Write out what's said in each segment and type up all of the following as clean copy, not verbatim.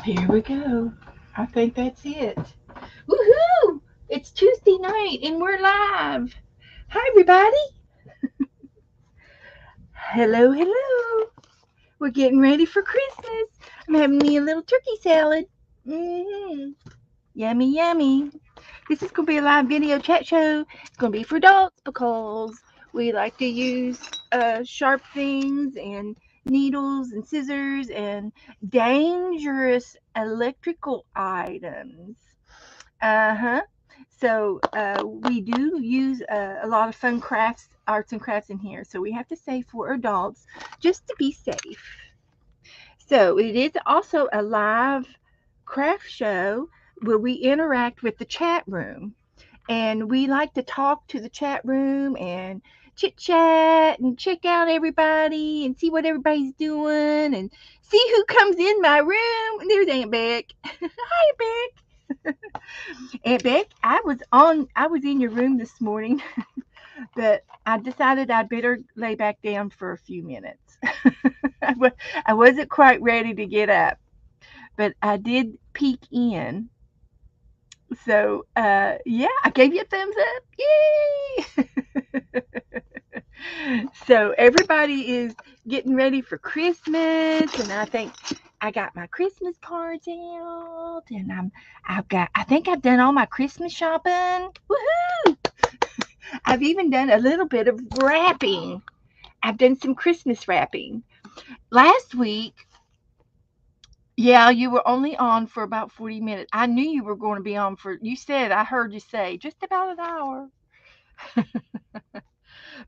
Here we go. I think that's it. Woohoo! It's Tuesday night and we're live. Hi, everybody. Hello, hello. We're getting ready for Christmas. I'm having me a little turkey salad. Mmm. Yummy, yummy. This is going to be a live video chat show. It's going to be for adults because we like to use sharp things and needles and scissors and dangerous electrical items. Uh-huh. So we do use a lot of fun crafts, arts and crafts in here. So we have to say for adults just to be safe. So it is also a live craft show where we interact with the chat room. And we like to talk to the chat room and chit chat and check out everybody and see what everybody's doing and see who comes in my room. And there's Aunt Beck. Hi, Beck. Aunt Beck, I was in your room this morning, but I decided I'd better lay back down for a few minutes. I wasn't quite ready to get up, but I did peek in. So, yeah, I gave you a thumbs up. Yay! So everybody is getting ready for Christmas, and I think I got my Christmas cards out, and I think I've done all my Christmas shopping. Woohoo! I've even done a little bit of wrapping. I've done some Christmas wrapping. Last week, yeah, you were only on for about 40 minutes. I knew you were going to be on for, you said, I heard you say, just about an hour.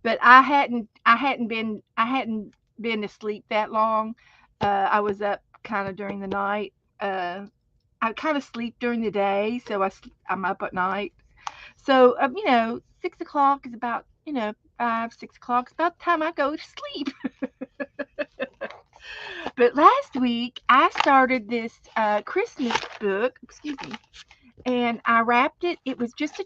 But I hadn't been asleep that long. I was up kind of during the night. I kind of sleep during the day, so I'm up at night. So, 6 o'clock is about, 5, 6 o'clock is about the time I go to sleep. But last week I started this Christmas book, excuse me, and I wrapped it. It was just a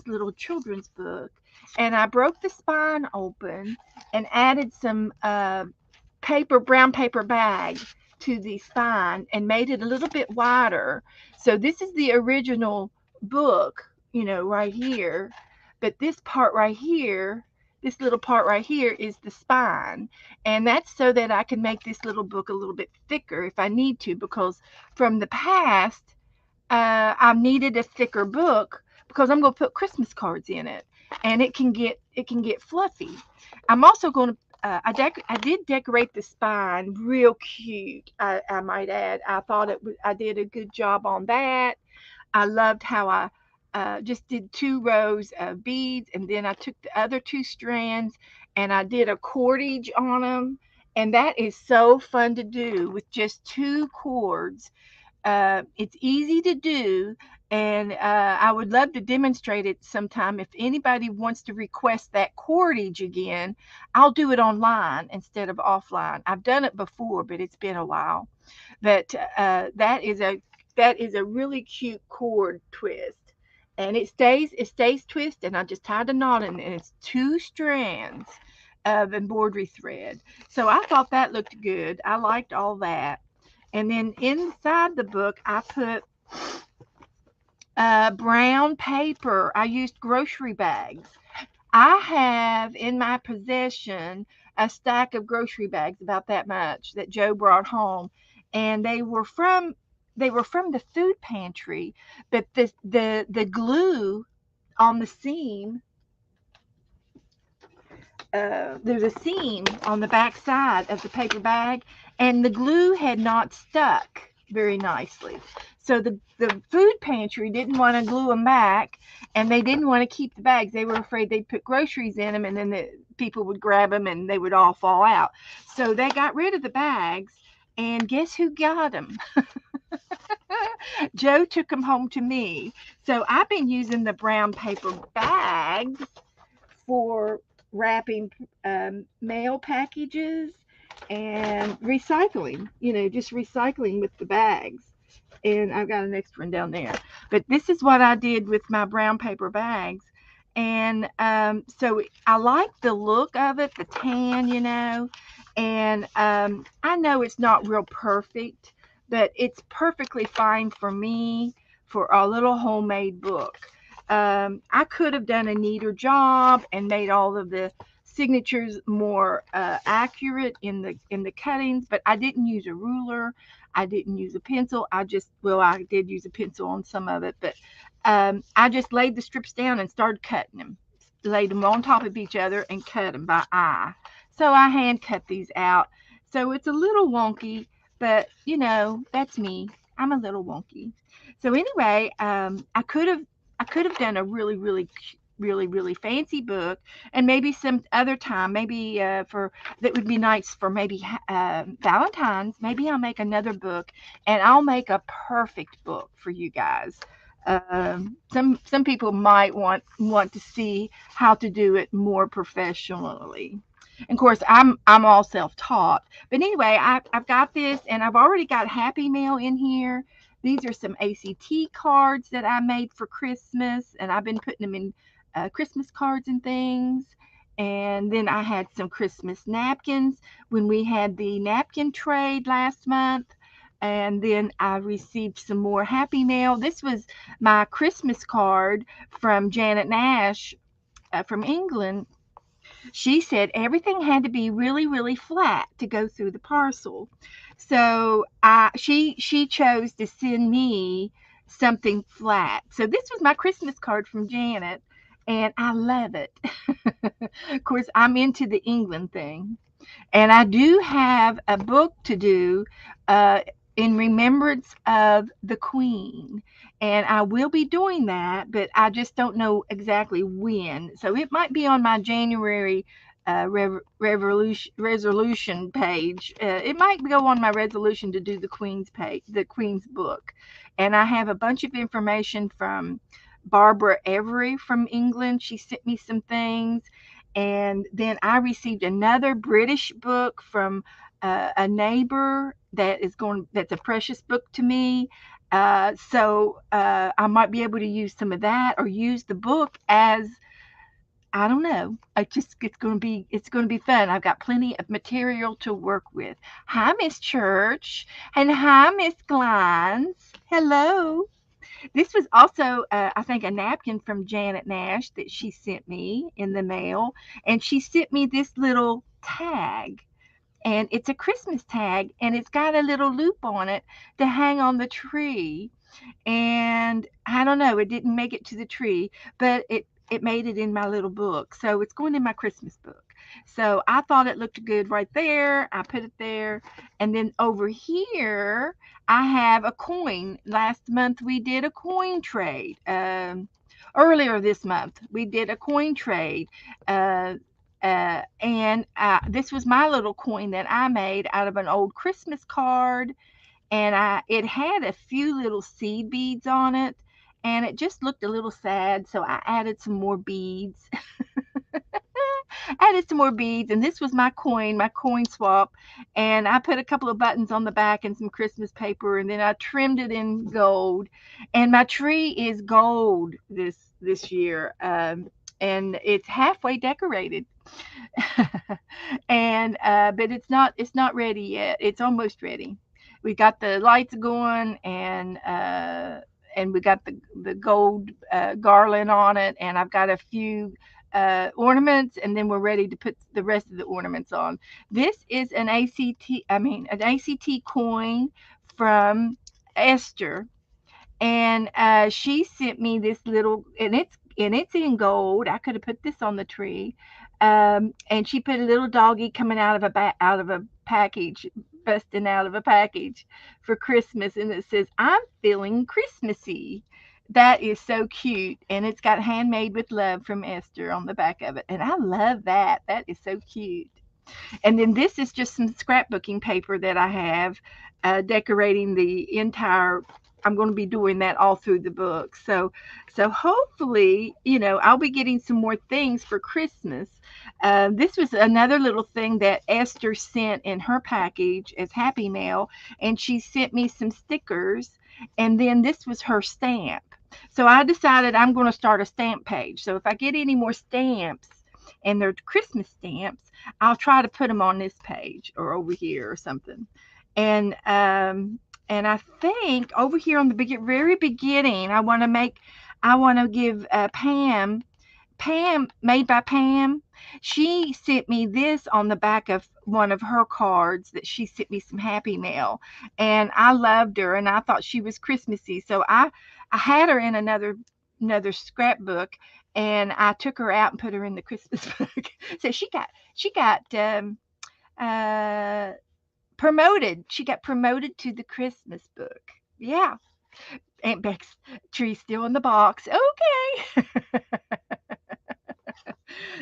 little children's book, and I broke the spine open and added some brown paper bag to the spine and made it a little bit wider. So this is the original book, right here, but this little part right here is the spine, and that's so that I can make this little book a little bit thicker if I need to, because from the past I needed a thicker book because I'm going to put Christmas cards in it, and it can get fluffy. I'm also going to I did decorate the spine real cute. I might add. I thought I did a good job on that. I loved how I just did 2 rows of beads, and then I took the other 2 strands and I did a cordage on them. And that is so fun to do with just 2 cords. It's easy to do, and I would love to demonstrate it sometime. If anybody wants to request that cordage again, I'll do it online instead of offline. I've done it before, but it's been a while. But that is a really cute cord twist, and it stays twisted. And I just tied a knot in it, and it's 2 strands of embroidery thread. So I thought that looked good. I liked all that. And then inside the book, I put brown paper. I used grocery bags. I have in my possession a stack of grocery bags about that much that Joe brought home, and they were from the food pantry, but the glue on the seam, there's a seam on the back side of the paper bag, and the glue had not stuck very nicely. So the food pantry didn't want to glue them back, and they didn't want to keep the bags. They were afraid they'd put groceries in them, and then the people would grab them and they would all fall out. So they got rid of the bags, and guess who got them? Joe took them home to me. So I've been using the brown paper bags for wrapping mail packages and recycling, just recycling with the bags. And I've got an extra one down there. But this is what I did with my brown paper bags. And so I like the look of it, the tan, and I know it's not real perfect, but it's perfectly fine for me for a little homemade book. I could have done a neater job and made all of the signatures more accurate in the cuttings, but I didn't use a ruler. I didn't use a pencil. I did use a pencil on some of it, but I just laid the strips down and started cutting them. Laid them on top of each other and cut them by eye. So I hand cut these out. So it's a little wonky, but that's me. I'm a little wonky. So anyway, I could have done a really really really fancy book, and maybe some other time, maybe for that would be nice for maybe Valentine's. Maybe I'll make another book, and I'll make a perfect book for you guys. Some people might want to see how to do it more professionally. And of course, I'm all self-taught. But anyway, I've got this, and I've already got Happy Mail in here. These are some ACT cards that I made for Christmas, and I've been putting them in Christmas cards and things. And then I had some Christmas napkins when we had the napkin trade last month. And then I received some more Happy Mail. This was my Christmas card from Janet Nash from England. She said everything had to be really, really flat to go through the parcel. So she chose to send me something flat. So this was my Christmas card from Janet, and I love it. Of course, I'm into the England thing. And I do have a book to do uh, in remembrance of the Queen. And I will be doing that, but I just don't know exactly when. So it might be on my January resolution page. It might go on my resolution to do the Queen's page, the Queen's book. And I have a bunch of information from Barbara Every from England. She sent me some things, and then I received another British book from a neighbor that's a precious book to me. So I might be able to use some of that, or use the book as, I don't know. It's going to be fun. I've got plenty of material to work with. Hi, Miss Church, and hi, Miss Glines. Hello. This was also, I think, a napkin from Janet Nash that she sent me in the mail. And she sent me this little tag. And it's a Christmas tag. And it's got a little loop on it to hang on the tree. And I don't know, it didn't make it to the tree, but it made it in my little book. So it's going in my Christmas book. So I thought it looked good right there. I put it there. And then over here, I have a coin. Last month we did a coin trade. Earlier this month we did a coin trade. And this was my little coin that I made out of an old Christmas card, and it had a few little seed beads on it, and it just looked a little sad, so I added some more beads. Added some more beads, and this was my coin swap, and I put a couple of buttons on the back and some Christmas paper, and then I trimmed it in gold, and my tree is gold this year, and it's halfway decorated. And but it's not ready yet. It's almost ready. We got the lights going, and we got the gold garland on it, and I've got a few ornaments, and then we're ready to put the rest of the ornaments on. This is an ACT coin from Esther, and she sent me this little, and it's in gold. I could have put this on the tree, and she put a little doggy coming out of a package, busting out of a package for Christmas, and it says, "I'm feeling Christmassy." That is so cute, and it's got "handmade with love" from Esther on the back of it, and I love that. That is so cute. And then this is just some scrapbooking paper that I have, decorating the entire. I'm going to be doing that all through the book. So hopefully, I'll be getting some more things for Christmas. This was another little thing that Esther sent in her package as Happy Mail, and she sent me some stickers, and then this was her stamp. So I decided I'm going to start a stamp page. So if I get any more stamps, and they're Christmas stamps, I'll try to put them on this page or over here or something. And And I think over here on the very beginning, I want to give Pam, made by Pam. She sent me this on the back of one of her cards that she sent me some happy mail, and I loved her, and I thought she was Christmassy, so I had her in another scrapbook, and I took her out and put her in the Christmas book. So she got uh promoted. She got promoted to the Christmas book. Yeah. Aunt Beck's tree still in the box. Okay.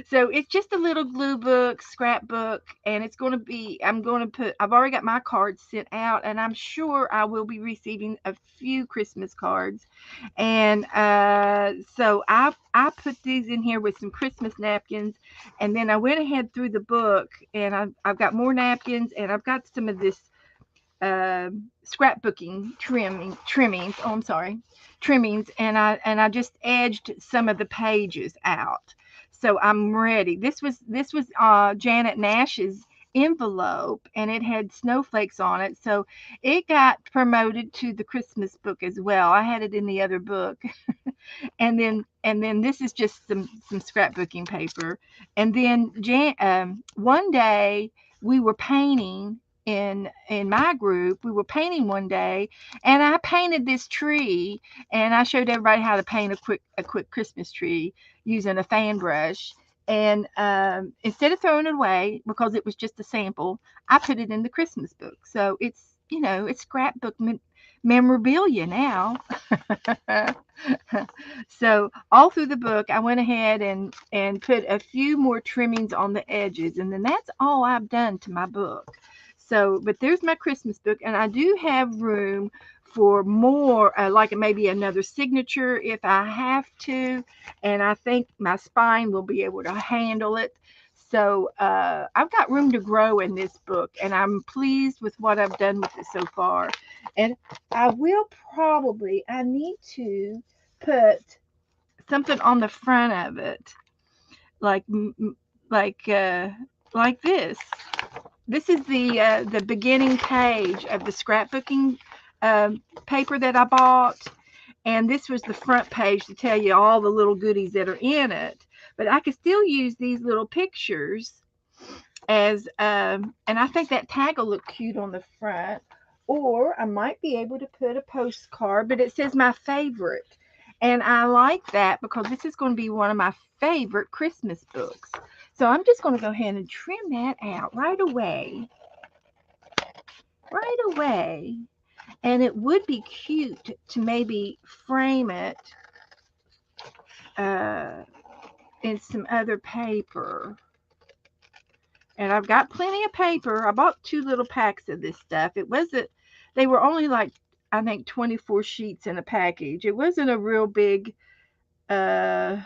So it's just a little glue book, scrapbook, and it's going to be, I've already got my cards sent out, and I'm sure I will be receiving a few Christmas cards. And so I put these in here with some Christmas napkins, and then I went ahead through the book, and I've got more napkins, and I've got some of this scrapbooking trimmings. Oh, I'm sorry, trimmings, and I just edged some of the pages out. So I'm ready. This was Janet Nash's envelope, and it had snowflakes on it. So it got promoted to the Christmas book as well. I had it in the other book. And then this is just some scrapbooking paper. And then one day we were painting in my group. We were painting one day, and I painted this tree, and I showed everybody how to paint a quick Christmas tree using a fan brush. And instead of throwing it away because it was just a sample, I put it in the Christmas book. So it's scrapbook memorabilia now. So all through the book, I went ahead and put a few more trimmings on the edges, and then that's all I've done to my book. So, but there's my Christmas book, and I do have room for more, like maybe another signature if I have to, and I think my spine will be able to handle it. So I've got room to grow in this book, and I'm pleased with what I've done with it so far. And I need to put something on the front of it, like like uh, like this. This is the beginning page of the scrapbooking paper that I bought, and this was the front page to tell you all the little goodies that are in it. But I could still use these little pictures as, and I think that tag will look cute on the front. Or I might be able to put a postcard, but it says my favorite. And I like that because this is going to be one of my favorite Christmas books. So I'm just going to go ahead and trim that out right away. Right away. And it would be cute to maybe frame it in some other paper. And I've got plenty of paper. I bought 2 little packs of this stuff. They were only like, I think 24 sheets in a package. It wasn't a real big, it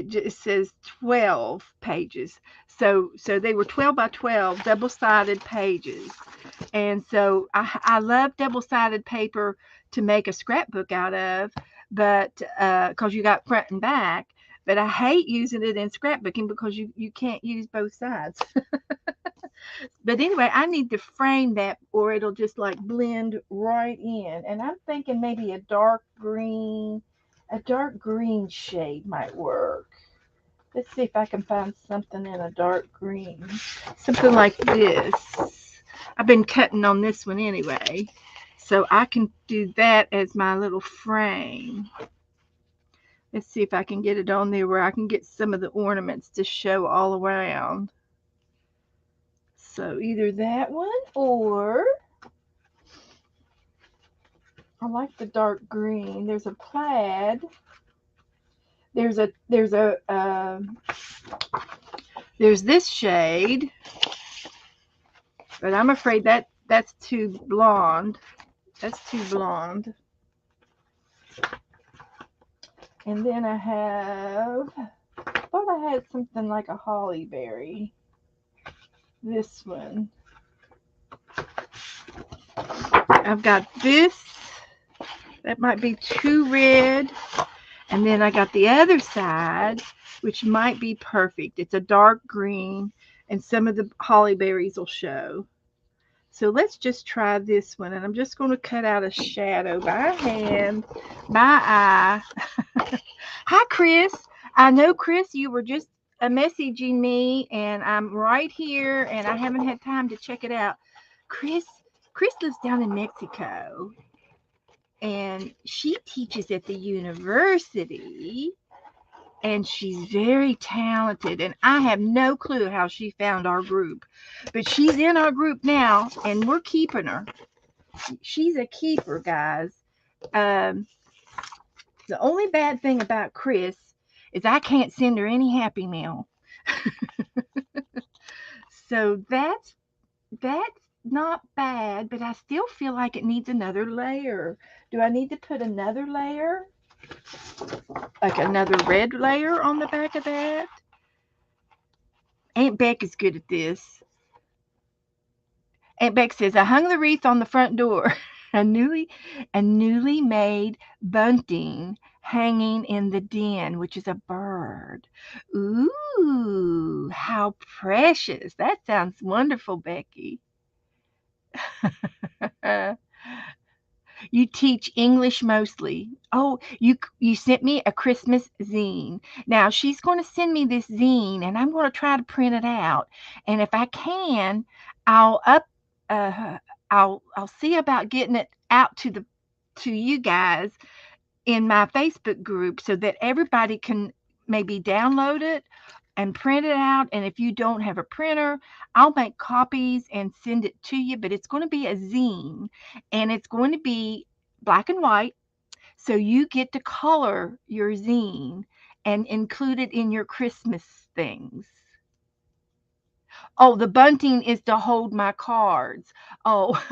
just says 12 pages. So they were 12 by 12 double-sided pages. And so I love double-sided paper to make a scrapbook out of, but because you got front and back. But I hate using it in scrapbooking because you can't use both sides. But anyway, I need to frame that or it'll just like blend right in. And I'm thinking maybe a dark green shade might work. Let's see if I can find something in a dark green. Something like this. I've been cutting on this one anyway. So I can do that as my little frame. Let's see if I can get it on there where I can get some of the ornaments to show all around. So either that one or I like the dark green. There's a plaid. There's this shade, but I'm afraid that's too blonde. That's too blonde. And then I thought I had something like a holly berry. This one. I've got this. That might be too red. And then I got the other side, which might be perfect. It's a dark green, and some of the holly berries will show. So let's just try this one. And I'm just going to cut out a shadow by hand, my eye. Hi, Chris. I know, Chris, you were just messaging me, and I'm right here, and I haven't had time to check it out. Chris, Chris lives down in Mexico, and she teaches at the university, and she's very talented. And I have no clue how she found our group, but she's in our group now, and we're keeping her. She's a keeper, guys. Um, the only bad thing about Chris is I can't send her any Happy Meal. So that's not bad, but I still feel like it needs another layer. Do I need to put another layer? Like another red layer on the back of that? Aunt Beck is good at this. Aunt Beck says, I hung the wreath on the front door. a newly made bunting hanging in the den, which is a bird. Ooh, how precious. That sounds wonderful, Becky. You teach English mostly. Oh, you sent me a Christmas zine. Now she's going to send me this zine, and I'm going to try to print it out. And if I can, I'll up uh, I'll see about getting it out to you guys in my Facebook group so that everybody can maybe download it and print it out. And if you don't have a printer, I'll make copies and send it to you. But it's going to be a zine, and it's going to be black and white. So you get to color your zine and include it in your Christmas things. Oh, the bunting is to hold my cards. Oh,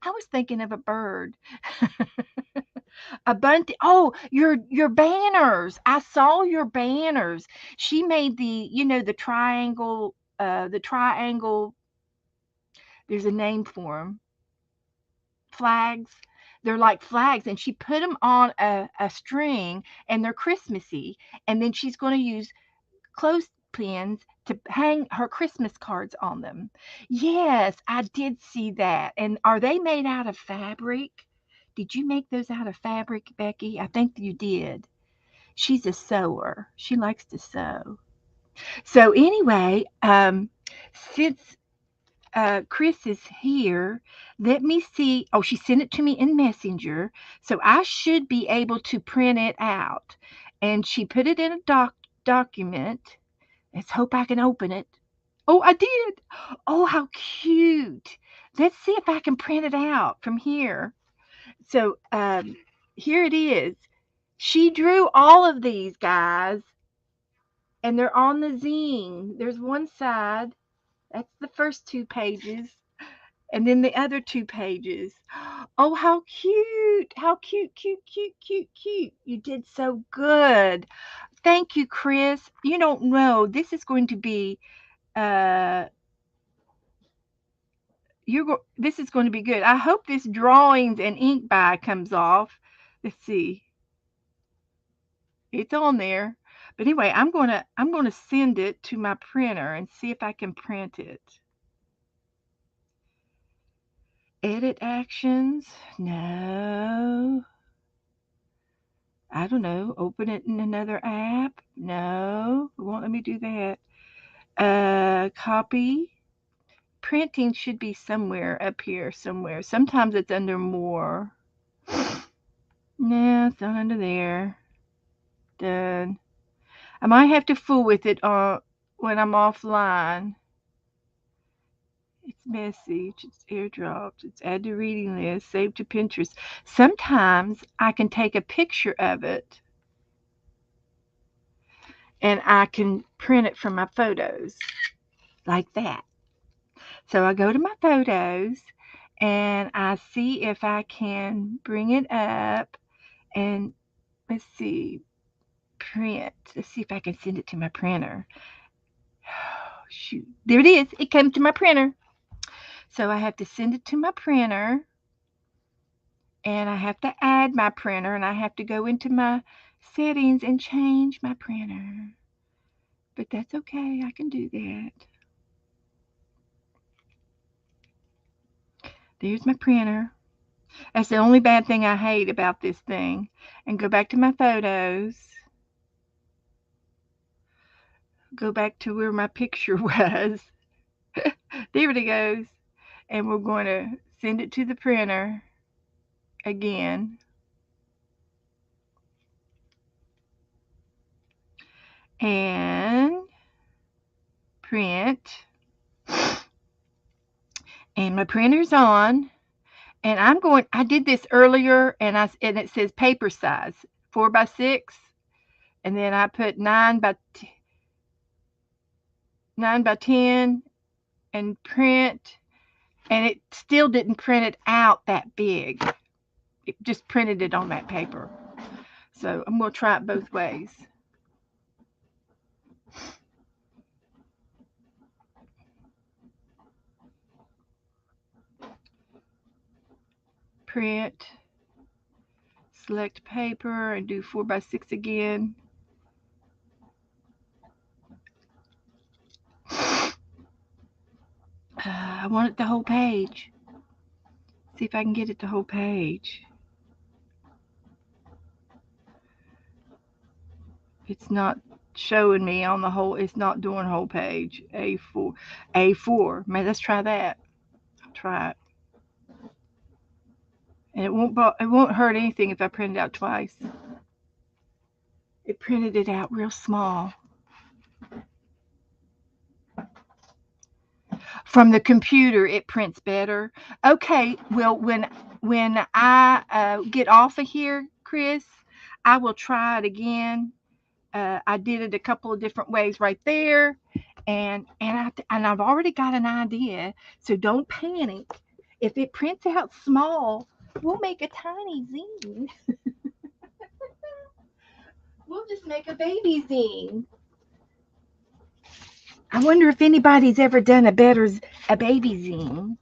I was thinking of a bird. A bunting. Oh, your banners. I saw your banners. She made the triangle. The triangle. There's a name for them. Flags. They're like flags, and she put them on a string, and they're Christmassy. And then she's going to use clothespins to hang her Christmas cards on them. Yes, I did see that. And are they made out of fabric? Did you make those out of fabric, Becky? I think you did. She's a sewer. She likes to sew. So anyway, since Chris is here, let me see. Oh, she sent it to me in Messenger, so I should be able to print it out. And she put it in a document. Let's hope I can open it. Oh, I did. Oh, how cute. Let's see if I can print it out from here. So here it is. She drew all of these, guys, and they're on the zine. There's one side. That's the first two pages. And then the other two pages. Oh, how cute. How cute, cute, cute, cute, cute. You did so good. Thank you, Chris. You don't know. This is going to be uh this is going to be good. I hope this drawings and ink by comes off. Let's see. It's on there. But anyway, I'm gonna send it to my printer and see if I can print it. Edit actions? No. I don't know. Open it in another app? No. It won't let me do that. Copy. Printing should be somewhere up here somewhere. Sometimes it's under more. No, it's not under there. Done. I might have to fool with it when I'm offline. It's message, it's airdropped, it's add to reading list, save to Pinterest. Sometimes I can take a picture of it and I can print it from my photos like that. So I go to my photos and I see if I can bring it up and let's see, print. Let's see if I can send it to my printer. Oh, shoot. There it is. It came to my printer. So I have to send it to my printer and I have to add my printer and I have to go into my settings and change my printer. But that's okay. I can do that. There's my printer. That's the only bad thing I hate about this thing. And go back to my photos. Go back to where my picture was. There it goes. And we're going to send it to the printer again. And print. And my printer's on. And I did this earlier, and it says paper size, 4x6. And then I put 9x10 and print, and it still didn't print it out that big. It just printed it on that paper. So I'm going to try it both ways. Print, select paper, and do 4x6 again. I want it the whole page. See if I can get it the whole page. It's not showing me on the whole. It's not doing whole page. A4. Man, let's try that. I'll try it. And it won't hurt anything if I print it out twice. It printed it out real small. From the computer, it prints better. Okay, well, when I get off of here, Chris, I will try it again. I did it a couple of different ways right there, and I've already got an idea. So don't panic. If it prints out small, we'll make a tiny zine. We'll just make a baby zine. I wonder if anybody's ever done a baby zine.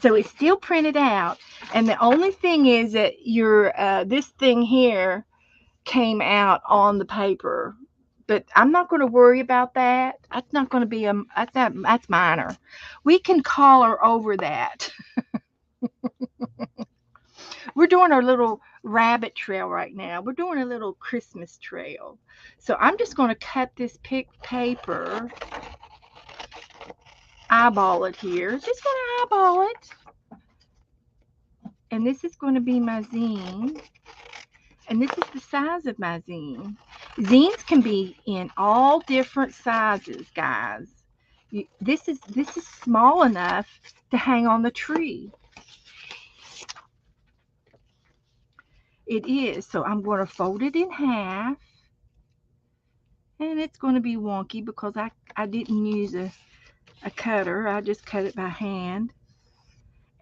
So it's still printed out, and the only thing is that this thing here came out on the paper. But I'm not going to worry about that. That's not going to be that's minor. We can color over that. We're doing our little rabbit trail right now. We're doing a little Christmas trail. So I'm just going to cut this paper, eyeball it here. Just going to eyeball it. And this is going to be my zine. And this is the size of my zine. Zines can be in all different sizes, guys. This is small enough to hang on the tree. It is. So I'm going to fold it in half. And it's going to be wonky because I didn't use a cutter. I just cut it by hand.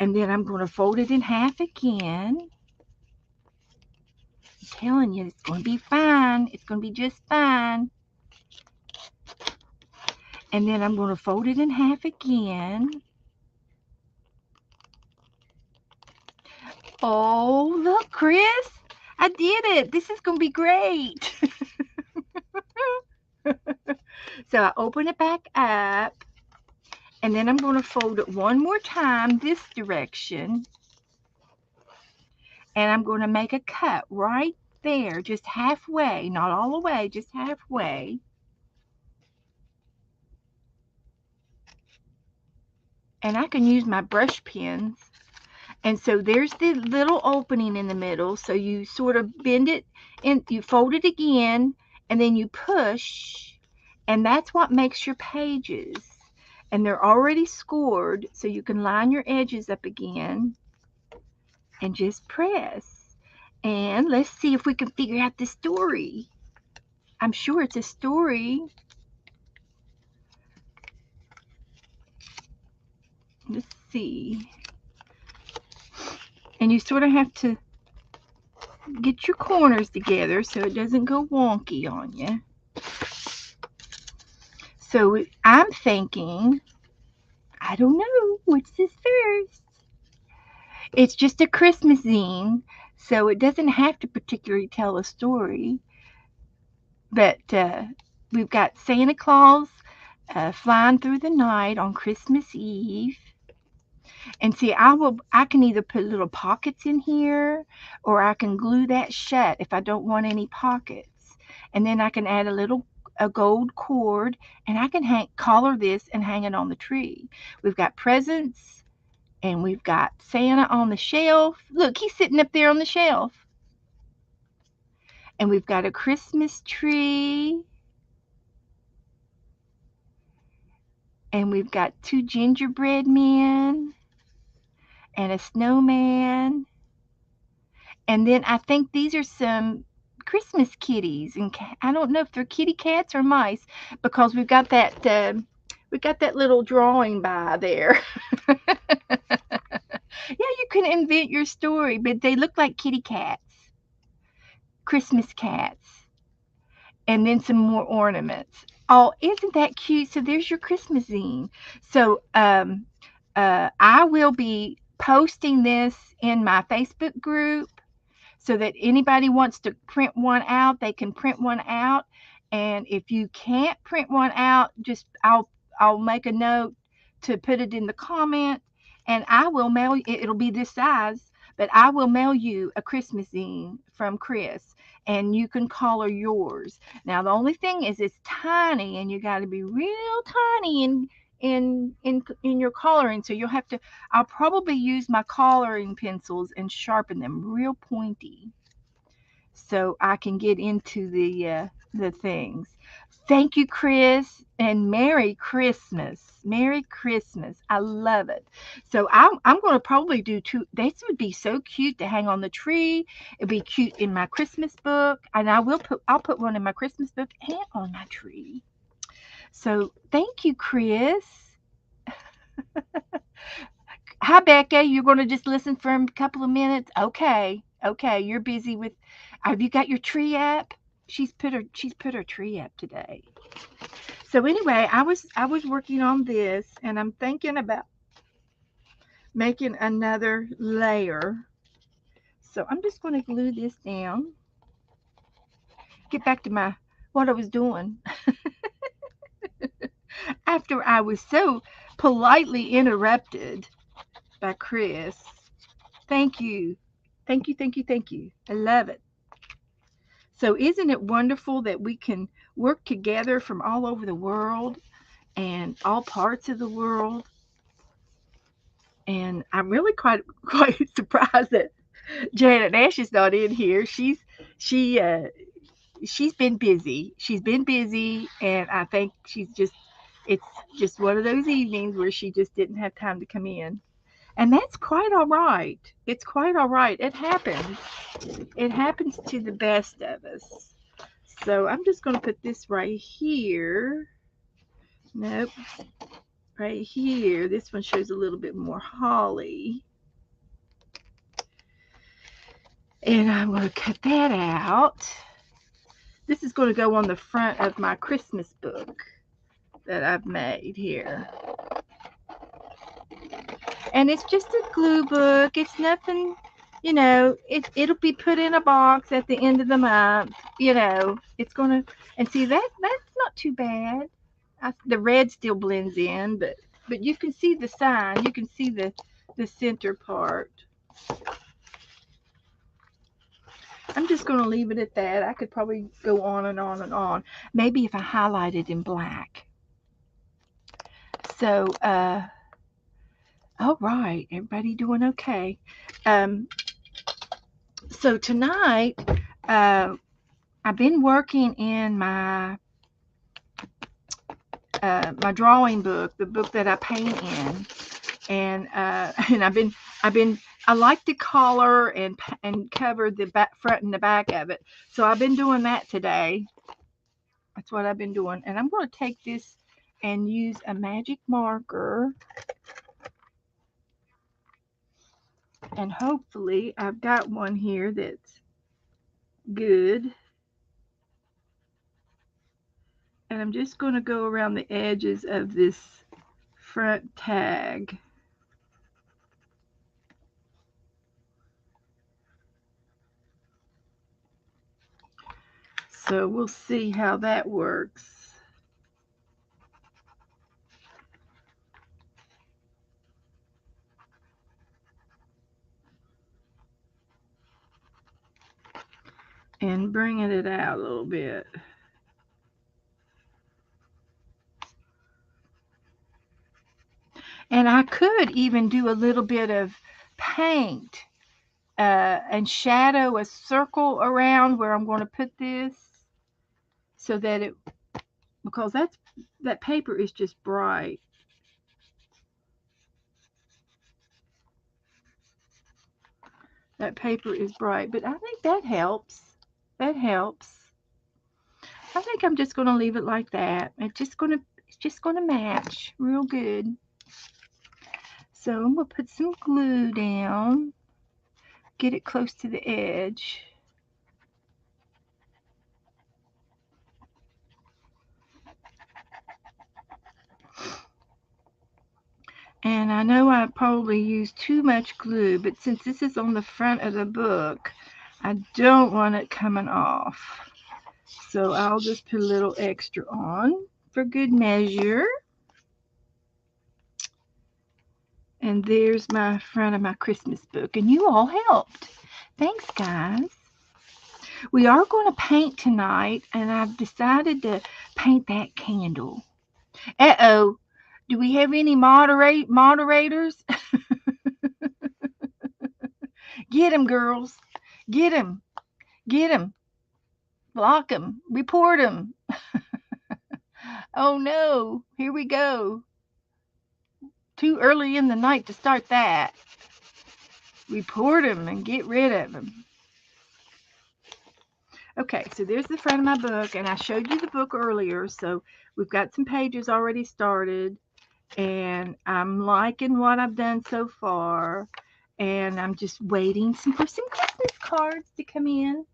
And then I'm going to fold it in half again. I'm telling you, it's going to be fine. It's going to be just fine. And then I'm going to fold it in half again. Oh, look, Chris. I did it. This is going to be great. So I open it back up. And then I'm going to fold it one more time this direction. And I'm going to make a cut right there, just halfway, not all the way, just halfway. And I can use my brush pens. And so there's the little opening in the middle. So you sort of bend it and you fold it again, and then you push, and that's what makes your pages. And they're already scored, so you can line your edges up again and just press. And let's see if we can figure out the story. I'm sure it's a story. Let's see. And you sort of have to get your corners together so it doesn't go wonky on you. So I'm thinking, I don't know, what's this first? It's just a Christmas zine, so it doesn't have to particularly tell a story. But we've got Santa Claus flying through the night on Christmas Eve. And see, I can either put little pockets in here, or I can glue that shut if I don't want any pockets. And then I can add a gold cord, and I can collar this and hang it on the tree. We've got presents, and we've got Santa on the shelf. Look, he's sitting up there on the shelf. And we've got a Christmas tree, and we've got 2 gingerbread men and a snowman. And then I think these are some Christmas kitties, and I don't know if they're kitty cats or mice, because we got that little drawing by there. Yeah, you can invent your story, but they look like kitty cats, Christmas cats, and then some more ornaments. Oh, isn't that cute? So there's your Christmas zine. So I will be posting this in my Facebook group, so that anybody wants to print one out, they can print one out. And if you can't print one out, just I'll make a note to put it in the comment, and I will mail you. It'll be this size, but I will mail you a Christmas zine from Chris, and you can color yours. Now the only thing is it's tiny, and you got to be real tiny in your coloring. So you'll have to. I'll probably use my coloring pencils and sharpen them real pointy, so I can get into the things. Thank you, Chris, and Merry Christmas. Merry Christmas. I love it. So I'm going to probably do two. This would be so cute to hang on the tree. It'd be cute in my Christmas book, and I'll put one in my Christmas book and on my tree. So thank you, Chris. Hi, Becca. You're going to just listen for a couple of minutes? Okay. Okay. You're busy with. Have you got your tree up? She's put her tree up today. So anyway, I was working on this, and I'm thinking about making another layer. So I'm just going to glue this down. Get back to my what I was doing after I was so politely interrupted by Chris. Thank you. Thank you, thank you, thank you. I love it. So isn't it wonderful that we can work together from all over the world and all parts of the world? And I'm really quite surprised that Janet Nash is not in here. She she's been busy. She's been busy, and I think it's just one of those evenings where she just didn't have time to come in. And that's quite all right. It's quite all right. It happens. It happens to the best of us. So I'm just going to put this right here. Nope. Right here. This one shows a little bit more holly. And I'm going to cut that out. This is going to go on the front of my Christmas book that I've made here. And it's just a glue book. It's nothing, it'll be put in a box at the end of the month. It's going to, and see that's not too bad. The red still blends in, but you can see the sign. You can see the center part. I'm just going to leave it at that. I could probably go on and on and on. Maybe if I highlight it in black. So, all right, everybody doing okay? So tonight, I've been working in my my drawing book, the book that I paint in, and I like to color and cover the back, front and the back of it. So I've been doing that today. That's what I've been doing, and I'm going to take this and use a magic marker, and hopefully I've got one here that's good. And I'm just going to go around the edges of this front tag. So we'll see how that works. and bringing it out a little bit. And I could even do a little bit of paint and shadow a circle around where I'm going to put this so that it, because that paper is just bright. That paper is bright, but I think that helps. That helps. I think I'm just going to leave it like that. It's just going to match real good. So I'm going to put some glue down. Get it close to the edge. And I know I probably used too much glue, but since this is on the front of the book, I don't want it coming off. So I'll just put a little extra on for good measure. And there's my front of my Christmas book. And you all helped. Thanks, guys. We are going to paint tonight, and I've decided to paint that candle. Uh-oh. Do we have any moderators? Get them, girls. Get them. Get them. Block them. Report them. Oh, no. Here we go. Too early in the night to start that. Report them and get rid of them. Okay, so there's the front of my book, and I showed you the book earlier, so we've got some pages already started, and I'm liking what I've done so far, and I'm just waiting for some Christmas cards to come in,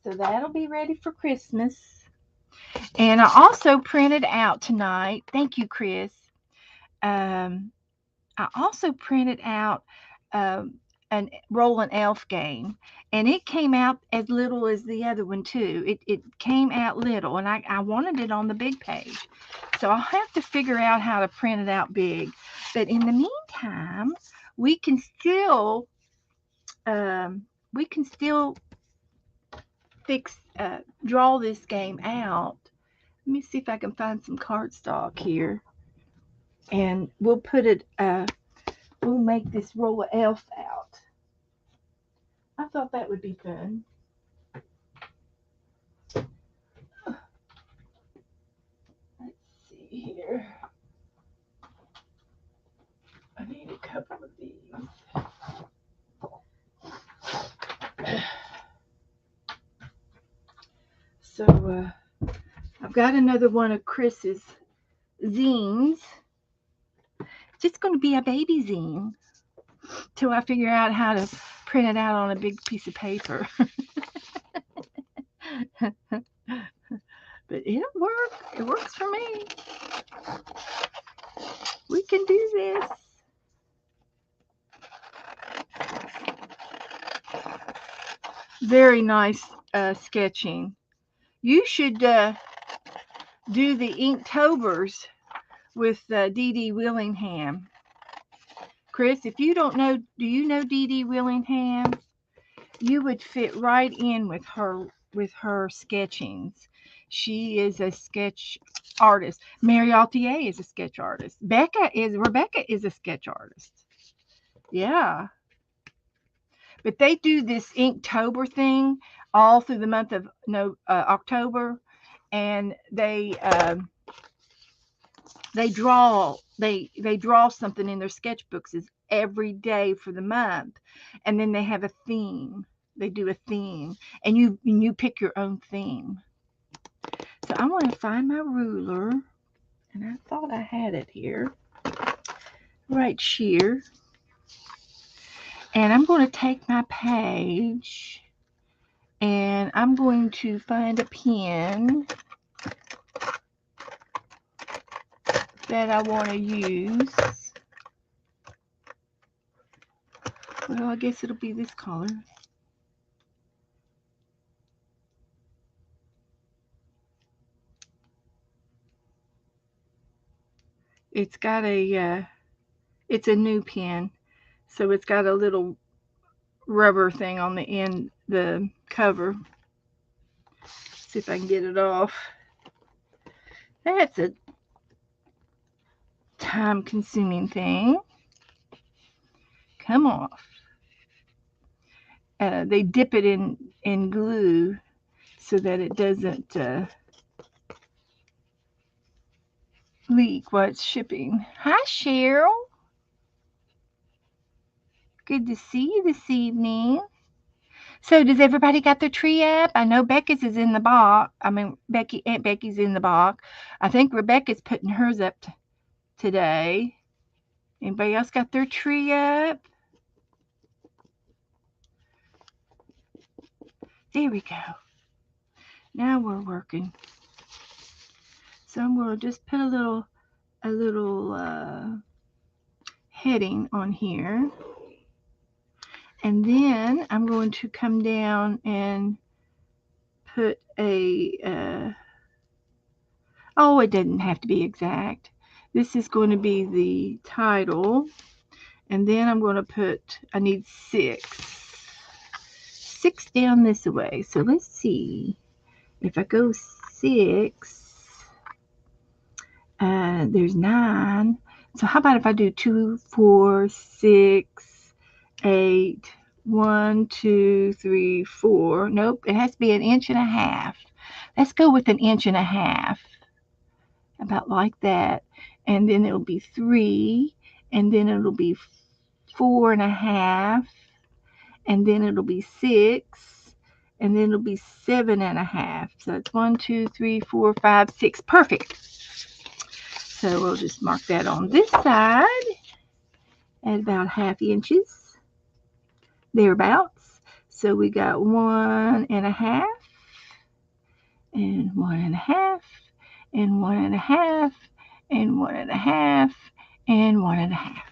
so that'll be ready for Christmas. And I also printed out tonight, thank you, Chris, I also printed out an Roland Elf game, and it came out as little as the other one too. It came out little, and I wanted it on the big page, so I'll have to figure out how to print it out big. But in the meantime, we can still draw this game out. Let me see if I can find some cardstock here, and we'll put it. We'll make this roll of elf out. I thought that would be fun. Let's see here. I need a couple of these. So I've got another one of Chris's zines. It's just going to be a baby zine till I figure out how to print it out on a big piece of paper. But it'll work. It works for me. We can do this. Very nice sketching. You should do the Inktober's with Dee Dee Willingham. Chris, if you don't know, do you know Dee Dee Willingham? You would fit right in with her sketchings. She is a sketch artist. Mary Altier is a sketch artist. Rebecca is a sketch artist. Yeah. But they do this Inktober thing all through the month of October, and they draw something in their sketchbooks every day for the month, and then they have a theme. They do a theme, and you pick your own theme. So I want to find my ruler, and I thought I had it here, right here. And I'm going to take my page, and I'm going to find a pen that I want to use. Well, I guess it'll be this color. It's got it's a new pen, so it's got a little rubber thing on the end, the cover. See if I can get it off. That's a time-consuming thing. Come off. They dip it in glue so that it doesn't leak while it's shipping. Hi, Cheryl. Good to see you this evening. So does everybody got their tree up? I know Becca's is in the box. Aunt Becky's in the box. I think Rebecca's putting hers up today. Anybody else got their tree up? There we go. Now we're working. So I'm going to just put a little heading on here. And then I'm going to come down and put it doesn't have to be exact. This is going to be the title. And then I'm going to put, I need 6 down this way. So let's see. If I go 6, there's 9. So how about if I do 2, 4, 6, 8, 1, 2, 3, 4. Nope, it has to be 1.5 inches. Let's go with 1.5 inches. About like that. And then it'll be 3. And then it'll be 4.5. And then it'll be 6. And then it'll be 7.5. So it's 1, 2, 3, 4, 5, 6. Perfect. So we'll just mark that on this side at about 1/2 inches, thereabouts. So we got 1.5 and 1.5 and 1.5 and 1.5 and 1.5.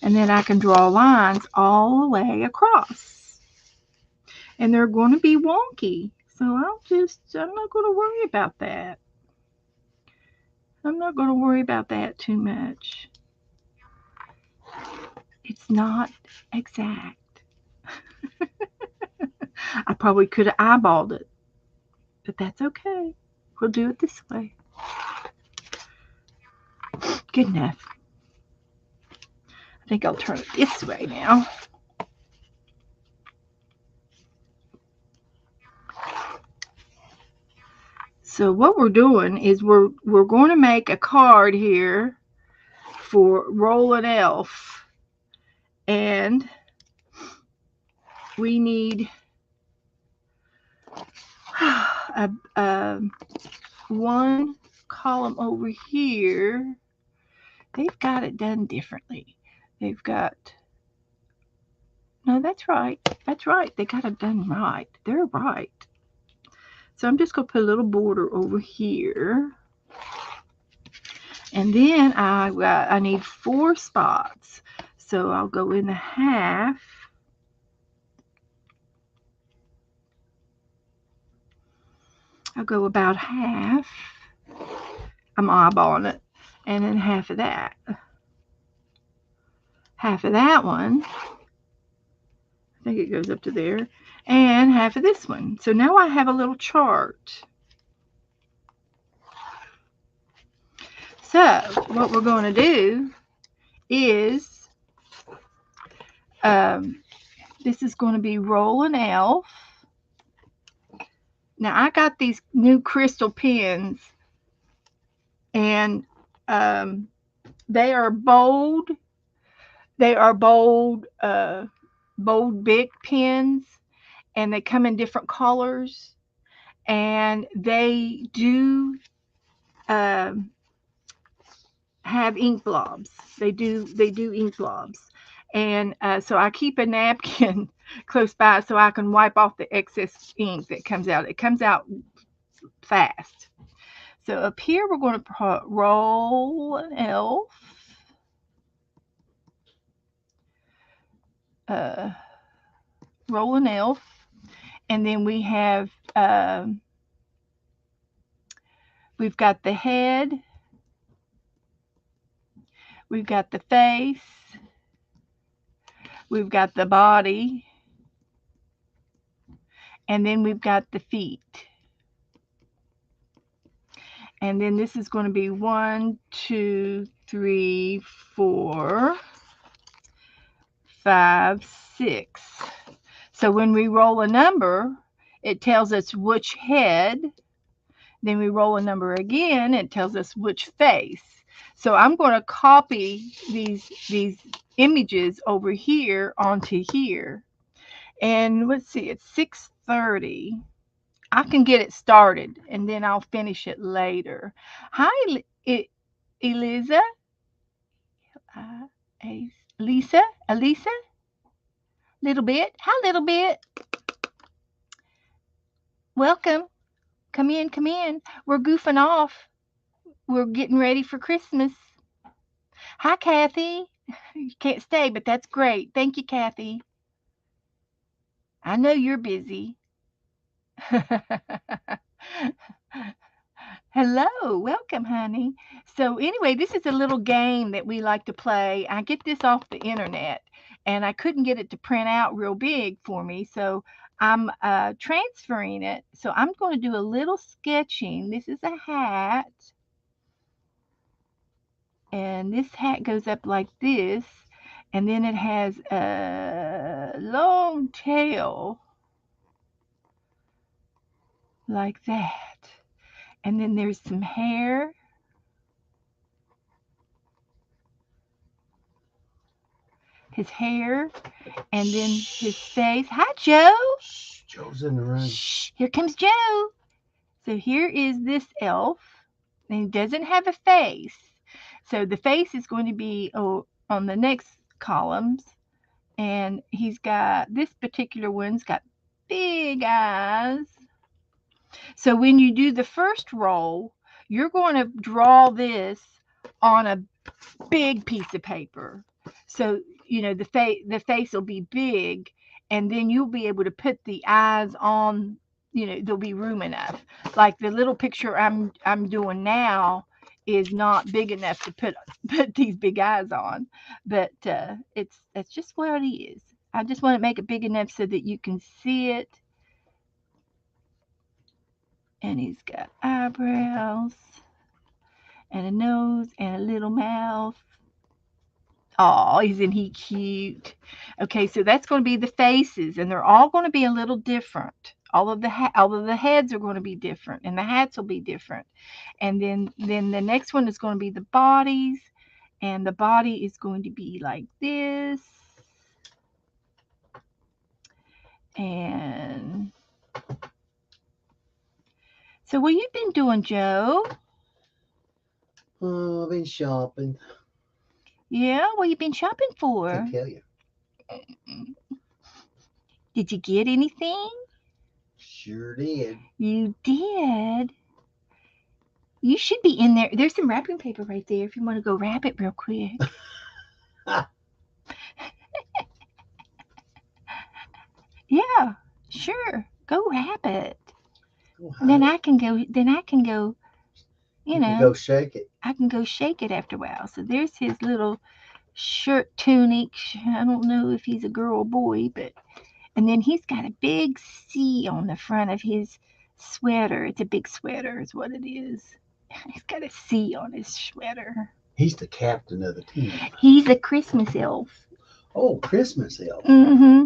And then I can draw lines all the way across. And they're going to be wonky. So I'm not going to worry about that. I'm not going to worry about that too much. It's not exact. I probably could have eyeballed it, but that's okay. We'll do it this way. Good enough. I think I'll turn it this way now. So what we're doing is we're going to make a card here for Roland Elf, and we need one column over here. They've got it done differently. They've got, no, that's right. That's right. They got it done right. They're right. So I'm just going to put a little border over here. And then I need 4 spots. So I'll go in the 1/2. I'll go about 1/2. I'm eyeballing it. And then 1/2 of that. 1/2 of that one. I think it goes up to there. And 1/2 of this one. So now I have a little chart. So what we're going to do is, this is going to be Roland Elf. Now I got these new crystal pens, and they are bold. They are bold big pens, and they come in different colors, and they do have ink blobs. They do ink blobs. And so I keep a napkin close by so I can wipe off the excess ink that comes out. It comes out fast. So up here we're going to put Roland Elf. Roland Elf. And then we have, we've got the head. We've got the face. We've got the body. And then we've got the feet. And then this is going to be 1, 2, 3, 4, 5, 6. So when we roll a number, it tells us which head. Then we roll a number again, it tells us which face. So I'm going to copy these images over here onto here. And let's see, it's 6:30. I can get it started and then I'll finish it later. Hi, Eliza. Elisa? Little bit. Hi, little bit. Welcome. Come in, come in. We're goofing off. We're getting ready for Christmas. Hi, Kathy. You can't stay, but that's great. Thank you, Kathy. I know you're busy. Hello, welcome, honey. So, anyway, this is a little game that we like to play. I get this off the internet, and I couldn't get it to print out real big for me, so I'm transferring it. So, I'm going to do a little sketching. This is a hat, and this hat goes up like this, and then it has a long tail like that. And then there's some hair. His hair, and then his face. Hi, Joe. Shh, Joe's in the room. Shh, here comes Joe. So here is this elf, and he doesn't have a face. So the face is going to be on the next columns, and he's got, this particular one's got big eyes. So when you do the first roll, you're going to draw this on a big piece of paper. So, the face will be big, and then you'll be able to put the eyes on, there'll be room enough. Like the little picture I'm doing now is not big enough to put these big eyes on, but that's just what it is. I just want to make it big enough so that you can see it. And he's got eyebrows and a nose and a little mouth. Oh, isn't he cute? Okay, so that's going to be the faces, and they're all going to be a little different. All of the heads are going to be different, and the hats will be different. And then the next one is going to be the bodies, and the body is going to be like this. And so, what you been doing, Joe? Oh, I've been shopping. Yeah, what you been shopping for? Can't tell you. Did you get anything? Sure did. You did. You should be in there. There's some wrapping paper right there if you want to go wrap it real quick. Yeah, sure. Go wrap it. And then I can go. You can go shake it. I can go shake it after a while. So there's his little shirt tunic. I don't know if he's a girl or boy, but and then he's got a big C on the front of his sweater. It's a big sweater, is what it is. He's got a C on his sweater. He's the captain of the team. He's a Christmas elf. Oh, Christmas elf. Mm-hmm.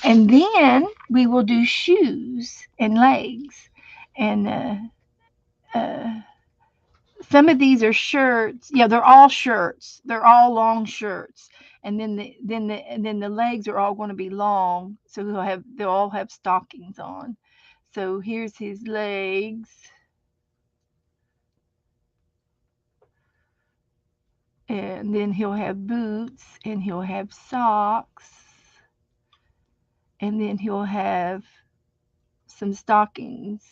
And then we will do shoes and legs. And some of these are shirts. Yeah, they're all shirts. They're all long shirts. And then the legs are all going to be long. So they'll all have stockings on. So here's his legs. And then he'll have boots, and he'll have socks, and then he'll have some stockings.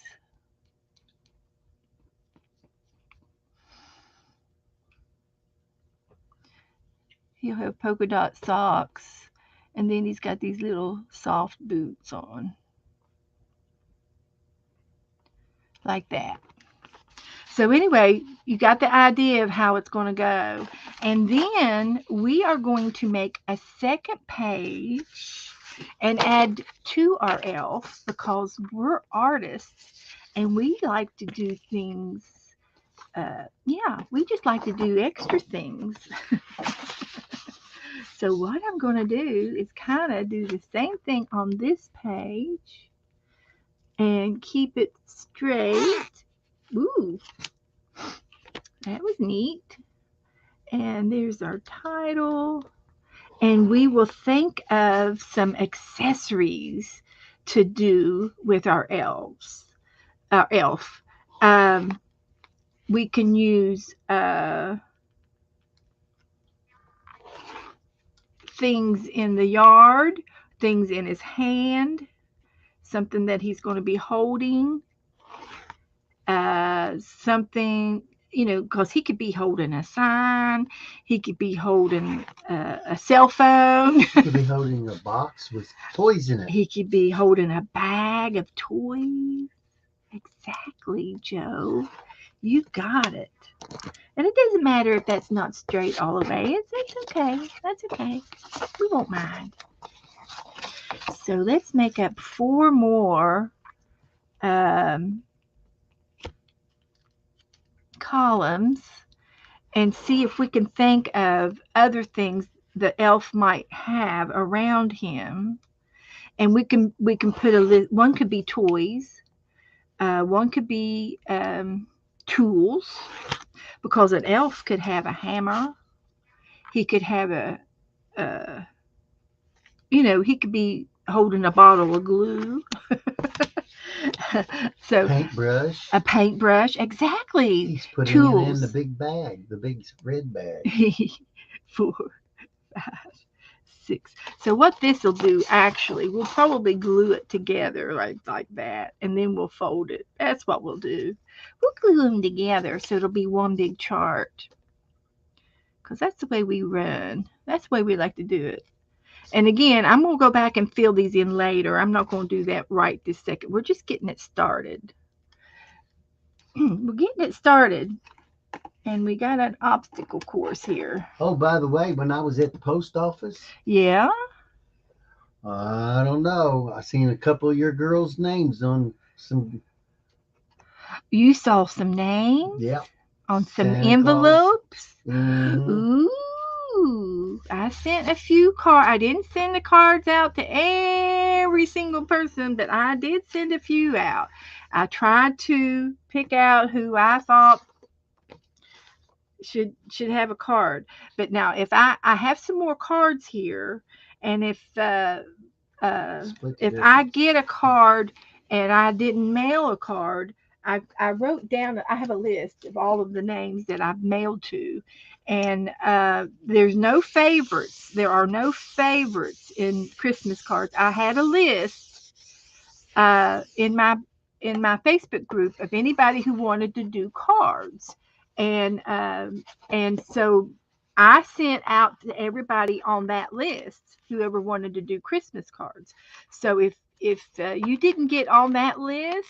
He'll have polka dot socks, and then he's got these little soft boots on. Like that. So anyway, you got the idea of how it's going to go. And then we are going to make a second page and add to our elf because we're artists and we like to do things yeah, we just like to do extra things. So what I'm going to do is kind of do the same thing on this page and keep it straight. Ooh, that was neat. And there's our title. And we will think of some accessories to do with our elf. Um, we can use things in the yard, things in his hand, something that he's going to be holding, something, because he could be holding a sign, he could be holding a cell phone, He could be holding a box with toys in it. he could be holding a bag of toys. Exactly, Joe. You got it. And it doesn't matter if that's not straight all the way. It's okay. That's okay. We won't mind. So let's make up 4 more um, columns and see if we can think of other things the elf might have around him. And we can put a list. One could be toys. One could be tools, because an elf could have a hammer. He could have a he could be holding a bottle of glue. So Paintbrush. a paintbrush, exactly. He's putting it in the Tools. big bag, the big red bag. 4, 5, 6. So what this will do, actually, we'll probably glue it together like that, and then we'll fold it. That's what we'll do. We'll glue them together so it'll be one big chart, because that's the way we run. That's the way we like to do it. And again, I'm going to go back and fill these in later. I'm not going to do that right this second. We're just getting it started. We're getting it started. And we got an obstacle course here. Oh, by the way, when I was at the post office, Yeah? I don't know. I seen a couple of your girls' names on some. You saw some names? Yeah. On some Santa envelopes? Mm-hmm. Ooh. I sent a few cards. I didn't send the cards out to every single person, but I did send a few out. I tried to pick out who I thought should have a card. But now, if I have some more cards here, and if I get a card and I didn't mail a card, I wrote down. I have a list of all of the names that I've mailed to, and there's no favorites. There are no favorites in Christmas cards. I had a list in my Facebook group of anybody who wanted to do cards, and so I sent out to everybody on that list whoever wanted to do Christmas cards. So if you didn't get on that list,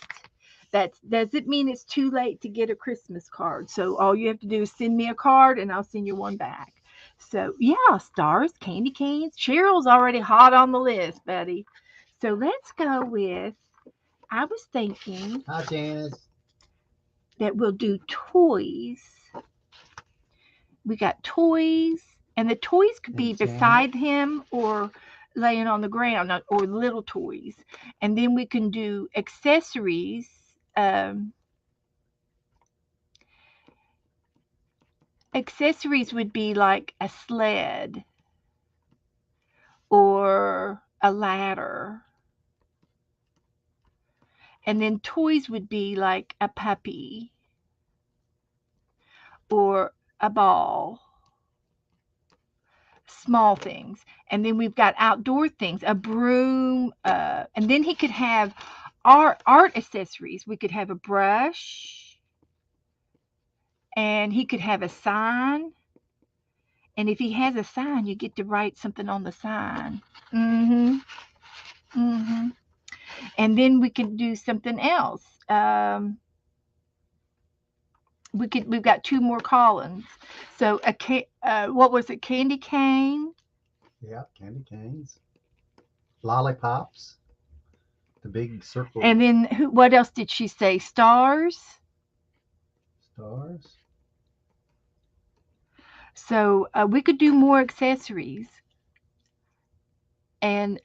that doesn't mean it's too late to get a Christmas card. So all you have to do is send me a card, and I'll send you one back. So yeah, stars, candy canes. Cheryl's already hot on the list, Betty. So let's go with. I was thinking Hi, Janice. that we'll do toys. We got toys, and the toys could be beside him or laying on the ground, or little toys. And then we can do accessories. Accessories would be like a sled or a ladder. And then toys would be like a puppy or a ball. Small things. And then we've got outdoor things, a broom, and then he could have art accessories. We could have a brush, and he could have a sign. And if he has a sign, you get to write something on the sign. Mm-hmm. Mm-hmm. And then we can do something else. We've got 2 more columns. So what was it? Candy cane. Yeah, candy canes. Lollipops. The big circle. And then what else did she say? Stars. Stars. So we could do more accessories. And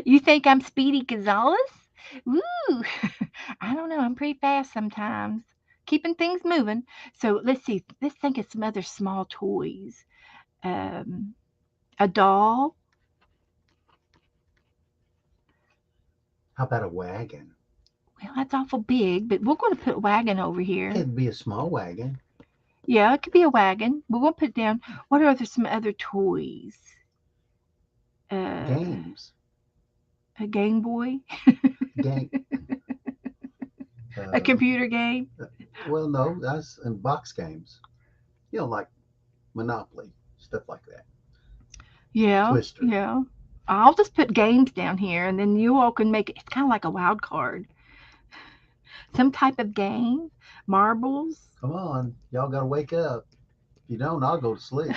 you think I'm Speedy Gonzales? Woo! I don't know. I'm pretty fast sometimes. Keeping things moving. So let's see. Let's think of some other small toys. Um, a doll. How about a wagon? Well, that's awful big, but we're going to put wagon over here. It'd be a small wagon. Yeah, it could be a wagon. We're going to put down. What are some other toys? Uh, Games. a Game Boy, Game. a Uh, computer game. well, no, that's in box games. Like Monopoly, stuff like that. Yeah, Twister. yeah. I'll just put games down here, and then you all can make it. It's kind of like a wild card. Some type of game, marbles. Come on, y'all got to wake up. If you don't, I'll go to sleep.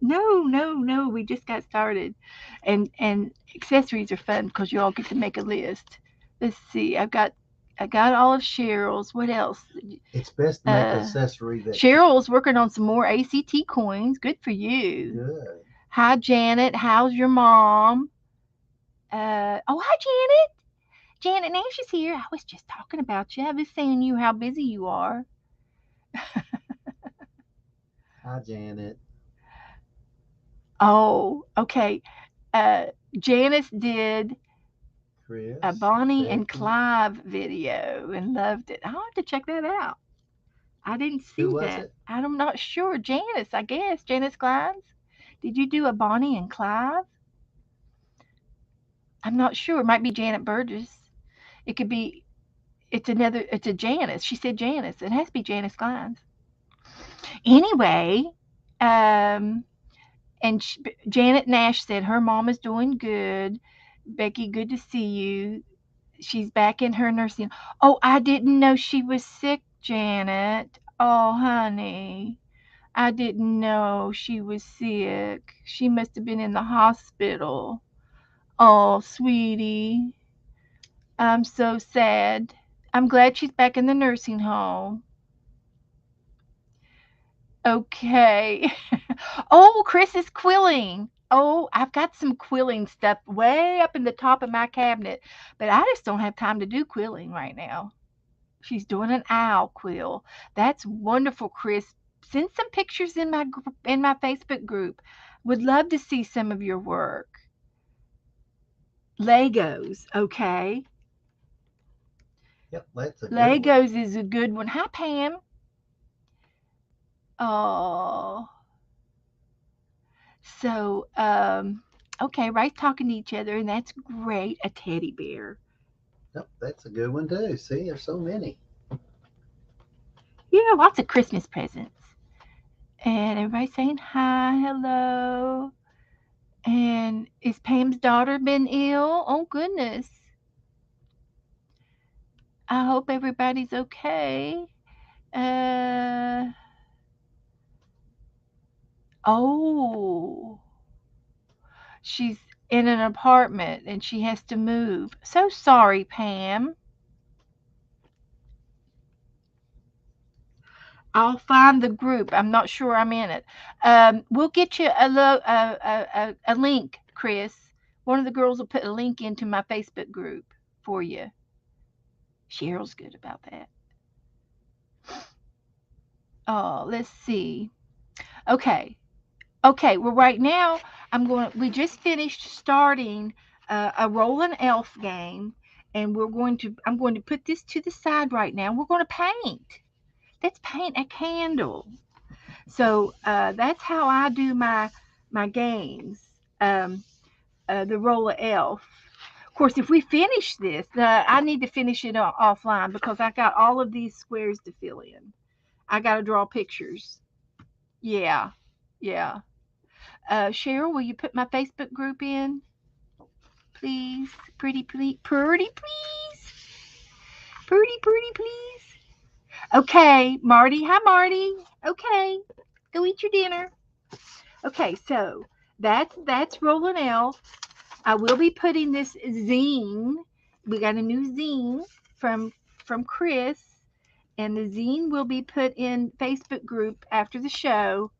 No, no, no. We just got started, and accessories are fun because you all get to make a list. Let's see. I got all of Cheryl's. What else? It's best to make an Uh, accessory that Cheryl's working on some more ACT coins. Good for you. good. Hi, Janet. How's your mom? Oh, hi, Janet. Janet Nash is here. I was just talking about you. I was saying you how busy you are. Hi, Janet. Oh, okay. Uh, Janice did a Chris. Bonnie and Becky. Clive video and loved it. I'll have to check that out. I didn't Who see was that. it? I'm not sure. Janice, I guess. Janice Clives. Did you do a Bonnie and Clive? I'm not sure. It might be Janet Burgess. It could be. It's a Janice. She said Janice. It has to be Janice Clives. Anyway, um, and Janet Nash said her mom is doing good. Becky, good to see you. She's back in her nursing. Oh, I didn't know she was sick, Janet. Oh, honey. I didn't know she was sick. She must have been in the hospital. Oh, sweetie. I'm so sad. I'm glad she's back in the nursing home. Okay. Oh, Chris is quilling. Oh, I've got some quilling stuff way up in the top of my cabinet, but I just don't have time to do quilling right now. She's doing an owl quill. That's wonderful, Chris. Send some pictures in my Facebook group. Would love to see some of your work. Legos, okay. Yep, that's a good one. Legos is a good one. Hi, Pam. Oh, so okay, right, talking to each other, and that's great. A teddy bear. Yep, that's a good one too. See, there's so many. Yeah, lots of Christmas presents. And everybody saying hi, hello. And is Pam's daughter been ill? Oh goodness. I hope everybody's okay. Uh oh. She's in an apartment and she has to move. So sorry, Pam. I'll find the group. I'm not sure I'm in it. We'll get you a link, Chris. One of the girls will put a link into my Facebook group for you. Cheryl's good about that. Oh, let's see. Okay. Okay. Well, right now we just finished starting a rolling elf game, and I'm going to put this to the side right now. We're going to paint. Let's paint a candle. So that's how I do my games. Um, the roller elf. Of course, if we finish this, I need to finish it offline because I got all of these squares to fill in. I got to draw pictures. Yeah, yeah. Cheryl, will you put my Facebook group in, please? Pretty, please. Pretty, please. Okay, Marty. Hi, Marty. Okay, go eat your dinner. Okay, so that's rolling elf. I will be putting this zine. We got a new zine from Chris. and the zine will be put in Facebook group after the show,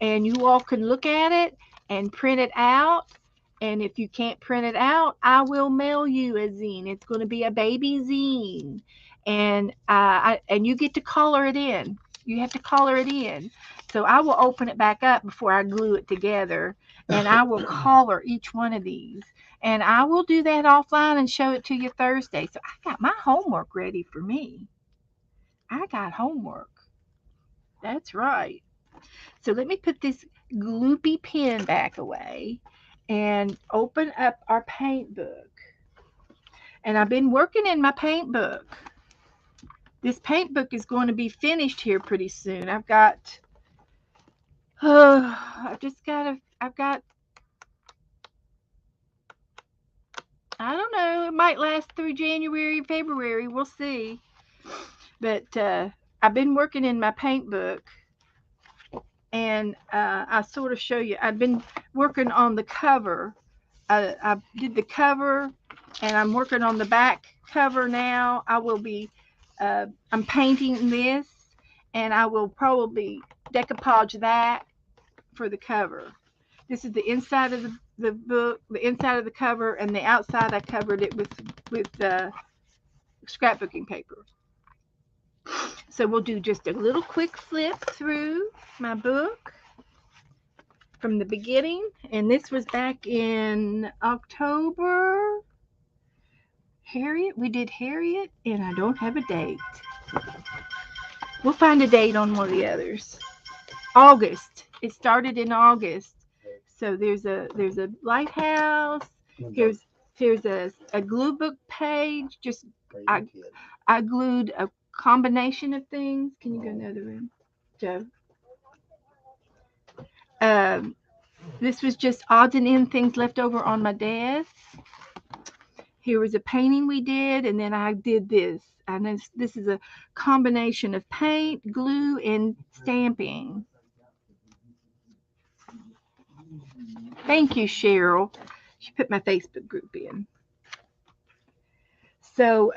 and you all can look at it and print it out. And if you can't print it out, I will mail you a zine. It's going to be a baby zine, and you get to color it in. You have to color it in. So I will open it back up before I glue it together, and I will color each one of these. And I will do that offline and show it to you Thursday. So I got my homework ready for me. I got homework. That's right. So let me put this gloopy pen back away and open up our paint book. And I've been working in my paint book. This paint book is going to be finished here pretty soon. I don't know, it might last through January, February. We'll see. But I've been working in my paint book, and I sort of show you. I've been working on the cover. I did the cover, and I'm working on the back cover now. I'm painting this, and I will probably decoupage that for the cover. This is the inside of the book, the inside of the cover, and the outside I covered it with scrapbooking paper. So we'll do just a little quick flip through my book from the beginning, and this was back in October. Harriet, we did Harriet, and I don't have a date. We'll find a date on one of the others. August. It started in August. So there's a lighthouse. Here's a glue book page. I I glued a combination of things. Can you go in the other room, Joe? Um, this was just odds and end things left over on my desk. Here was a painting we did, and then I did this. And this is a combination of paint, glue, and stamping. Thank you, Cheryl. She put my Facebook group in. So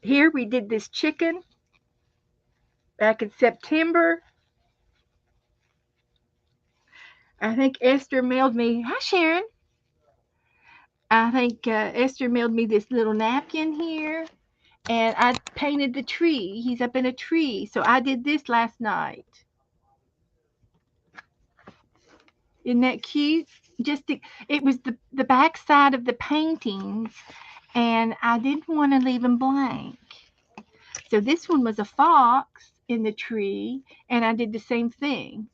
here we did this chicken back in September. I think Esther mailed me. Hi, Sharon. I think Esther mailed me this little napkin here, and I painted the tree. He's up in a tree, so I did this last night. Isn't that cute? It was the back side of the paintings, and I didn't want to leave them blank. So this one was a fox in the tree, and I did the same thing.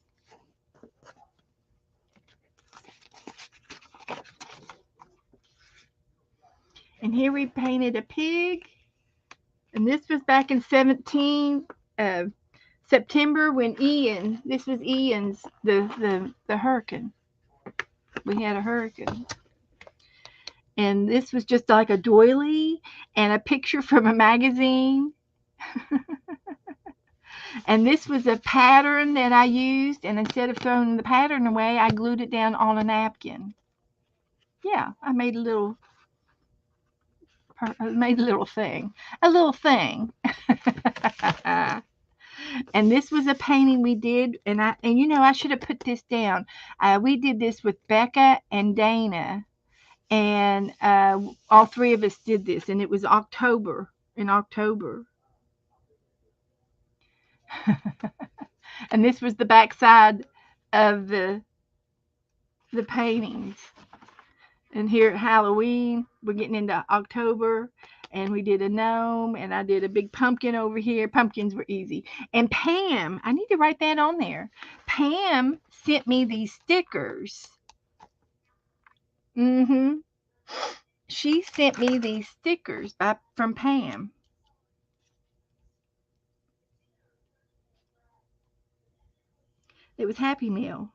And here we painted a pig, and this was back in 17 September when this was Ian's the hurricane. We had a hurricane. And this was just like a doily and a picture from a magazine. And this was a pattern that I used, and instead of throwing the pattern away, I glued it down on a napkin. Yeah, I made a little thing. A little thing. And this was a painting we did, and I should have put this down. We did this with Becca and Dana, and all three of us did this, and it was in October. And this was the backside of the paintings. And here at Halloween, we're getting into October, and we did a gnome, and I did a big pumpkin over here. Pumpkins were easy. And Pam, I need to write that on there. Pam sent me these stickers. She sent me these stickers from Pam. It was Happy Meal.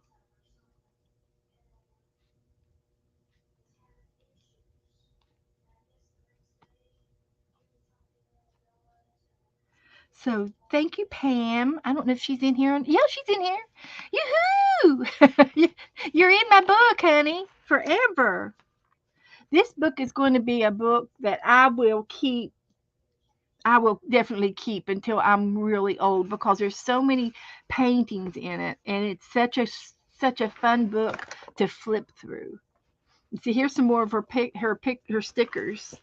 So thank you, Pam. I don't know if she's in here. Yeah, she's in here. Yoo-hoo! You're in my book, honey, forever. This book is going to be a book that I will keep. I will definitely keep until I'm really old because there's so many paintings in it, and it's such a fun book to flip through. See, here's some more of her stickers.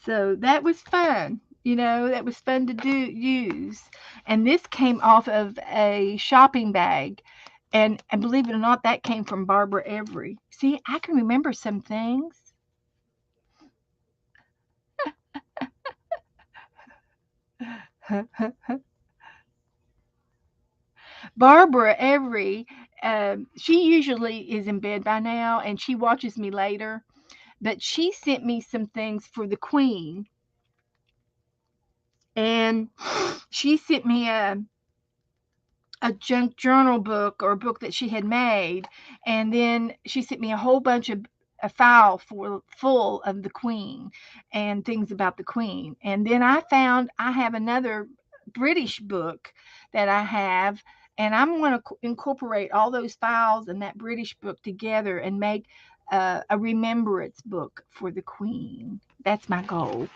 So that was fun. That was fun to use. And this came off of a shopping bag. And believe it or not, that came from Barbara Every. See, I can remember some things. Barbara Every, she usually is in bed by now and she watches me later, but she sent me some things for the Queen. And she sent me a junk journal book or a book that she had made, and then she sent me a whole bunch of a file full of the Queen and things about the Queen. And then I have another British book that I have, and I'm going to incorporate all those files and that British book together and make a remembrance book for the Queen. That's my goal.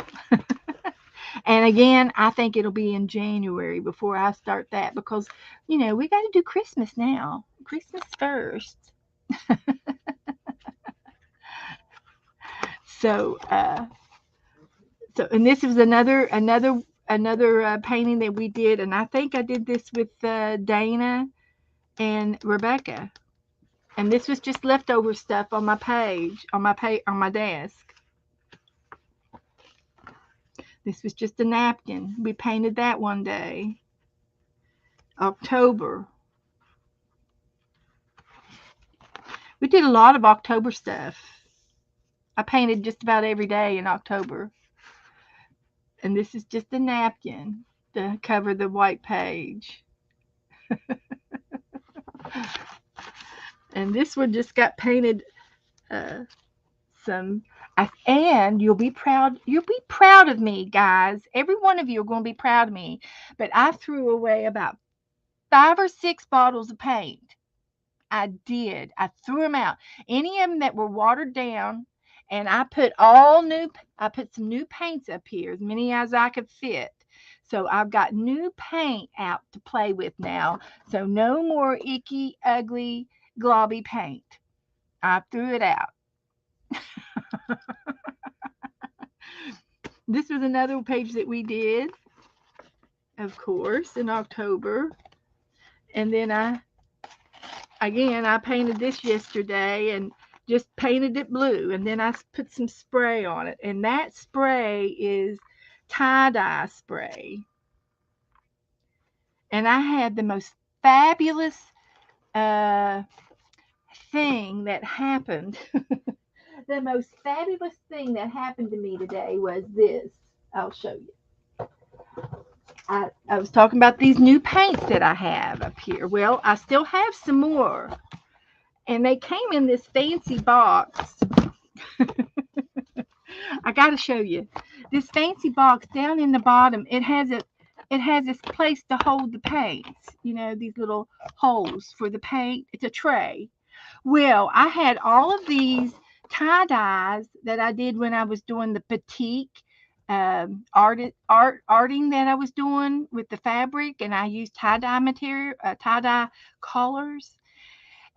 And again, I think it'll be in January before I start that because, we got to do Christmas now. Christmas first. So, and this was another painting that we did, and I think I did this with Dana and Rebecca. And this was just leftover stuff on my page, on my desk. This was just a napkin. We painted that one day. October. We did a lot of October stuff. I painted just about every day in October. And this is just a napkin to cover the white page. And this one just got painted some. And you'll be proud. You'll be proud of me, guys. Every one of you are going to be proud of me. But I threw away about 5 or 6 bottles of paint. I did. I threw them out. Any of them that were watered down, and I put some new paints up here, as many as I could fit. So I've got new paint out to play with now. So no more icky, ugly, globby paint. I threw it out. This was another page that we did, of course, in October. And then I painted this yesterday and just painted it blue, and then I put some spray on it, and that spray is tie-dye spray. And I had the most fabulous thing that happened. The most fabulous thing that happened to me today was this. I'll show you. I was talking about these new paints that I have up here. Well, I still have some more. And they came in this fancy box. I got to show you. This fancy box down in the bottom, it has this place to hold the paints. These little holes for the paint. It's a tray. Well, I had all of these tie-dyes that I did when I was doing the batik arting that I was doing with the fabric, and I used tie-dye material, tie-dye colors.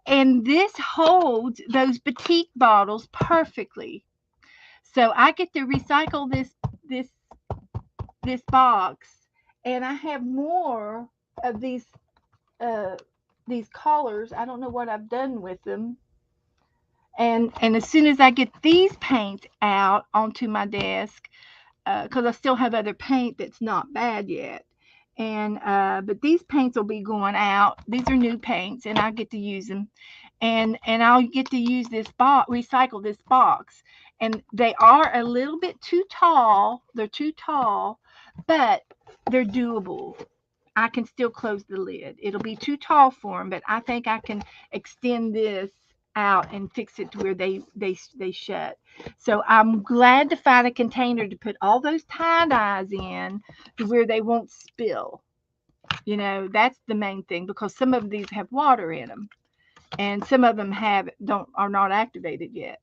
And this holds those batik bottles perfectly. So I get to recycle this box, and I have more of these colors. I don't know what I've done with them. And as soon as I get these paints out onto my desk, because I still have other paint that's not bad yet. And but these paints will be going out. These are new paints, and I get to use them. And I'll get to use this box, recycle this box. And they are a little bit too tall. They're too tall, but they're doable. I can still close the lid. It'll be too tall for them, but I think I can extend this out and fix it to where they shut. So I'm glad to find a container to put all those tie dyes in to where they won't spill. That's the main thing, because some of these have water in them, and some of them have don't are not activated yet.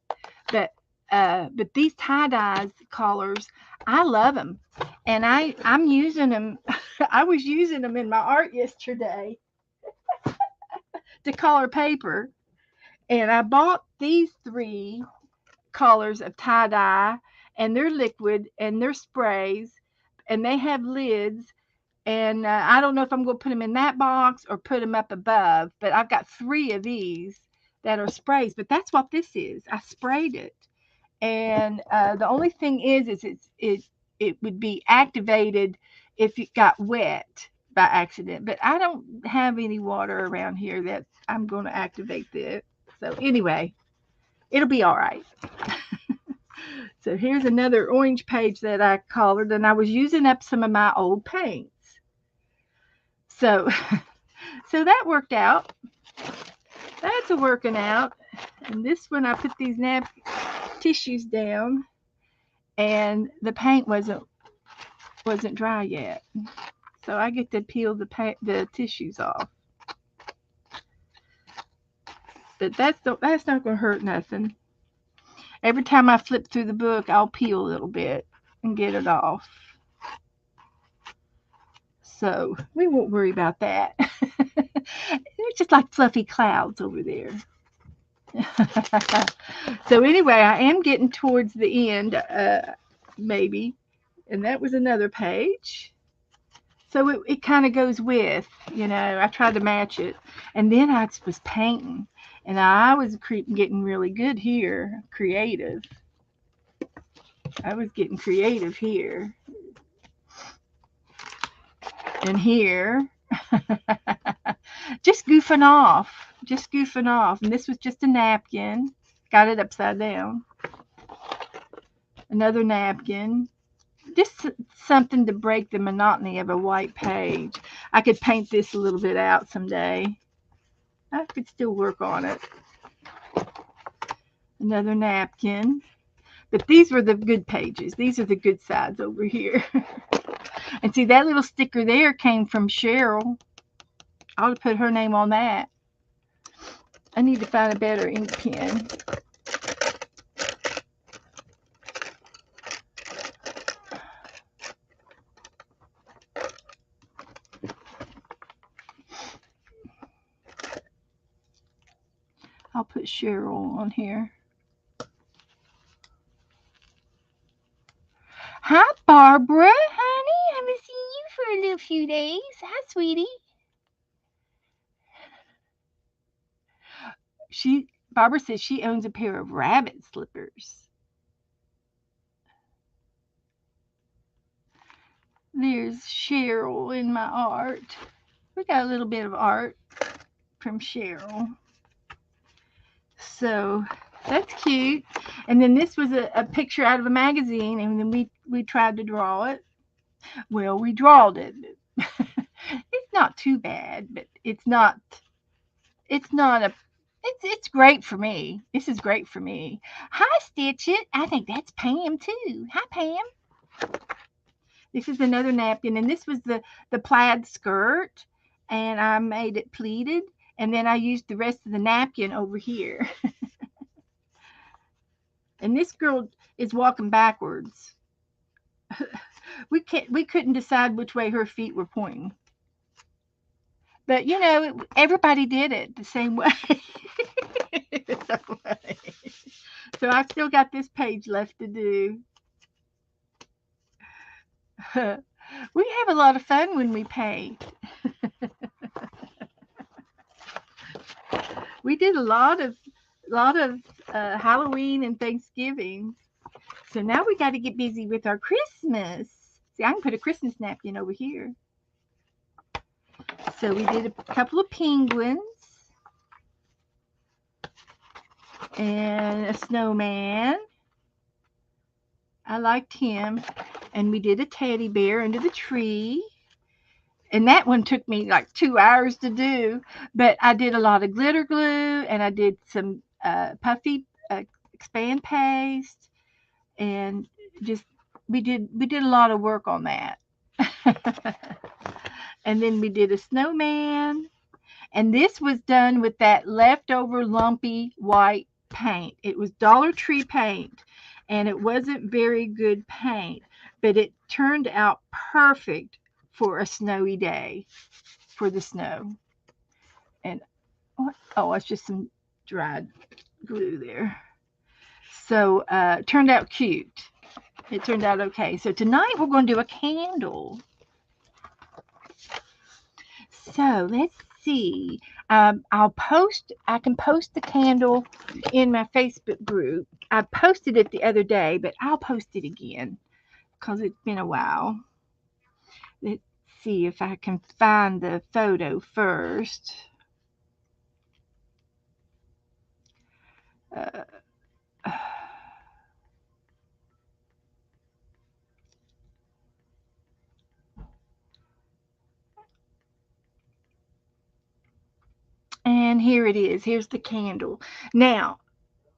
But but these tie dyes colors, I love them, and I'm using them. I was using them in my art yesterday to color paper, and I bought these three colors of tie dye, and they're liquid and they're sprays, and they have lids. And I don't know if I'm going to put them in that box or put them up above, but I've got three of these that are sprays. But that's what this is. I sprayed it, and the only thing is it would be activated if it got wet by accident. But I don't have any water around here that I'm going to activate this. So anyway, it'll be all right. So here's another orange page that I colored, and I was using up some of my old paints. So so that worked out. That's a working out. And this one, I put these tissues down, and the paint wasn't dry yet. So I get to peel the tissues off. But that's not going to hurt nothing. Every time I flip through the book, I'll peel a little bit and get it off. So we won't worry about that. It's just like fluffy clouds over there. So anyway, I am getting towards the end, maybe, and that was another page. So it kind of goes with, I tried to match it, and then I was painting, and I was getting really good here, creative. I was getting creative here and here. Just goofing off. Just goofing off. And this was just a napkin. Got it upside down. Another napkin. Just something to break the monotony of a white page. I could paint this a little bit out someday. I could still work on it. Another napkin. But these were the good pages. These are the good sides over here. And see, that little sticker there came from Cheryl. I ought to put her name on that. I need to find a better ink pen. I'll put Cheryl on here. Hi, Barbara. Honey, I haven't seen you for a little few days. Hi, sweetie. Barbara says she owns a pair of rabbit slippers. There's Cheryl in my art. We got a little bit of art from Cheryl. So that's cute. And then this was a picture out of a magazine, and then we tried to draw it. Well, we drawed it. It's not too bad, but it's not it's great for me. This is great for me. Hi, Stitch It. I think that's Pam too. Hi, Pam. This is another napkin, and this was the plaid skirt, and I made it pleated, and then I used the rest of the napkin over here. And this girl is walking backwards. We couldn't decide which way her feet were pointing. But everybody did it the same way. So I still got this page left to do. We have a lot of fun when we paint. We did a lot of Halloween and Thanksgiving. So now we got to get busy with our Christmas. See, I can put a Christmas napkin over here. So we did a couple of penguins and a snowman. I liked him. And we did a teddy bear under the tree. And that one took me like 2 hours to do. But I did a lot of glitter glue, and I did some puffy expand paste, and just we did a lot of work on that. And then we did a snowman. And this was done with that leftover lumpy white paint. It was Dollar Tree paint, and it wasn't very good paint, but it turned out perfect for a snowy day for the snow. And oh, it's just some dried glue there. So it turned out cute. It turned out okay. So tonight we're going to do a candle. So let's see. I'll post. I can post the candle in my Facebook group. I posted it the other day, but I'll post it again because it's been a while. Let's see if I can find the photo first. Uh, and here it is. Here's the candle. Now,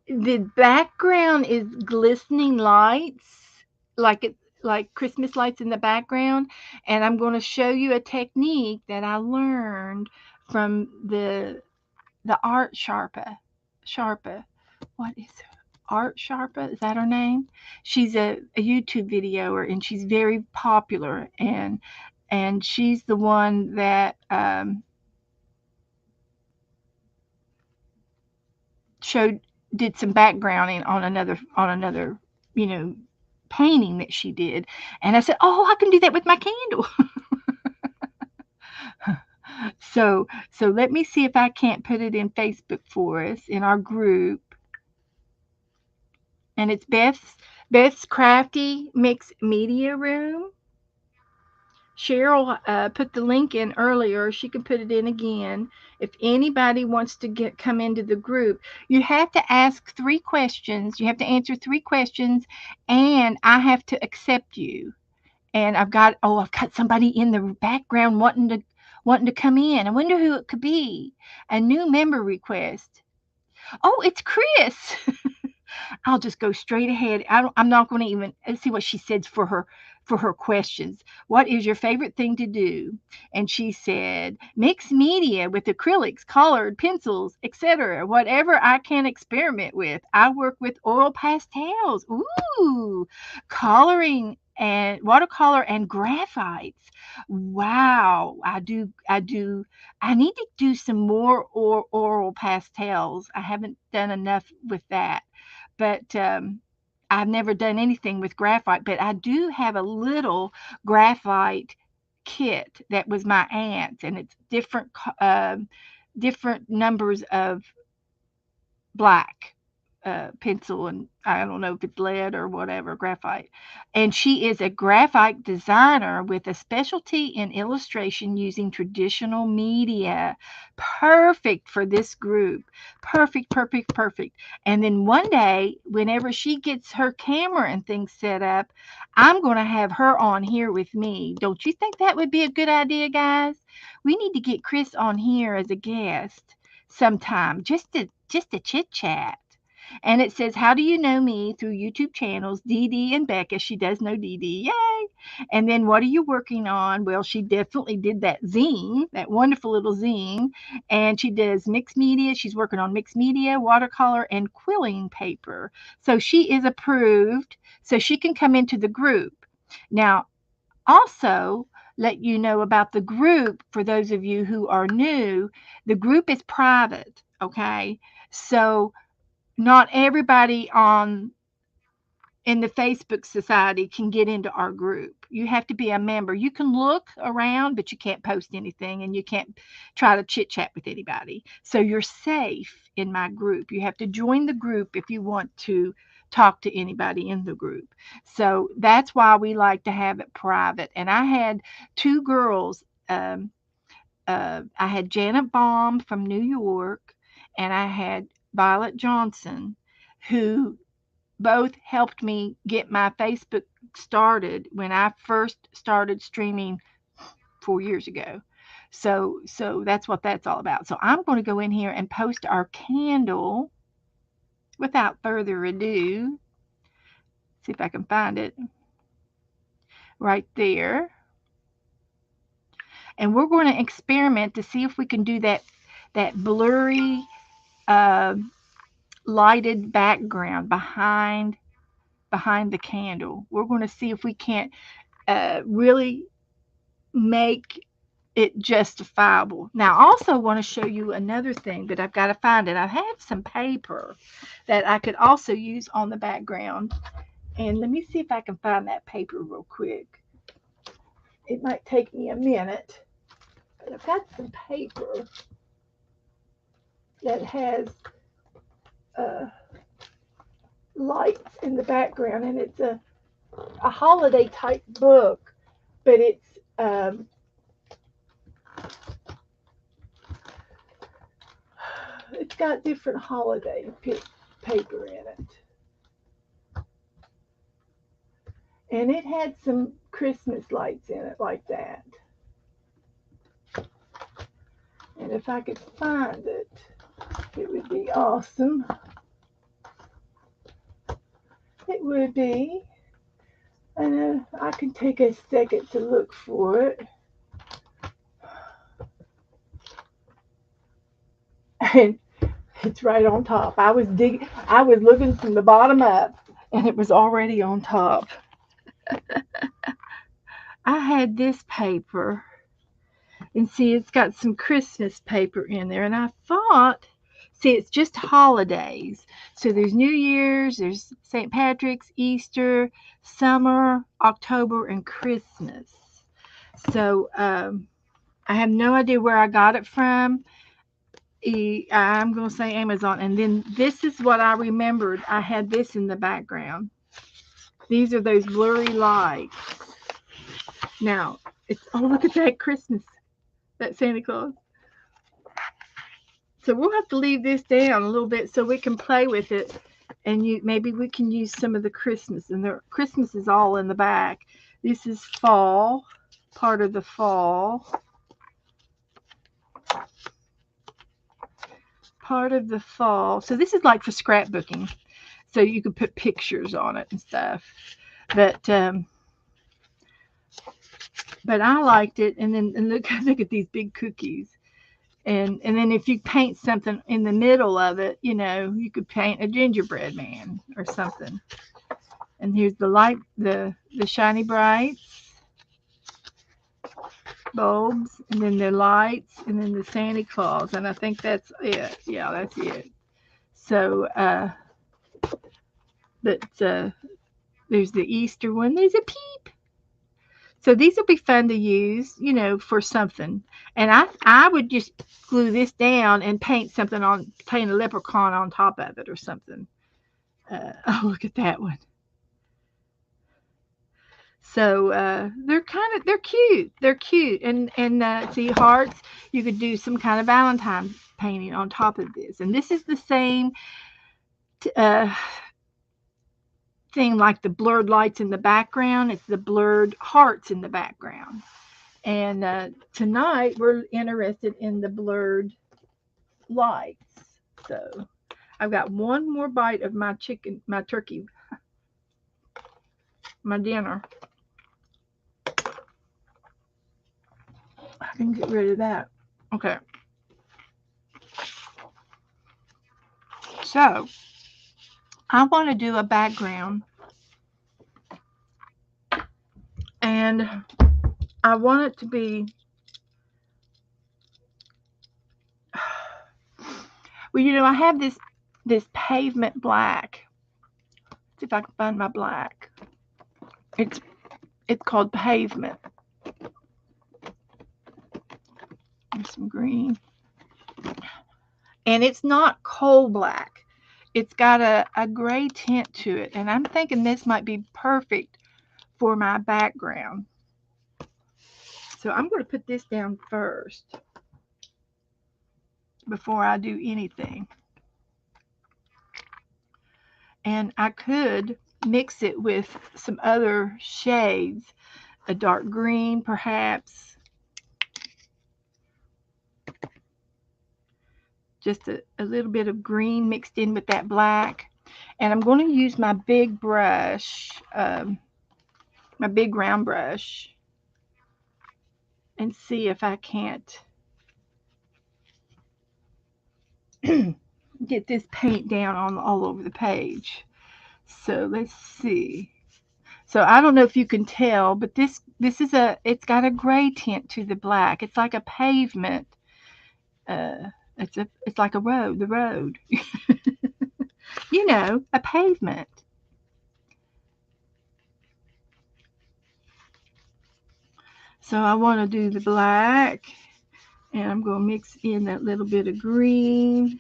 the background is glistening lights, like it like Christmas lights in the background, and I'm going to show you a technique that I learned from the art Sharpa. What is Art Sharpa? Is that her name? She's a YouTube videoer, and she's very popular, and she's the one that showed did some backgrounding on another you know painting that she did, and I said, oh, I can do that with my candle. So let me see if I can't put it in Facebook for us in our group. And it's Beth's Crafty Mix Media Room. Cheryl put the link in earlier. She can put it in again. If anybody wants to come into the group, you have to ask 3 questions. You have to answer 3 questions, and I have to accept you. And I've got somebody in the background wanting to come in. I wonder who it could be. A new member request. Oh, it's Chris. I'll just go straight ahead. I'm not going to even see what she said for her questions. What is your favorite thing to do? And she said, mix media with acrylics, colored pencils, etc. Whatever I can experiment with. I work with oil pastels. Ooh, coloring and watercolor and graphites. Wow, I need to do some more oral pastels. I haven't done enough with that, but I've never done anything with graphite. But I do have a little graphite kit that was my aunt's, and it's different numbers of black pencil, and I don't know if it's lead or whatever, graphite. And she is a graphite designer with a specialty in illustration using traditional media. Perfect for this group. Perfect, perfect, perfect. And then one day, whenever she gets her camera and things set up, I'm going to have her on here with me. Don't you think that would be a good idea, guys? We need to get Chris on here as a guest sometime, just to chit chat. And it says, how do you know me? Through YouTube channels, Dee Dee and Becca. She does know Dee Dee. Yay. And then what are you working on? Well, she definitely did that zine, that wonderful little zine. And she does mixed media. She's working on mixed media, watercolor, and quilling paper. So she is approved. So she can come into the group. Now, also, let you know about the group for those of you who are new. The group is private, okay? So not everybody on in the Facebook society can get into our group. You have to be a member. You can look around, but you can't post anything, and you can't try to chit chat with anybody. So you're safe in my group. You have to join the group if you want to talk to anybody in the group. So that's why we like to have it private. And I had 2 girls. I had Janet Baum from New York, and I had Violet Johnson, who both helped me get my Facebook started when I first started streaming 4 years ago. So that's what that's all about. So I'm going to go in here and post our candle without further ado. See if I can find it right there. And we're going to experiment to see if we can do that blurry uh, lighted background behind the candle. We're going to see if we can't really make it justifiable. Now, I also want to show you another thing, but I've got to find it. I have some paper that I could also use on the background. And let me see if I can find that paper real quick. It might take me a minute, but I've got some paper that has uh, lights in the background, and it's a holiday type book, but it's got different holiday paper in it, and it had some Christmas lights in it like that. And if I could find it, it would be awesome. It would be. And I can take a second to look for it. And it's right on top. I was looking from the bottom up, and it was already on top. I had this paper, and see, it's got some Christmas paper in there, and I thought, see, it's just holidays. So there's New Year's, there's St. Patrick's, Easter, summer, October, and Christmas. So I have no idea where I got it from. I'm going to say Amazon. And then this is what I remembered. I had this in the background. These are those blurry lights. Now, oh, look at that Christmas, that Santa Claus. So we'll have to leave this down a little bit so we can play with it. And maybe we can use some of the Christmas. And the Christmas is all in the back. This is fall, part of the fall. Part of the fall. So this is like for scrapbooking. So you could put pictures on it and stuff. But I liked it. And then look at these big cookies. And then if you paint something in the middle of it, you could paint a gingerbread man or something. And here's the light, the shiny brights bulbs, and then the lights, and then the Santa Claus. And I think that's it. Yeah, that's it. So, but there's the Easter one. There's a peep. So these will be fun to use, for something. And I would just glue this down and paint a leprechaun on top of it or something. Oh, look at that one. So they're cute. They're cute. And see, hearts, you could do some kind of Valentine's painting on top of this. And this is the same thing like the blurred lights in the background. It's the blurred hearts in the background. And tonight we're interested in the blurred lights. So I've got one more bite of my turkey, my dinner. I can get rid of that. Okay. So I want to do a background, and I want it to be, well, I have this pavement black. Let's see if I can find my black. It's called Pavement. There's some green. And it's not coal black. It's got a gray tint to it. And I'm thinking this might be perfect for my background. So I'm going to put this down first before I do anything. And I could mix it with some other shades, a dark green perhaps. Just a little bit of green mixed in with that black. And I'm going to use my big brush, my big round brush. and see if I can't get this paint down on all over the page. So let's see. So I don't know if you can tell, but this is it's got a gray tint to the black. It's like a pavement. It's like a road, the road. A pavement. So I want to do the black, and I'm going to mix in that little bit of green.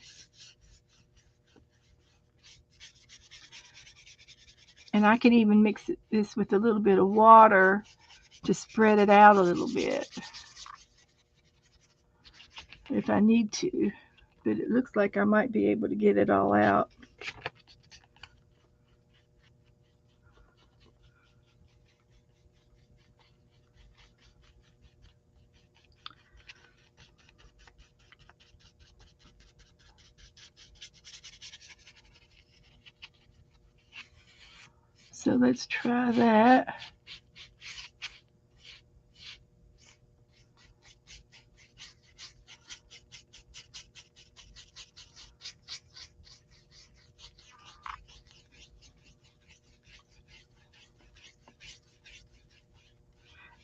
And I can even mix this with a little bit of water to spread it out a little bit if I need to. But it looks like I might be able to get it all out. So let's try that.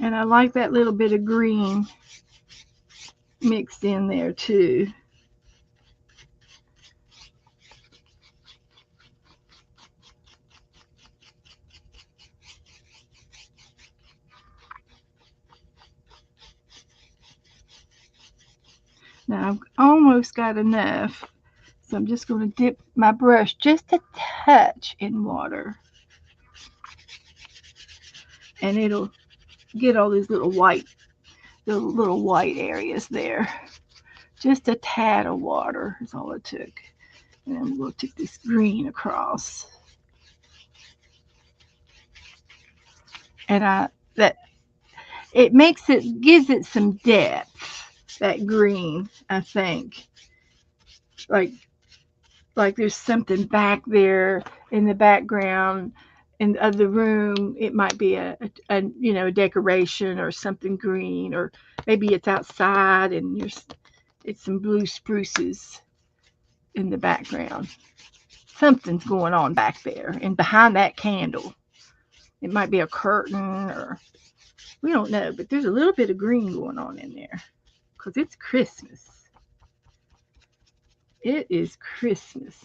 And I like that little bit of green mixed in there too. Now I've almost got enough. So I'm just going to dip my brush just a touch in water. And it'll get all these little white areas there. Just a tad of water is all it took. And then we'll take this green across. And that it gives it some depth, that green, I think. Like there's something back there in the background of the room. It might be a decoration or something green, or maybe it's outside and it's some blue spruces in the background. Something's going on back there and behind that candle. It might be a curtain, or we don't know, but there's a little bit of green going on in there because it's Christmas. It is Christmas.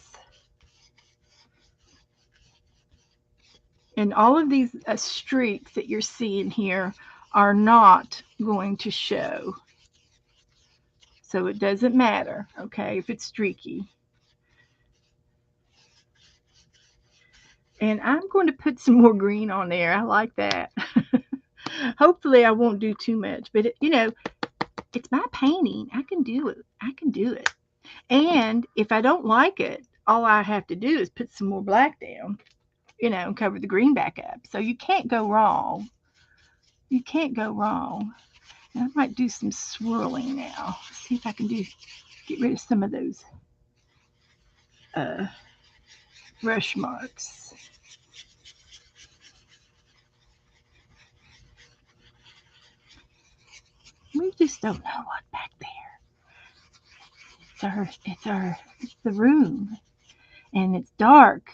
And all of these streaks that you're seeing here are not going to show. So it doesn't matter, okay, if it's streaky. And I'm going to put some more green on there. I like that. Hopefully I won't do too much, but it's my painting. I can do it. I can do it. And if I don't like it, all I have to do is put some more black down, and cover the green back up. So you can't go wrong. You can't go wrong. And I might do some swirling now. See if I can get rid of some of those brush marks. We just don't know what back there. It's the room, and it's dark,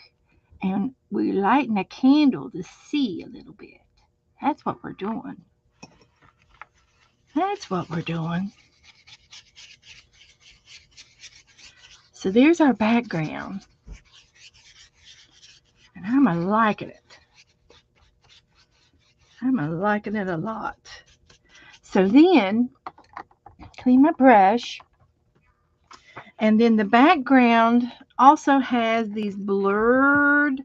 and we're lighting a candle to see a little bit. That's what we're doing. That's what we're doing. So there's our background, and I'm a liking it. I'm a liking it a lot. So then, clean my brush, and then the background also has these blurred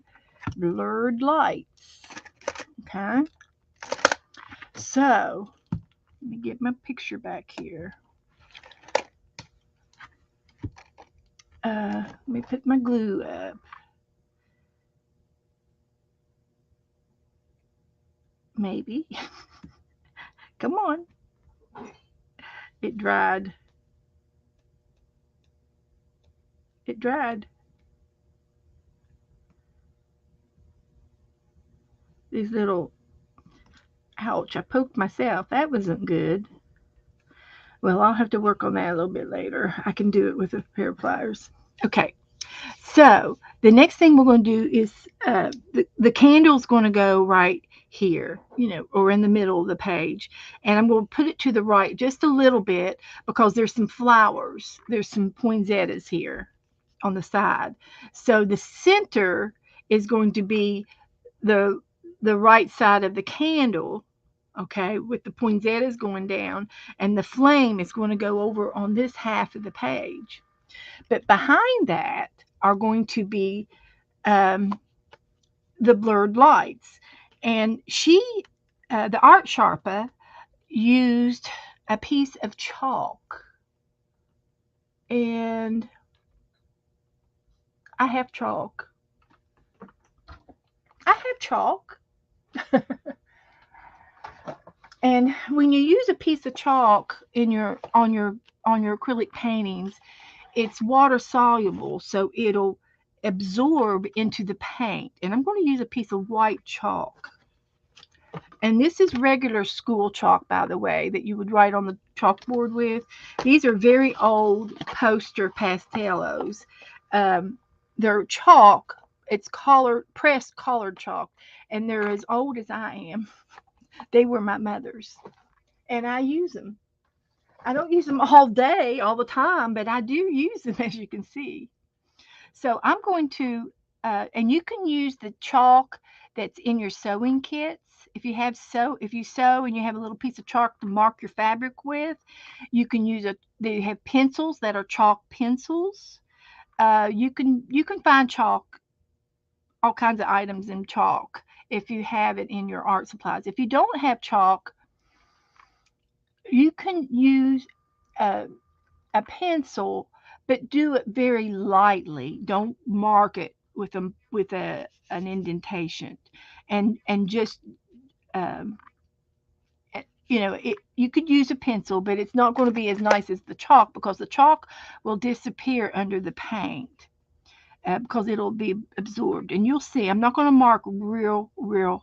lights. Okay. So let me get my picture back here. Let me put my glue up. Maybe. Come on. It dried. It dried. These little, ouch, I poked myself. That wasn't good. Well, I'll have to work on that a little bit later. I can do it with a pair of pliers. Okay, so the next thing we're going to do is the candle's going to go right here, or in the middle of the page. And I'm going to put it to the right just a little bit because there's some flowers. There's some poinsettias here on the side. So the center is going to be the the right side of the candle, okay, with the poinsettias going down, and the flame is going to go over on this half of the page. But behind that are going to be um, the blurred lights. And the art sharpa, used a piece of chalk. And I have chalk. I have chalk. And when you use a piece of chalk in your acrylic paintings, it's water soluble, so it'll absorb into the paint. And I'm going to use a piece of white chalk. And this is regular school chalk, by the way, that you would write on the chalkboard with. These are very old poster pastelos. Um, they're chalk. It's pressed colored chalk, and they're as old as I am. They were my mother's, and I use them. I don't use them all day, all the time, but I do use them, as you can see. So I'm going to, and you can use the chalk that's in your sewing kits. If you sew and you have a little piece of chalk to mark your fabric with, you can use they have pencils that are chalk pencils. You can find chalk, all kinds of items in chalk if you have it in your art supplies. If you don't have chalk, you can use uh, a pencil, but do it very lightly. Don't mark it with a an indentation, and just um, you could use a pencil, but it's not going to be as nice as the chalk because the chalk will disappear under the paint. Because it'll be absorbed. And you'll see, I'm not going to mark real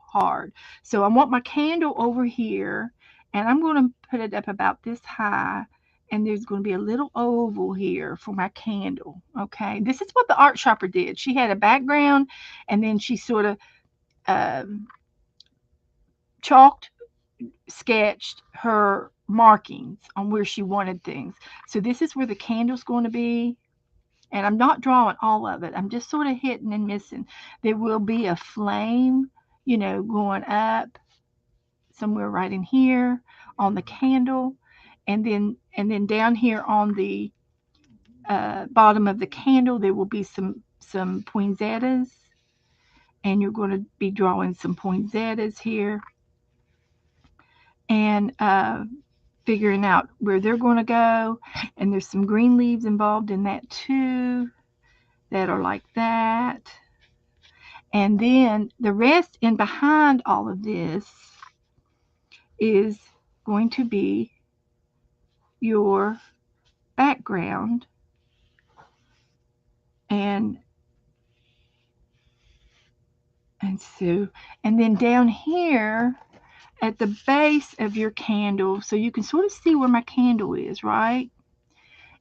hard. So I want my candle over here, and I'm going to put it up about this high. And there's going to be a little oval here for my candle. Okay, this is what the art shopper did. She had a background, and then she sort of um, chalked, sketched her markings on where she wanted things. So this is where the candle's going to be. And I'm not drawing all of it. I'm just sort of hitting and missing. There will be a flame, going up somewhere right in here on the candle, and then down here on the bottom of the candle there will be some poinsettias, and you're going to be drawing some poinsettias here, and figuring out where they're going to go. And there's some green leaves involved in that too, that are like that. And then the rest in behind all of this is going to be your background. And so, and then down here at the base of your candle, so you can sort of see where my candle is, right?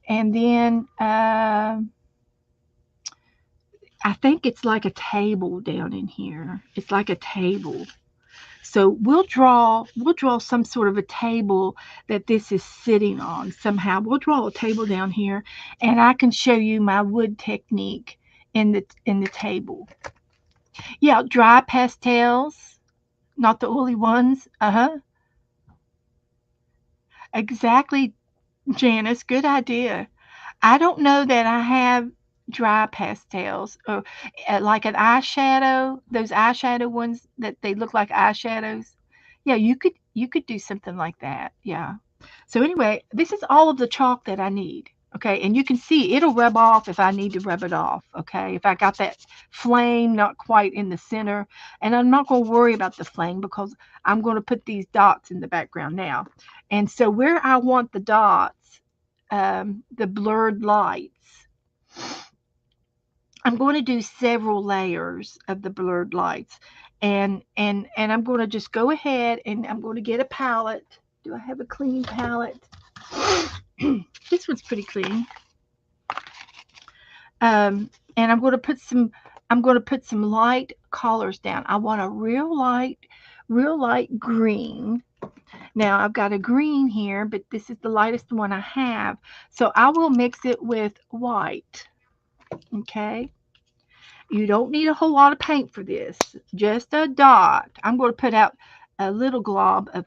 And then I think it's like a table down in here. It's like a table. So we'll draw some sort of a table that this is sitting on somehow. We'll draw a table down here, and I can show you my wood technique in the table. Yeah, dry pastels, not the oily ones. Uh-huh. Exactly, Janice. Good idea. I don't know that I have dry pastels, or like an eyeshadow, those eyeshadow ones that they look like eyeshadows. Yeah, you could do something like that. Yeah. So anyway, this is all of the chalk that I need. Okay, and you can see it'll rub off if I need to rub it off. Okay, if I got that flame not quite in the center, and I'm not going to worry about the flame because I'm going to put these dots in the background now. And so where I want the dots, the blurred lights, I'm going to do several layers of the blurred lights, and I'm going to just go ahead and I'm going to get a palette. Do I have a clean palette? This one's pretty clean. And I'm going to put some light colors down. I want a real light green. Now I've got a green here, but this is the lightest one I have. So I will mix it with white. Okay. You don't need a whole lot of paint for this, just a dot. I'm going to put out a little glob of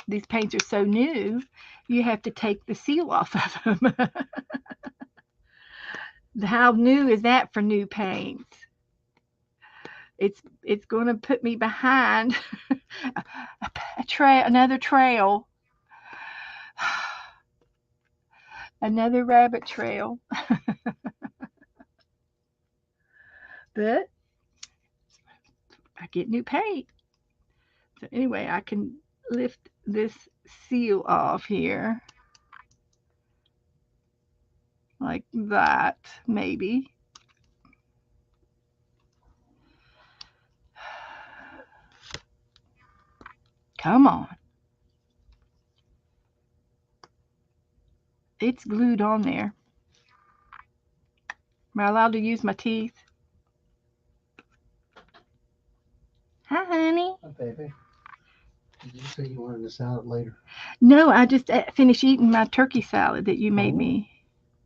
these paints are so new, you have to take the seal off of them. How new is that for new paints? It's going to put me behind another trail, another rabbit trail. But I get new paint. So anyway, I can lift this seal off here like that, maybe. Come on. It's glued on there. Am I allowed to use my teeth? Hi, honey. Hi, baby. Did you say you wanted a salad later? No, I just finished eating my turkey salad that you made me.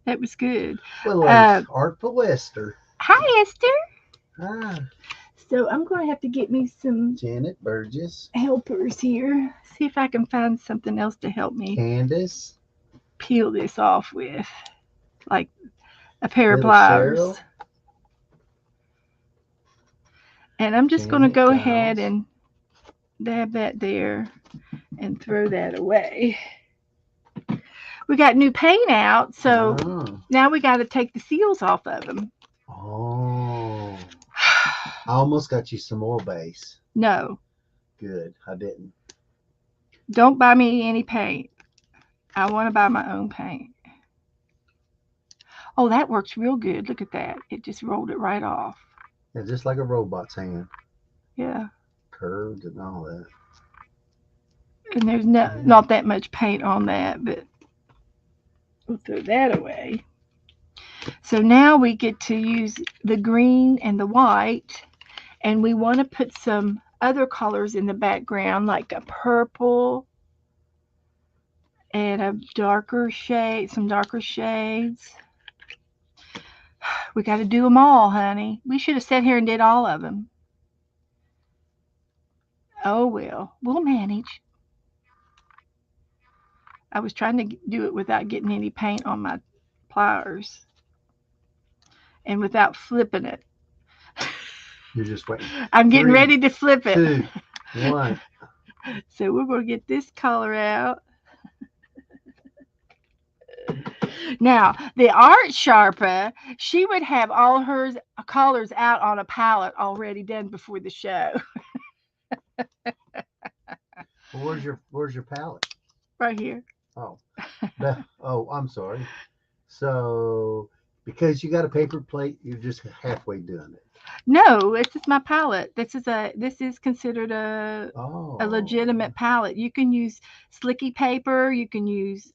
That was good. Well, Artful Esther. Hi, Esther. Hi. So I'm going to have to get me some Janet Burgess. helpers here. See if I can find something else to help me Candace. peel this off with, like a pair of Little pliers. Cheryl. And I'm just going to Janet go Giles. ahead and dab that there and throw that away. We got new paint out, so now we got to take the seals off of them. Oh. I almost got you some oil base. No. Good. I didn't. Don't buy me any paint. I want to buy my own paint. Oh, that works real good. Look at that. It just rolled it right off. Yeah, just like a robot's hand. Yeah. Curved and all that. And there's not that much paint on that, but we'll throw that away. So now we get to use the green and the white, and we want to put some other colors in the background, like a purple and a darker shade, some darker shades. We got to do them all, honey. We should have sat here and did all of them. Oh, well, we'll manage. I was trying to do it without getting any paint on my pliers and without flipping it. You're just waiting. I'm getting ready to flip it. 2, 1. So we're going to get this color out. Now, the art sharper, she would have all her colors out on a palette already done before the show. Well, where's your palette? Right here. Oh, I'm sorry. So, because you got a paper plate, you're just halfway doing it. No, this is my palette. This is considered a legitimate palette. You can use slicky paper. You can use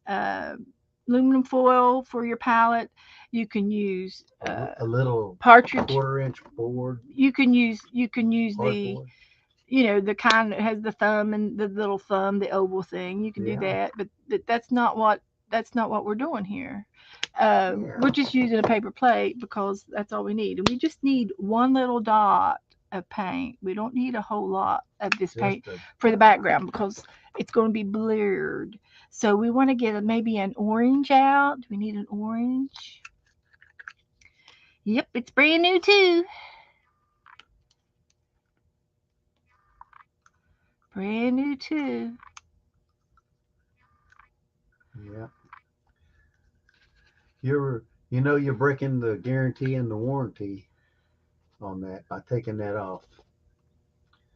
aluminum foil for your palette. You can use a little partridge 1/4-inch board. You can use the board. The kind that has the thumb and the little thumb, the oval thing. You can do that, but that's not what we're doing here. We're just using a paper plate because that's all we need, and we just need one little dot of paint. We don't need a whole lot of this paint for the background because it's going to be blurred. So we want to get maybe an orange out. Do we need an orange? Yep, it's brand new too. Brand new too. Yeah. You're breaking the guarantee and the warranty on that by taking that off.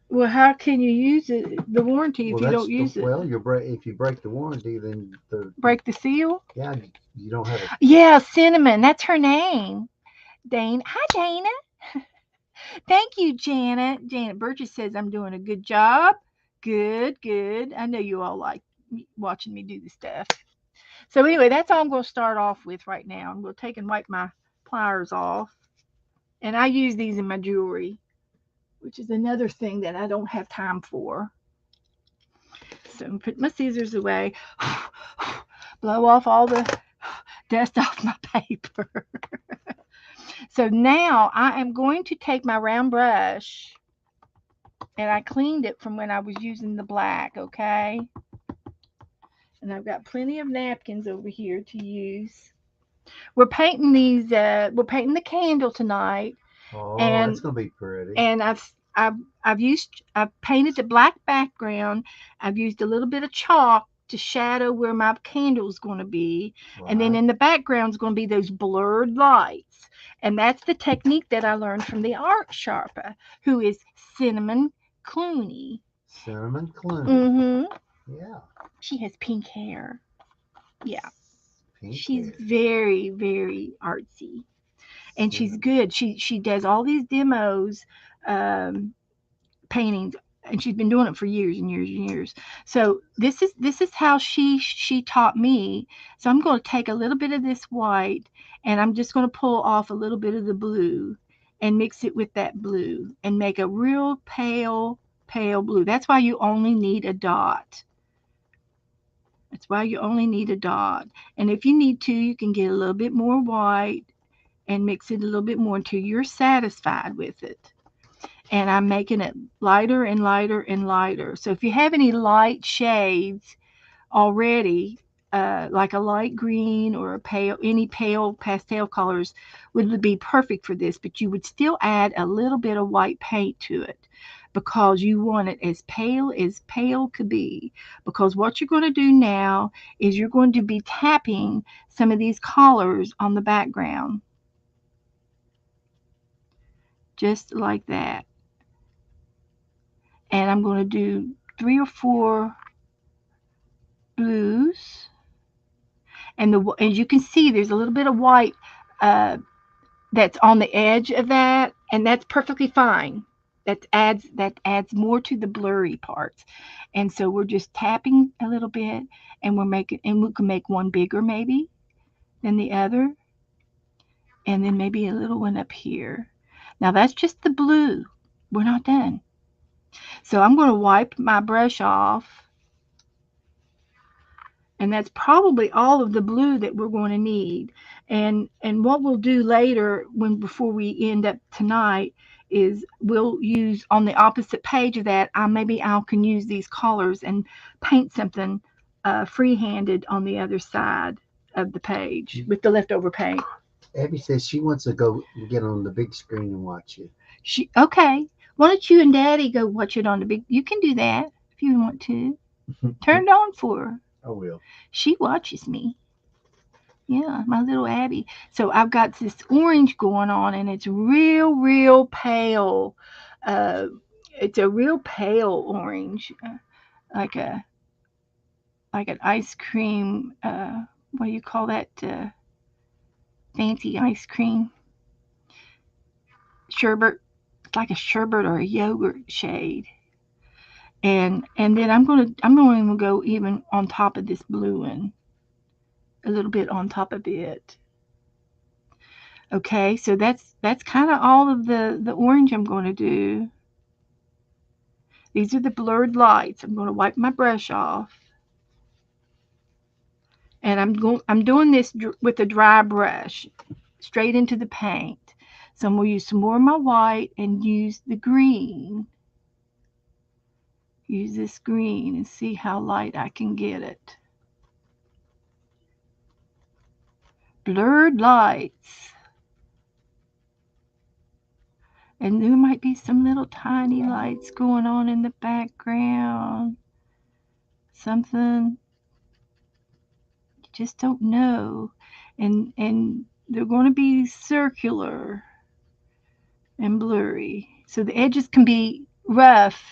Well, how can you use it? The warranty if you don't use it? Well, if you break the warranty, then break the seal. Yeah, you don't have it. Yeah, Cinnamon. That's her name. Dana. Hi, Dana. Thank you, Janet. Janet Burgess says I'm doing a good job. Good. I know you all like watching me do the stuff. So anyway, that's all I'm going to start off with right now. I'm going to take and wipe my pliers off. And I use these in my jewelry, which is another thing that I don't have time for. So I'm put my scissors away, blow off all the dust off my paper. So now I am going to take my round brush, and I cleaned it from when I was using the black, okay? And I've got plenty of napkins over here to use. We're painting the candle tonight, Oh, that's and gonna be pretty. and I've painted the black background. I've used a little bit of chalk to shadow where my candle's going to be, and then Right. in the background is going to be those blurred lights. And that's the technique that I learned from the art sharper, who is Cinnamon Clooney. Cinnamon Clooney. Mm-hmm. Yeah. She has pink hair. Yeah, Pink she's hair. very, very artsy, and she's Cinnamon. good. She does all these demos, um, paintings, and she's been doing it for years and years and years. So this is how she taught me. So I'm going to take a little bit of this white, and I'm just going to pull off a little bit of the blue and mix it with that blue and make a real pale blue. That's why you only need a dot. That's why you only need a dot. And if you need to, you can get a little bit more white and mix it a little bit more until you're satisfied with it. And I'm making it lighter and lighter and lighter. So if you have any light shades already, like a light green or a pale, any pale pastel colors would be perfect for this, but you would still add a little bit of white paint to it because you want it as pale could be. Because what you're going to do now is you're going to be tapping some of these colors on the background, just like that. And I'm going to do 3 or 4 blues, and as you can see, there's a little bit of white uh, that's on the edge of that, and that's perfectly fine. That adds more to the blurry parts, and so we're just tapping a little bit, and we can make one bigger maybe than the other, and then maybe a little one up here. Now that's just the blue. We're not done. So I'm going to wipe my brush off, and that's probably all of the blue that we're going to need. And what we'll do later, when before we end up tonight, is we'll use on the opposite page of that, I can use these colors and paint something free-handed on the other side of the page with the leftover paint. Abby says she wants to go get on the big screen and watch it. She Okay, why don't you and Daddy go watch it on the big? You can do that if you want to. Turn it on for her. I will. She watches me. Yeah, my little Abby. So I've got this orange going on, and it's real pale. Uh, it's a real pale orange, like a like an ice cream. What do you call that? Fancy ice cream sherbet. It's like a sherbet or a yogurt shade. And then I'm going to go even on top of this blue one, a little bit on top of it. Okay, so that's kind of all of the orange I'm going to do. These are the blurred lights. I'm going to wipe my brush off, and I'm doing this with a dry brush straight into the paint. So I'm going to use some more of my white and use the green. Use this green and see how light I can get it. Blurred lights. And there might be some little tiny lights going on in the background. Something you just don't know. And they're going to be circular and blurry. So the edges can be rough.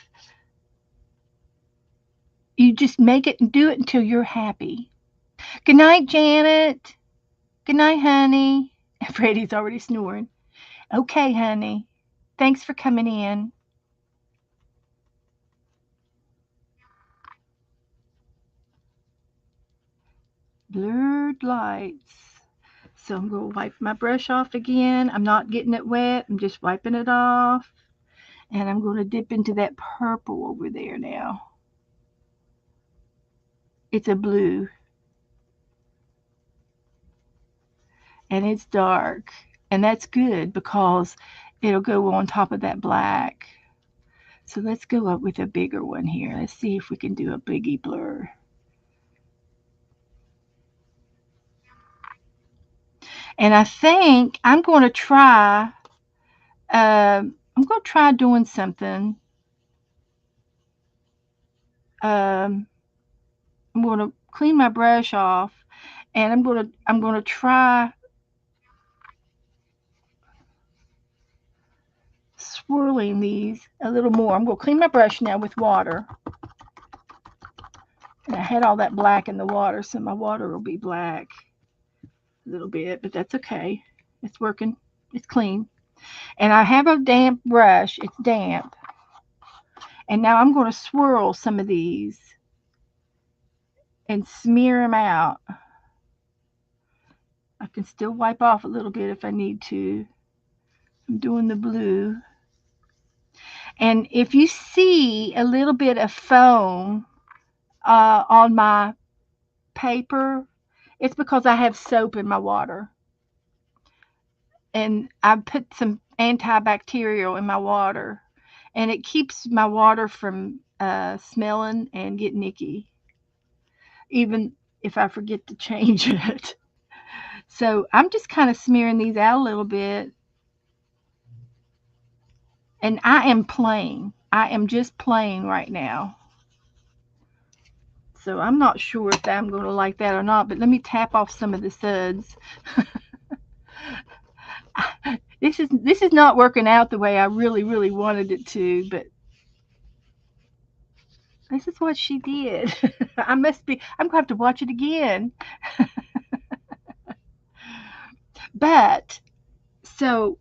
You just make it and do it until you're happy. Good night, Janet. Good night, honey. Freddie's already snoring. Okay, honey. Thanks for coming in. Blurred lights. So I'm going to wipe my brush off again. I'm not getting it wet. I'm just wiping it off. And I'm going to dip into that purple over there now. It's a blue and it's dark. And that's good because it'll go on top of that black. So let's go up with a bigger one here. Let's see if we can do a biggie blur. And I think I'm going to try. I'm going to try doing something. Um, I'm going to clean my brush off, and I'm going to try swirling these a little more. I'm going to clean my brush now with water. And I had all that black in the water, so my water will be black a little bit, but that's okay. It's working. It's clean. And I have a damp brush. It's damp. And now I'm going to swirl some of these and smear them out. I can still wipe off a little bit if I need to. I'm doing the blue. And if you see a little bit of foam on my paper, it's because I have soap in my water. And I put some antibacterial in my water. And it keeps my water from smelling and getting icky, even if I forget to change it. So I'm just kind of smearing these out a little bit. And I am plain. I am just plain right now. So I'm not sure if I'm going to like that or not, but let me tap off some of the suds. This is not working out the way I really wanted it to, but this is what she did. I'm going to have to watch it again. But so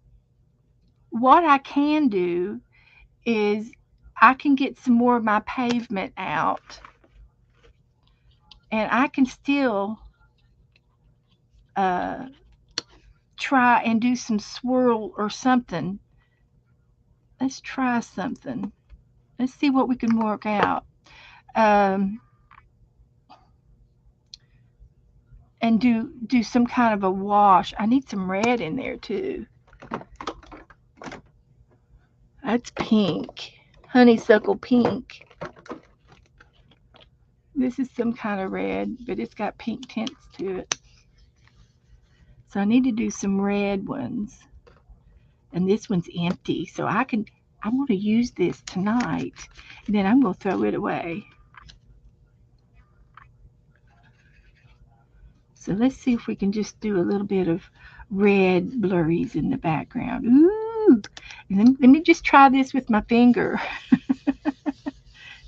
what I can do is I can get some more of my pavement out and I can still uh, try and do some swirl or something. Let's try something. Let's see what we can work out. Um, and do some kind of a wash. I need some red in there too. That's pink. Honeysuckle pink. This is some kind of red, but it's got pink tints to it. So I need to do some red ones. And this one's empty. So I'm going to use this tonight. And then I'm going to throw it away. So let's see if we can just do a little bit of red blurries in the background. Ooh. And then let me just try this with my finger.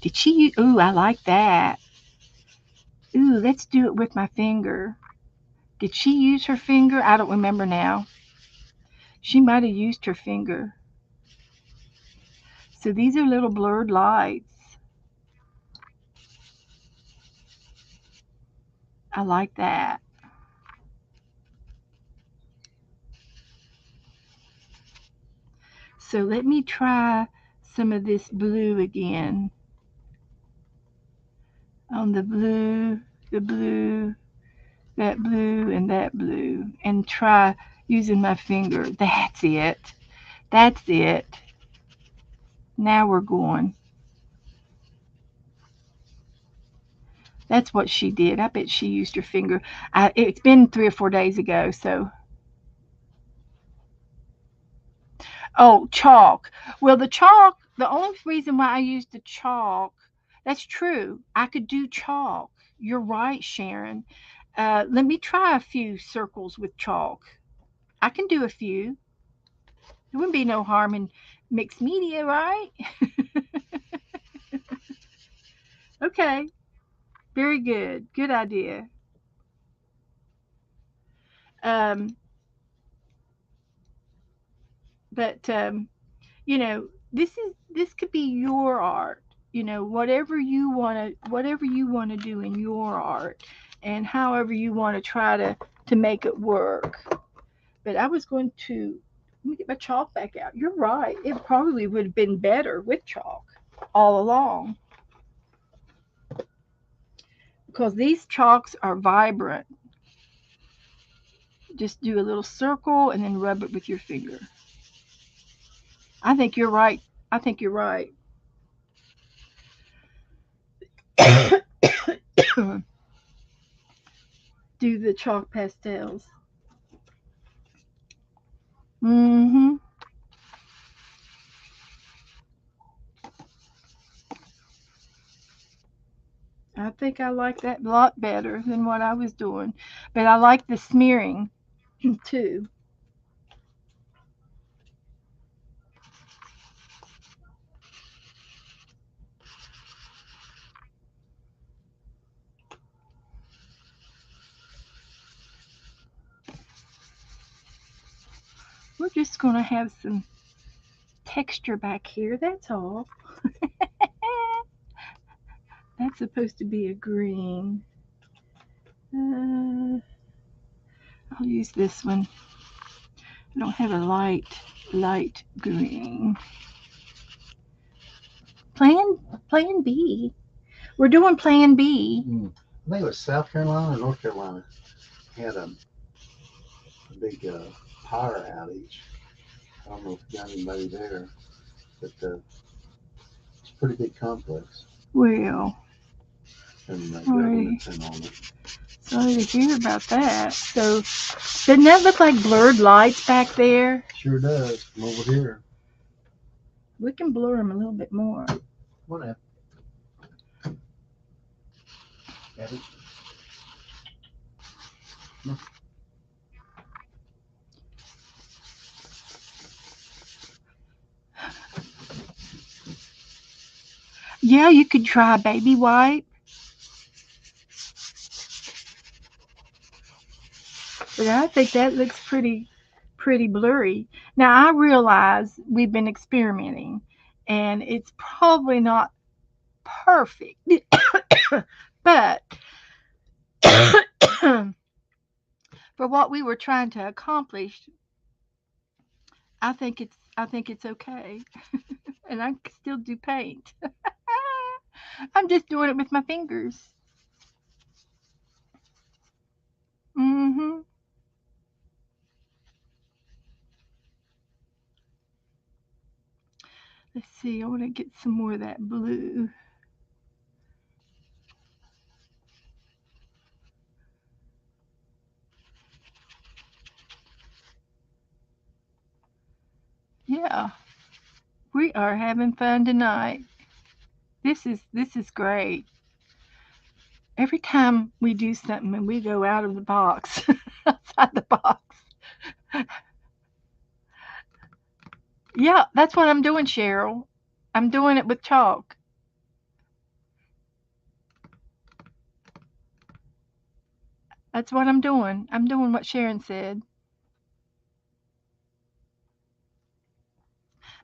Did she use, ooh, I like that. Ooh, let's do it with my finger. Did she use her finger? I don't remember now. She might have used her finger. So these are little blurred lights. I like that. So let me try some of this blue again. On the blue, that blue, and that blue. And try using my finger. That's it. That's it. Now we're going. That's what she did. I bet she used her finger. It's been 3 or 4 days ago, so. Oh, chalk. Well, the only reason why I used the chalk, that's true. I could do chalk. You're right, Sharon. Let me try a few circles with chalk. I can do a few. There wouldn't be no harm in mixed media, right? Okay, very good. Good idea. Um, but this could be your art. whatever you want to do in your art, and however you want to try to make it work. But I was going to let me get my chalk back out. You're right. It probably would have been better with chalk all along because these chalks are vibrant. Just do a little circle and then rub it with your finger. I think you're right. I think you're right. Do the chalk pastels. Mm-hmm. I think I like that a lot better than what I was doing. But I like the smearing too. We're just going to have some texture back here, that's all. That's supposed to be a green. Uh, I'll use this one. I don't have a light green. Plan B. We're doing Plan B. I think it was South Carolina or North Carolina had a big power outage. I don't know if you got anybody there, but it's a pretty big complex. Well, And the sorry, government's in on it. sorry to hear about that. So, doesn't that look like blurred lights back there? Sure does. From over here. We can blur them a little bit more. Whatever. Abby? No. Yeah, you could try baby white, but I think that looks pretty blurry. Now I realize we've been experimenting, and it's probably not perfect, but for what we were trying to accomplish, I think it's okay, and I can still do paint. I'm just doing it with my fingers. Mhm. Let's see. I want to get some more of that blue. Yeah, we are having fun tonight. This is great. Every time we do something and we go out of the box, outside the box. Yeah, that's what I'm doing, Cheryl. I'm doing it with chalk. That's what I'm doing. I'm doing what Sharon said.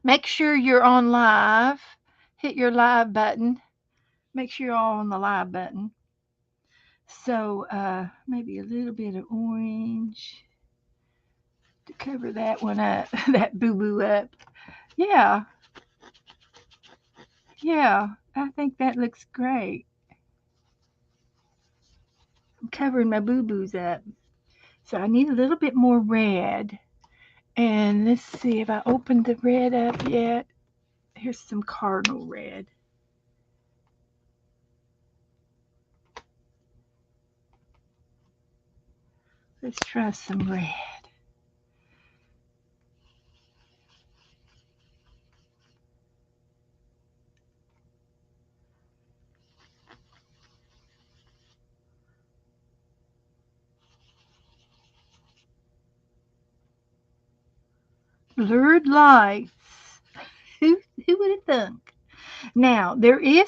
Make sure you're on live. Hit your live button. Make sure you're all on the live button. So maybe a little bit of orange to cover that one up, that boo boo up. Yeah, yeah, I think that looks great. I'm covering my boo boos up. So I need a little bit more red. And let's see if I opened the red up yet. Here's some cardinal red. Let's try some red. Blurred lights. Who would have thunk? Now there could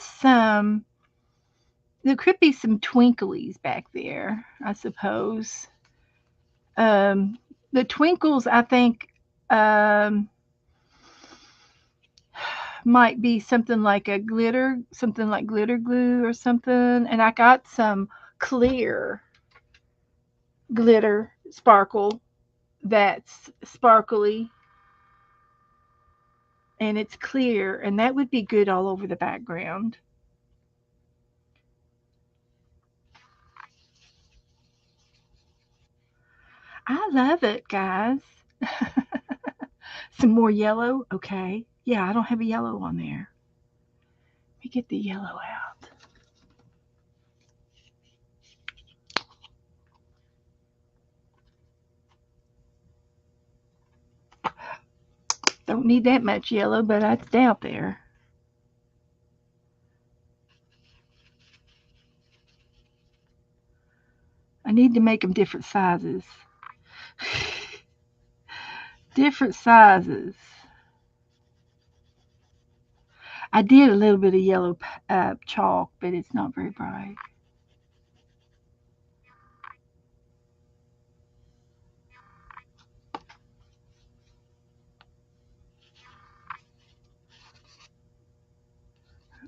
be some twinklies back there, I suppose. Um, the twinkles, I think, um, might be something like glitter glue or something. And I got some clear glitter sparkle that's sparkly and it's clear, and that would be good all over the background. I love it, guys. Some more yellow. Okay. Yeah, I don't have a yellow on there. Let me get the yellow out. Don't need that much yellow, but it's out there. I need to make them different sizes. Different sizes. I did a little bit of yellow chalk, but it's not very bright.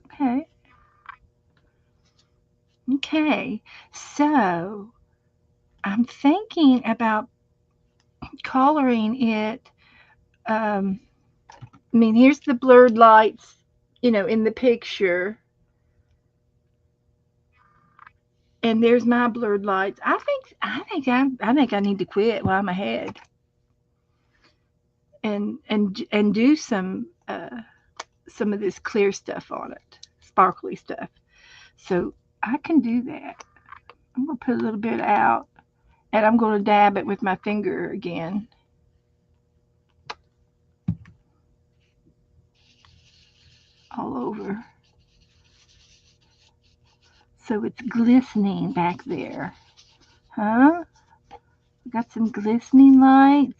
Okay. Okay. So I'm thinking about coloring it. Um, I mean, here's the blurred lights, in the picture, and there's my blurred lights. I think I need to quit while I'm ahead and do some of this clear stuff on it, sparkly stuff. So I can do that. I'm gonna put a little bit out, and I'm gonna dab it with my finger again all over, so it's glistening back there. Huh? We got some glistening lights.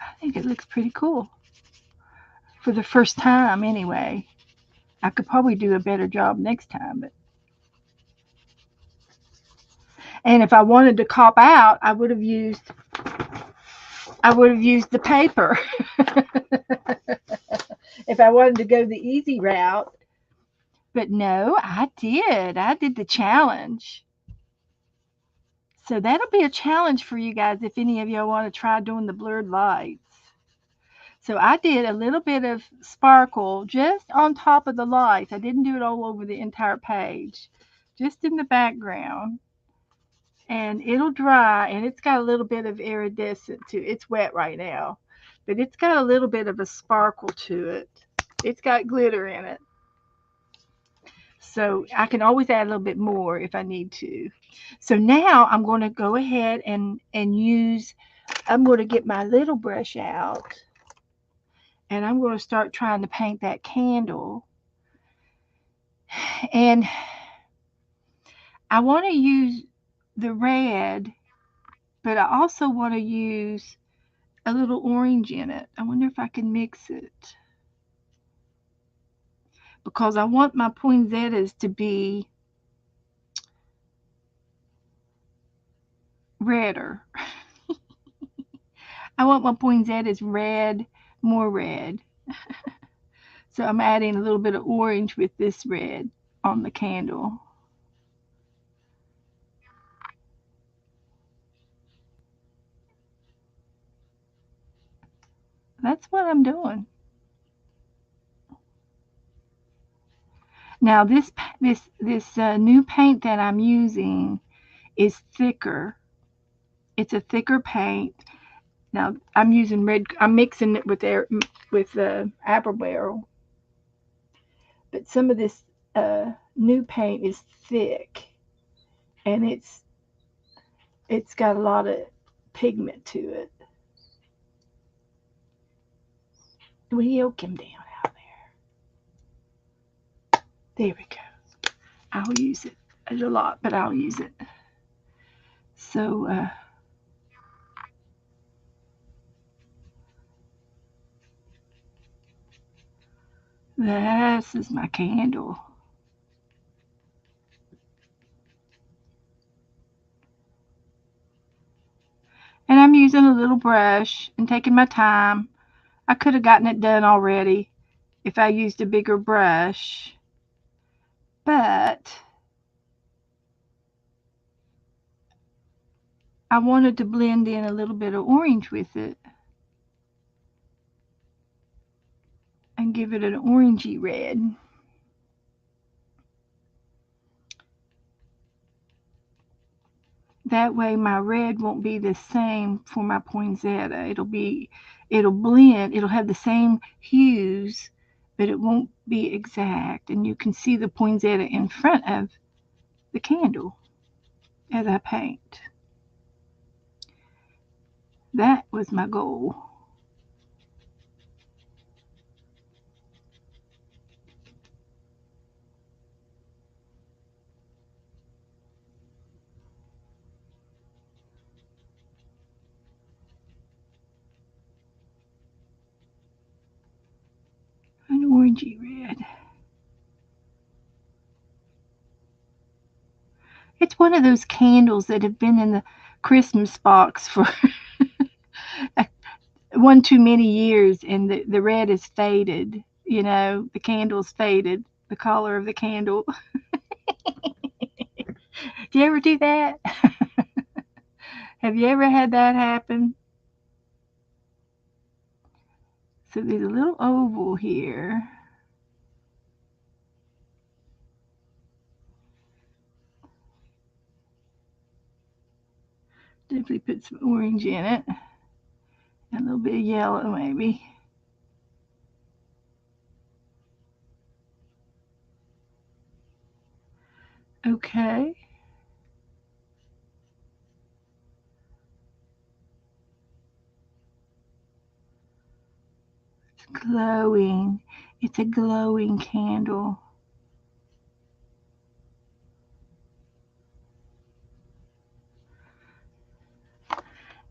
I think it looks pretty cool for the first time, anyway. I could probably do a better job next time, but and if I wanted to cop out, I would have used the paper. If I wanted to go the easy route. But no, I did. I did the challenge. So that'll be a challenge for you guys if any of y'all want to try doing the blurred lights. So I did a little bit of sparkle just on top of the lights. I didn't do it all over the entire page, just in the background. And it'll dry, and it's got a little bit of iridescent too. It's wet right now, but it's got a little bit of a sparkle to it. It's got glitter in it. So I can always add a little bit more if I need to. So now I'm going to go ahead and use, I'm going to get my little brush out, and I'm going to start trying to paint that candle. And I want to use the red, but I also want to use a little orange in it. I wonder if I can mix it, because I want my poinsettias to be redder. I want my poinsettias red, more red. So I'm adding a little bit of orange with this red on the candle. That's what I'm doing. Now this new paint that I'm using is thicker. It's a thicker paint. Now I'm using red. I'm mixing it with apple barrel, but some of this new paint is thick, and it's got a lot of pigment to it. We'll come down out there. There we go. I'll use it. It's a lot, but I'll use it. So this is my candle. using a little brush and taking my time. I could have gotten it done already if I used a bigger brush, but I wanted to blend in a little bit of orange with it and give it an orangey red. That way my red won't be the same for my poinsettia. It'll blend, it'll have the same hues, but it won't be exact. And you can see the poinsettia in front of the candle as I paint. That was my goal. An orangey red. It's one of those candles that have been in the Christmas box for one too many years, and the red is faded. The candle's faded, the color of the candle. Do you ever do that? Have you ever had that happen? So there's a little oval here. Definitely put some orange in it. And a little bit of yellow, maybe. Okay. It's glowing. It's a glowing candle.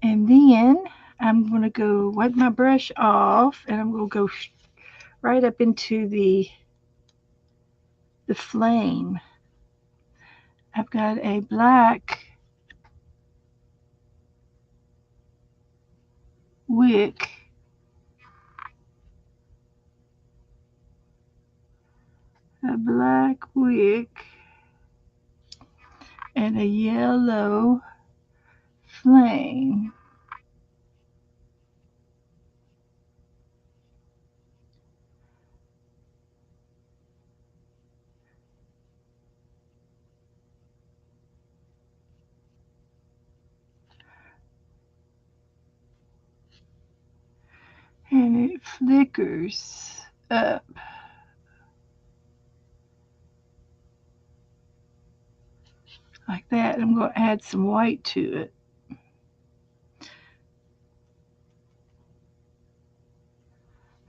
And then I'm going to go wipe my brush off, and I'm going to go right up into the flame. I've got a black wick, a black wick, and a yellow flame. And it flickers up like that. I'm going to add some white to it.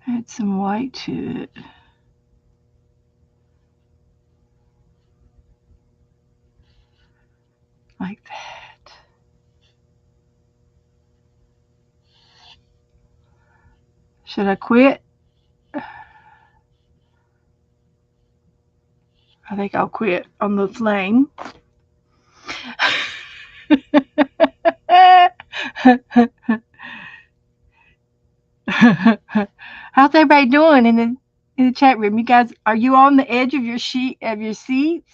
Add some white to it. Like that. Should I quit? I think I'll quit on the flame. How's everybody doing in the chat room? You guys, are you on the edge of your seats?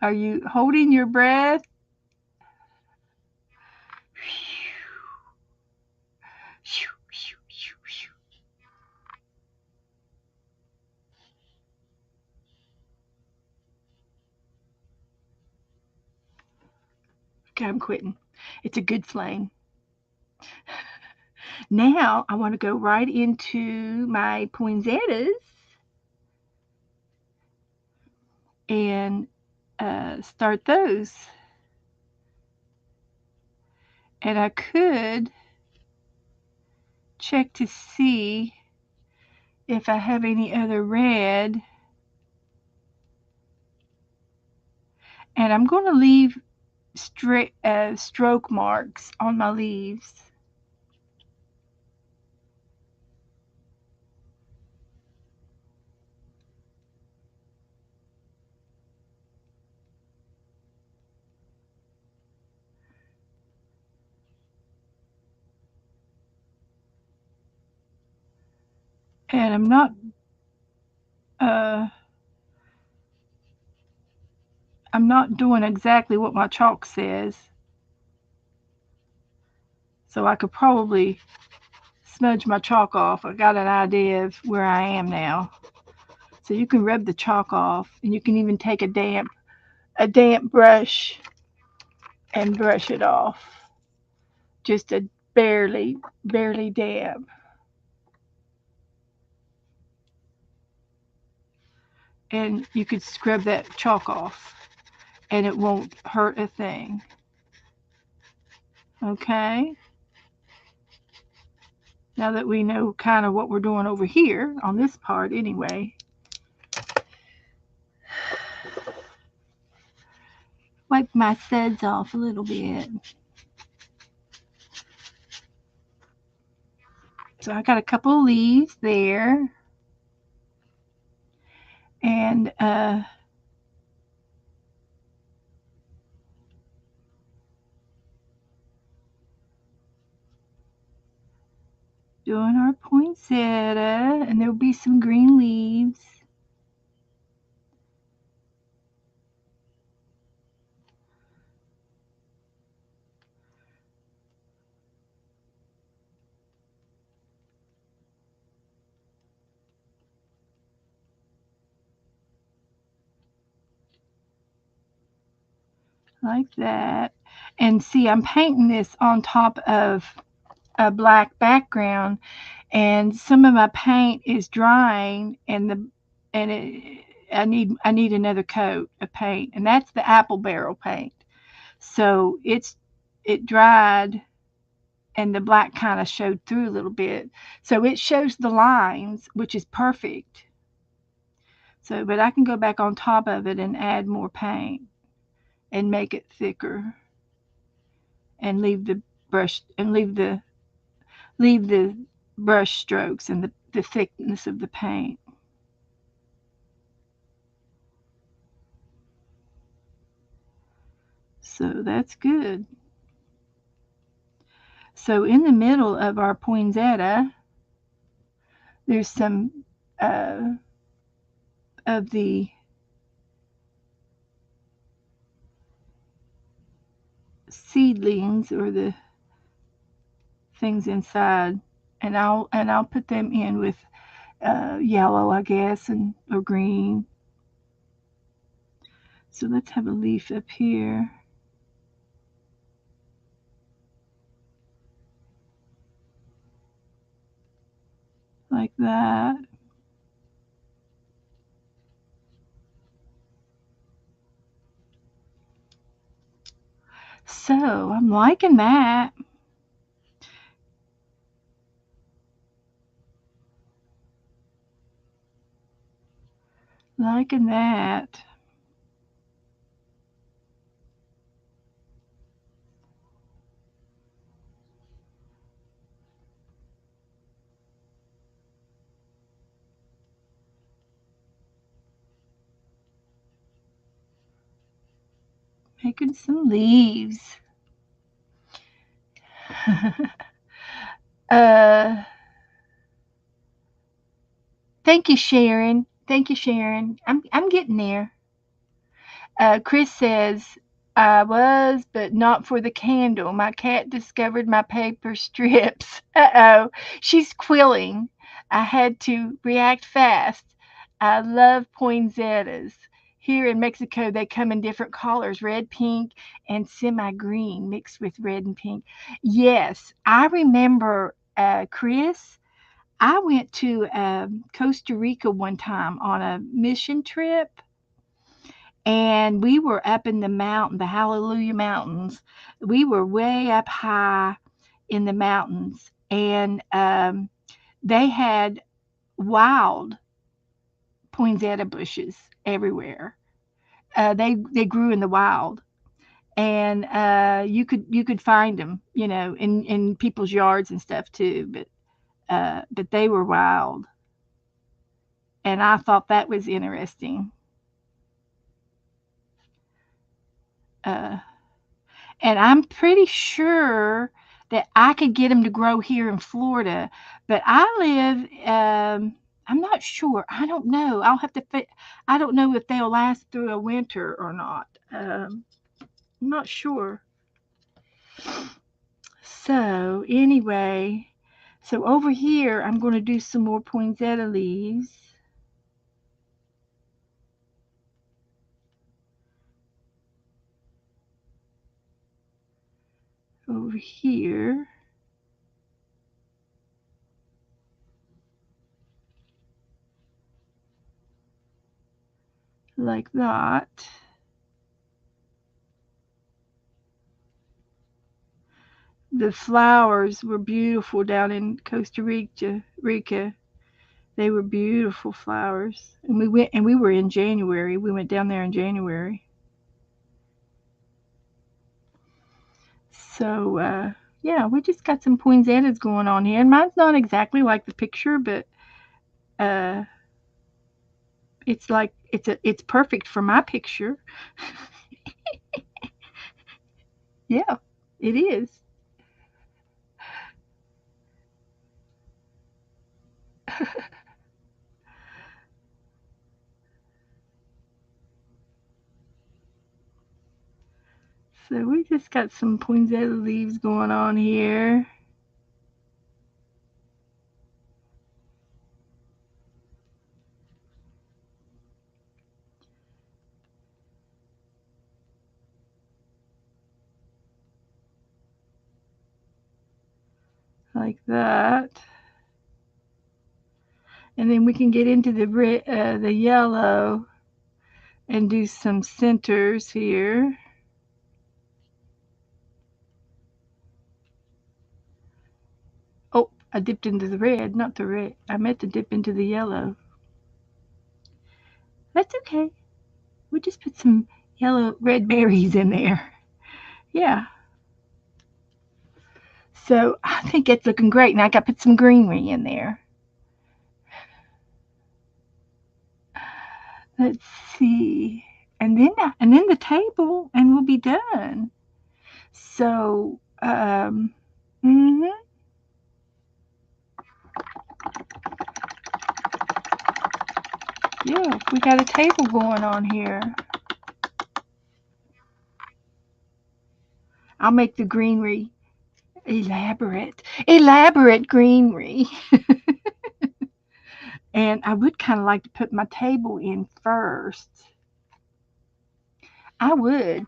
Are you holding your breath? Okay, I'm quitting. It's a good flame. Now I want to go right into my poinsettias and start those. And I could check to see if I have any other red. And I'm going to leave stroke marks on my leaves. And uh, I'm not doing exactly what my chalk says, so I could probably smudge my chalk off. I got an idea of where I am now. So you can rub the chalk off, and you can even take a damp brush and brush it off. Just a barely damp. And you could scrub that chalk off and it won't hurt a thing. Okay? Now that we know kind of what we're doing over here on this part anyway. Wipe my suds off a little bit. So I got a couple of leaves there. And doing our poinsettia, and there'll be some green leaves. Like that. And see, I'm painting this on top of a black background, and some of my paint is drying, and I need another coat of paint, and that's the apple barrel paint. So it dried, and the black kind of showed through a little bit. So it shows the lines, which is perfect. So, but I can go back on top of it and add more paint and make it thicker, and leave the brush strokes and the thickness of the paint. So that's good. So in the middle of our poinsettia, there's some uh, of the seedlings or the things inside, and I'll put them in with yellow, I guess, and or green. So let's have a leaf up here like that. So I'm liking that. Liking that. Making some leaves. uh, Thank you, Sharon. Thank you, Sharon. I'm getting there. Chris says, I was, but not for the candle. My cat discovered my paper strips. Uh-oh. She's quilling. I had to react fast. I love poinsettias. Here in Mexico, they come in different colors, red, pink, and semi-green mixed with red and pink. Yes, I remember, Chris, I went to Costa Rica one time on a mission trip, and we were up in the Hallelujah Mountains. We were way up high in the mountains, and they had wild poinsettia bushes everywhere. They grew in the wild, and you could find them, in people's yards and stuff too. But they were wild, and I thought that was interesting. Uh, and I'm pretty sure that I could get them to grow here in Florida. But I live, I'm not sure. I don't know. I don't know if they'll last through a winter or not. I'm not sure. So anyway, so over here I'm going to do some more poinsettia leaves. Over here. Like that. The flowers were beautiful down in Costa Rica. They were beautiful flowers. And we were in January. We went down there in January. So yeah, we just got some poinsettias going on here. And mine's not exactly like the picture, but uh it's like it's perfect for my picture. Yeah, it is. So we just got some poinsettia leaves going on here. Like that. And then we can get into the yellow and do some centers here. Oh, I dipped into the red, not the red. I meant to dip into the yellow. That's okay. We just put some red berries in there. Yeah. So I think it's looking great. Now I got to put some greenery in there. Let's see. And then the table, and we'll be done. So, mhm. Yeah, we got a table going on here. I'll make the greenery elaborate greenery. And I would kind of like to put my table in first. I would.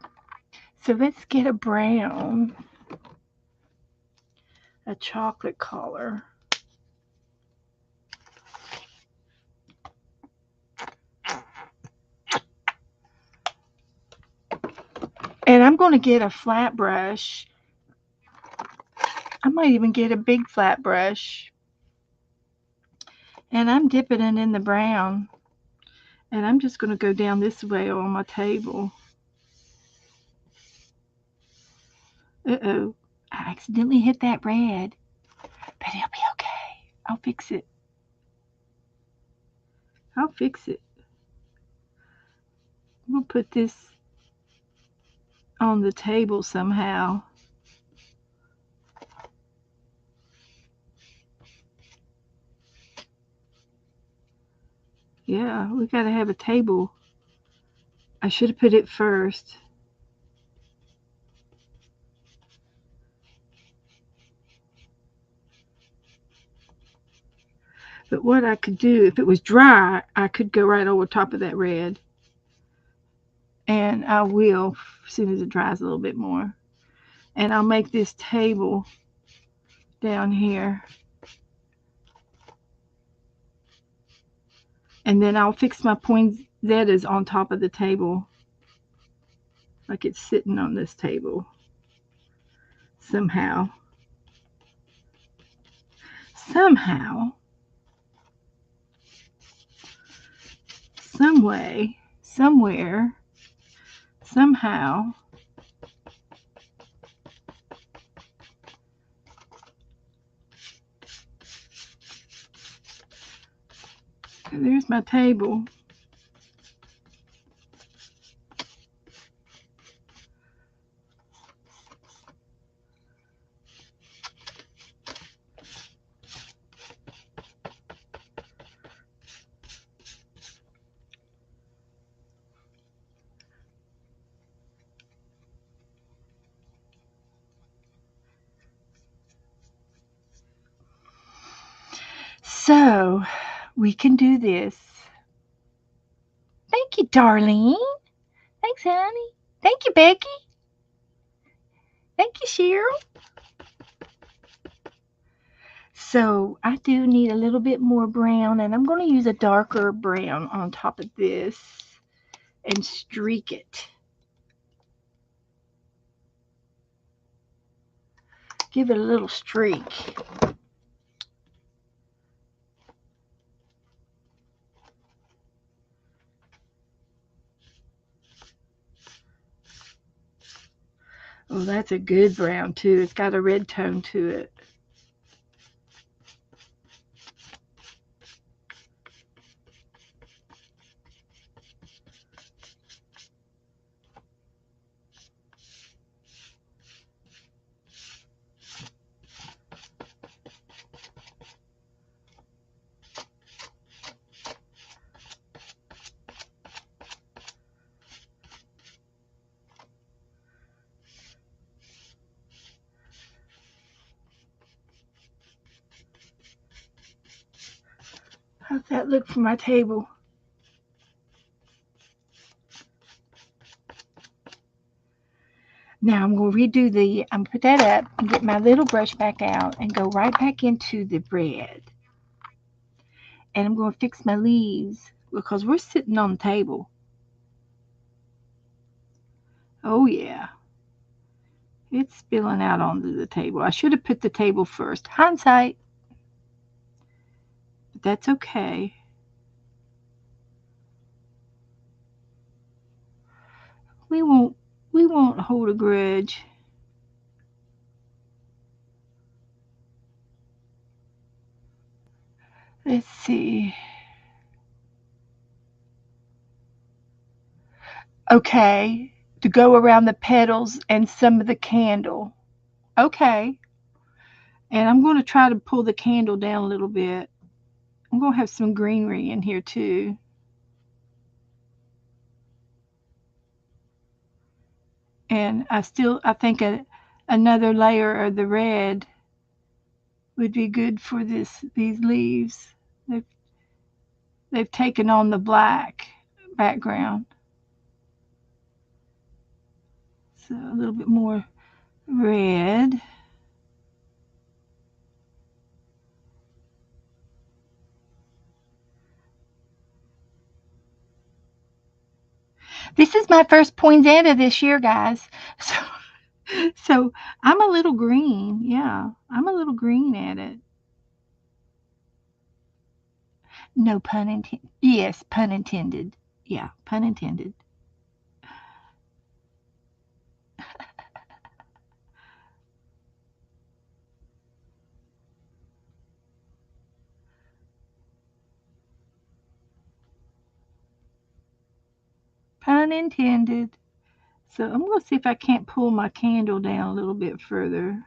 So let's get a brown, a chocolate color. And I'm going to get a flat brush. I might even get a big flat brush. And I'm dipping it in the brown. And I'm just going to go down this way on my table. Uh-oh. I accidentally hit that red. But it'll be okay. I'll fix it. I'll fix it. We'll put this on the table somehow. Yeah, we got to have a table. I should have put it first. But what I could do, if it was dry, I could go right over top of that red. And I will as soon as it dries a little bit more. And I'll make this table down here. And then I'll fix my poinsettias on top of the table. Like it's sitting on this table. Somehow. Somehow. Some way. Somewhere. Somehow. There's my table. So we can do this. Thank you, Darlene. Thanks, honey. Thank you, Becky. Thank you, Cheryl. So I do need a little bit more brown, and I'm going to use a darker brown on top of this and streak it. Give it a little streak. Oh, that's a good brown too. It's got a red tone to it. How's that look for my table? Now I'm going to redo I'm going to put that up and get my little brush back out and go right back into the red. And I'm going to fix my leaves because we're sitting on the table. Oh, yeah. It's spilling out onto the table. I should have put the table first. Hindsight. But that's okay. We won't we won't hold a grudge. Let's see. Okay, to go around the petals and some of the candle. Okay. And I'm going to try to pull the candle down a little bit. I'm going to have some greenery in here too. And I think another layer of the red would be good for these leaves. They've, they've taken on the black background. So a little bit more red. This is my first poinsettia this year, guys. So, so I'm a little green. Yeah, I'm a little green at it. No pun intended. Yes, pun intended. Yeah, pun intended. Pun intended. So I'm going to see if I can't pull my candle down a little bit further.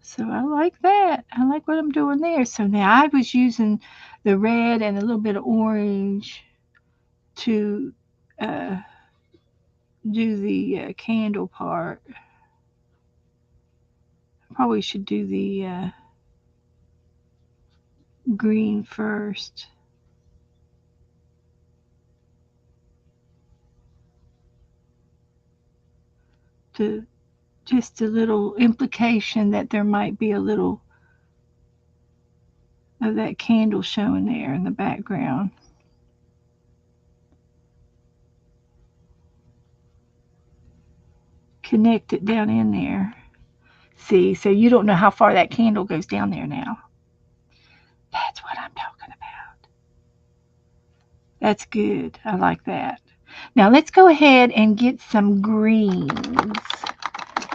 So I like that. I like what I'm doing there. So now I was using the red and a little bit of orange to uh, do the candle part. Probably should do the green first. To just a little implication that there might be a little of that candle showing there in the background. Connect it down in there. See, so you don't know how far that candle goes down there now. That's what I'm talking about. That's good. I like that. Now let's go ahead and get some greens.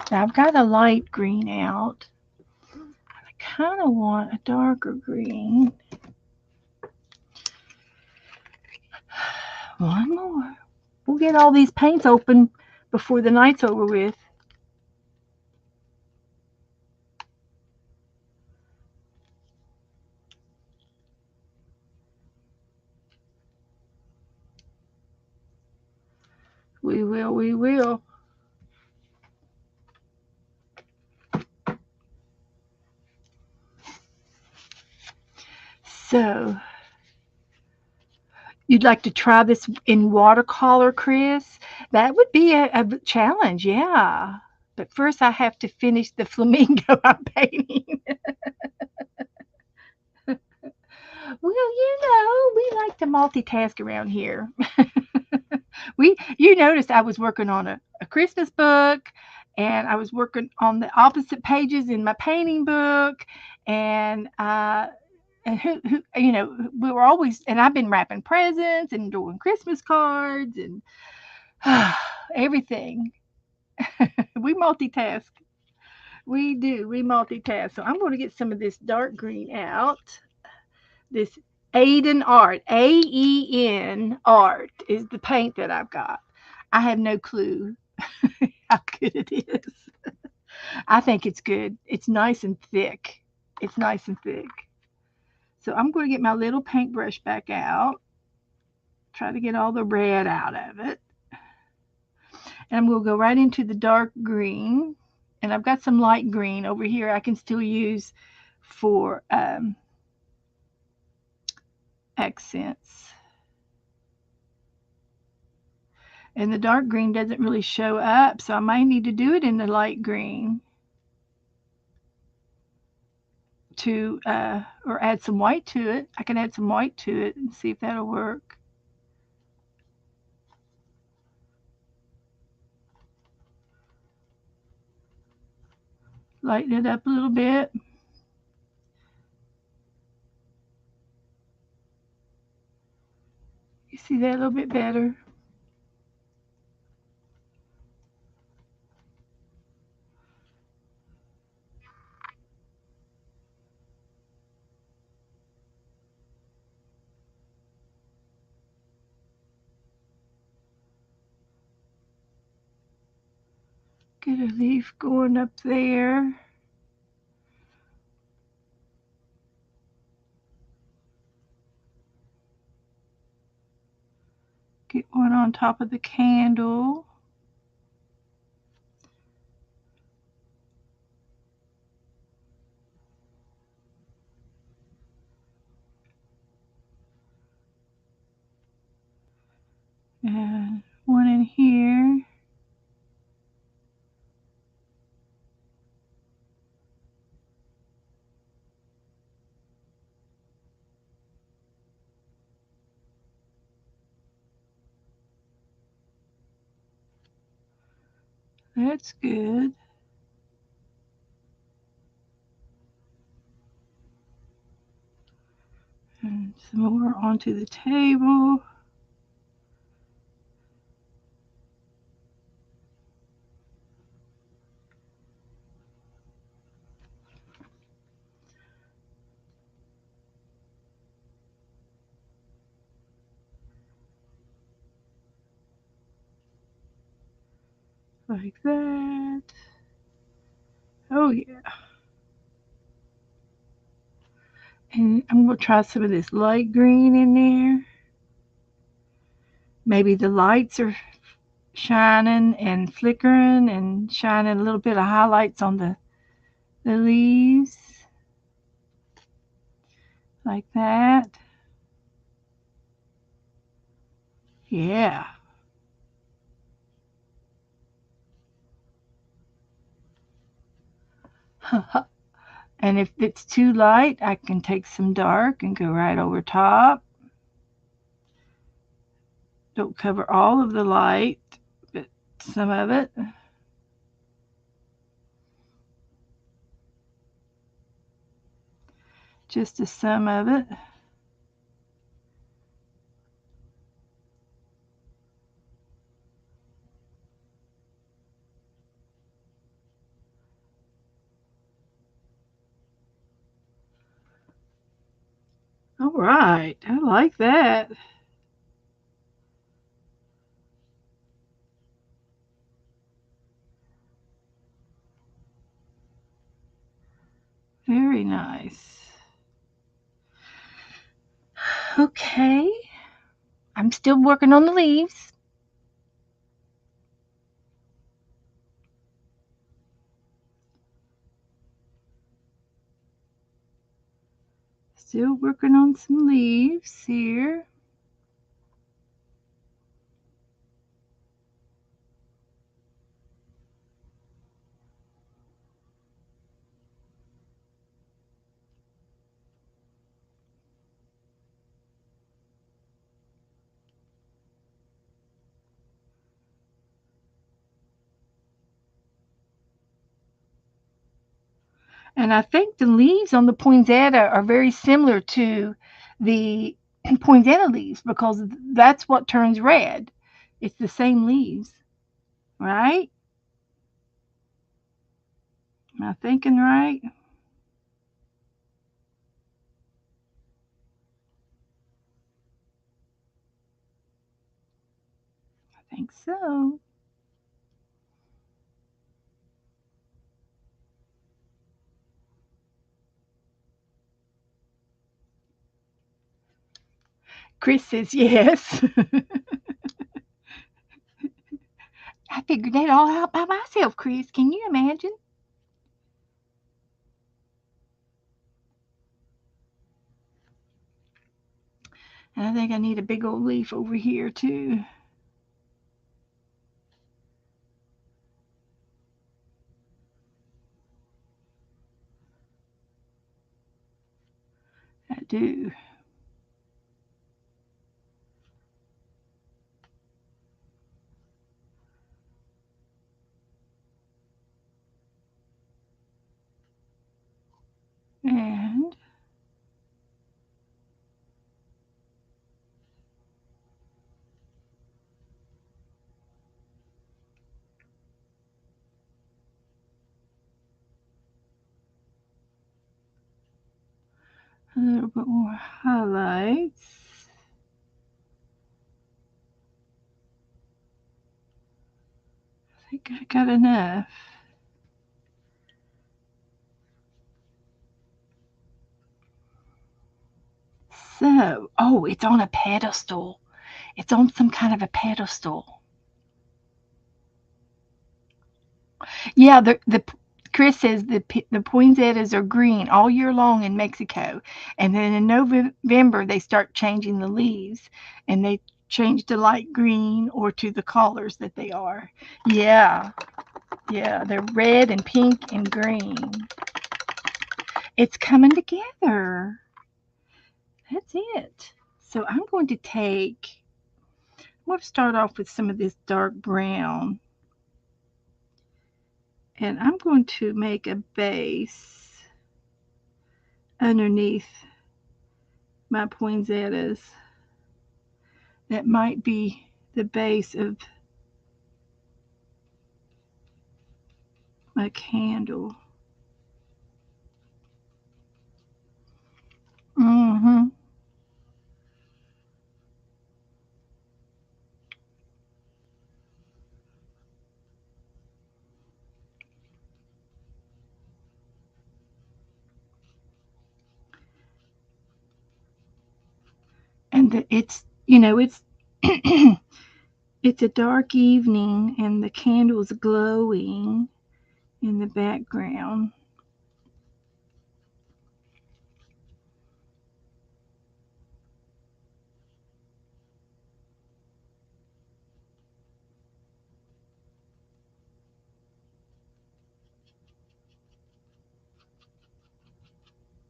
Now I've got a light green out. I kind of want a darker green. One more. We'll get all these paints open before the night's over with. We will, we will. So, you'd like to try this in watercolor, Chris? That would be a challenge, yeah. But first, I have to finish the flamingo I'm painting. Well, we like to multitask around here. You noticed I was working on a Christmas book, and I was working on the opposite pages in my painting book, and we were always, and I've been wrapping presents and doing Christmas cards and everything. We multitask. We do. We multitask. So I'm going to get some of this dark green out. This Aiden Art, AEN Art is the paint that I've got. I have no clue how good it is. I think it's good. It's nice and thick. It's nice and thick. So I'm going to get my little paintbrush back out. Try to get all the red out of it. And we'll go right into the dark green. And I've got some light green over here I can still use for accents. And the dark green doesn't really show up, so I might need to do it in the light green to or add some white to it. I can add some white to it and see if that'll work. Lighten it up a little bit. You see that a little bit better? Get a leaf going up there. Get one on top of the candle. And one in here. That's good. And some more onto the table. Like that. Oh yeah. And I'm going to try some of this light green in there. Maybe the lights are shining and flickering and shining a little bit of highlights on the leaves. Like that. Yeah. And if it's too light, I can take some dark and go right over top. Don't cover all of the light, but some of it. Just a some of it. All right. I like that. Very nice. Okay. I'm still working on the leaves. Still working on some leaves here. And I think the leaves on the poinsettia are very similar to the poinsettia leaves because that's what turns red. It's the same leaves, right? Am I thinking right? I think so. Chris says yes. I figured that all out by myself, Chris. Can you imagine? And I think I need a big old leaf over here too. I do. And a little bit more highlights. I think I got enough. So, oh, it's on a pedestal. It's on some kind of a pedestal. Yeah, the Chris says the poinsettias are green all year long in Mexico, and then in November they start changing the leaves, and they change to light green or to the colors that they are. Yeah, yeah, they're red and pink and green. It's coming together. That's it. So I'm going to take. I'm going to start off with some of this dark brown, and I'm going to make a base underneath my poinsettias that might be the base of my candle. Mm-hmm. And it's it's it's a dark evening and the candle's glowing in the background.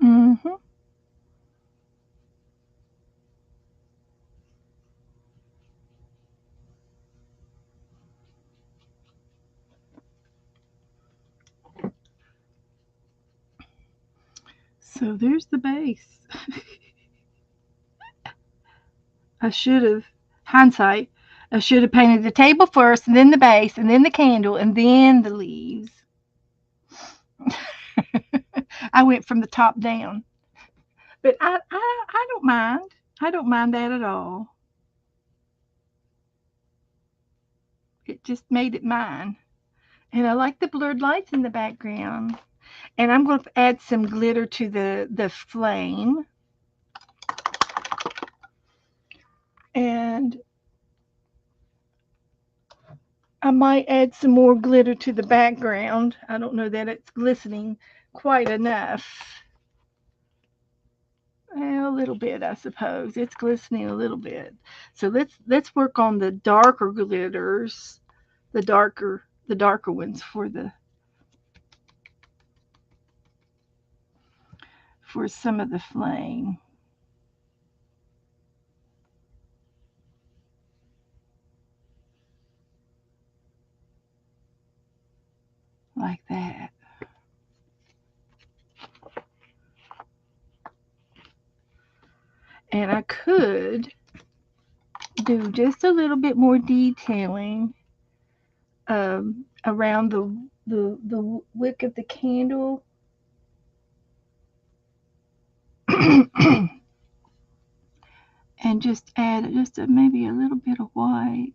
Mm-hmm. So there's the base. I should have, hindsight, I should have painted the table first, and then the base, and then the candle, and then the leaves. I went from the top down. But I don't mind. I don't mind that at all. It just made it mine. And I like the blurred lights in the background. And I'm going to add some glitter to the flame. And I might add some more glitter to the background. I don't know that it's glistening quite enough. Well, a little bit, I suppose. It's glistening a little bit. So let's work on the darker glitters, the darker ones for some of the flame, like that. And I could do just a little bit more detailing around the wick of the candle. And just add maybe a little bit of white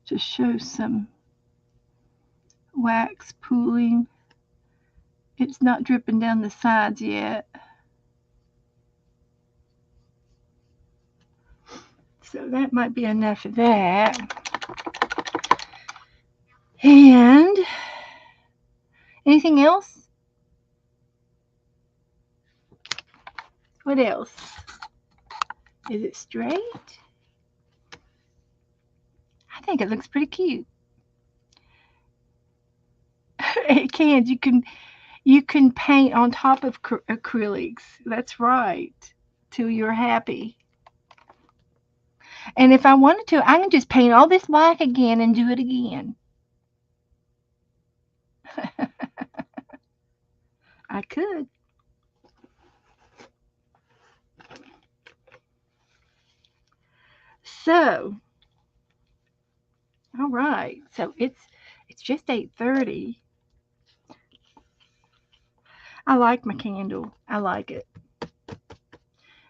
to show some wax pooling. It's not dripping down the sides yet. So that might be enough of that. And anything else? What else? Is it straight? I think it looks pretty cute. It can. You can paint on top of acrylics. That's right. Till you're happy. And if I wanted to, I can just paint all this black again and do it again. I could. So, all right. So it's just 8:30. I like my candle. I like it.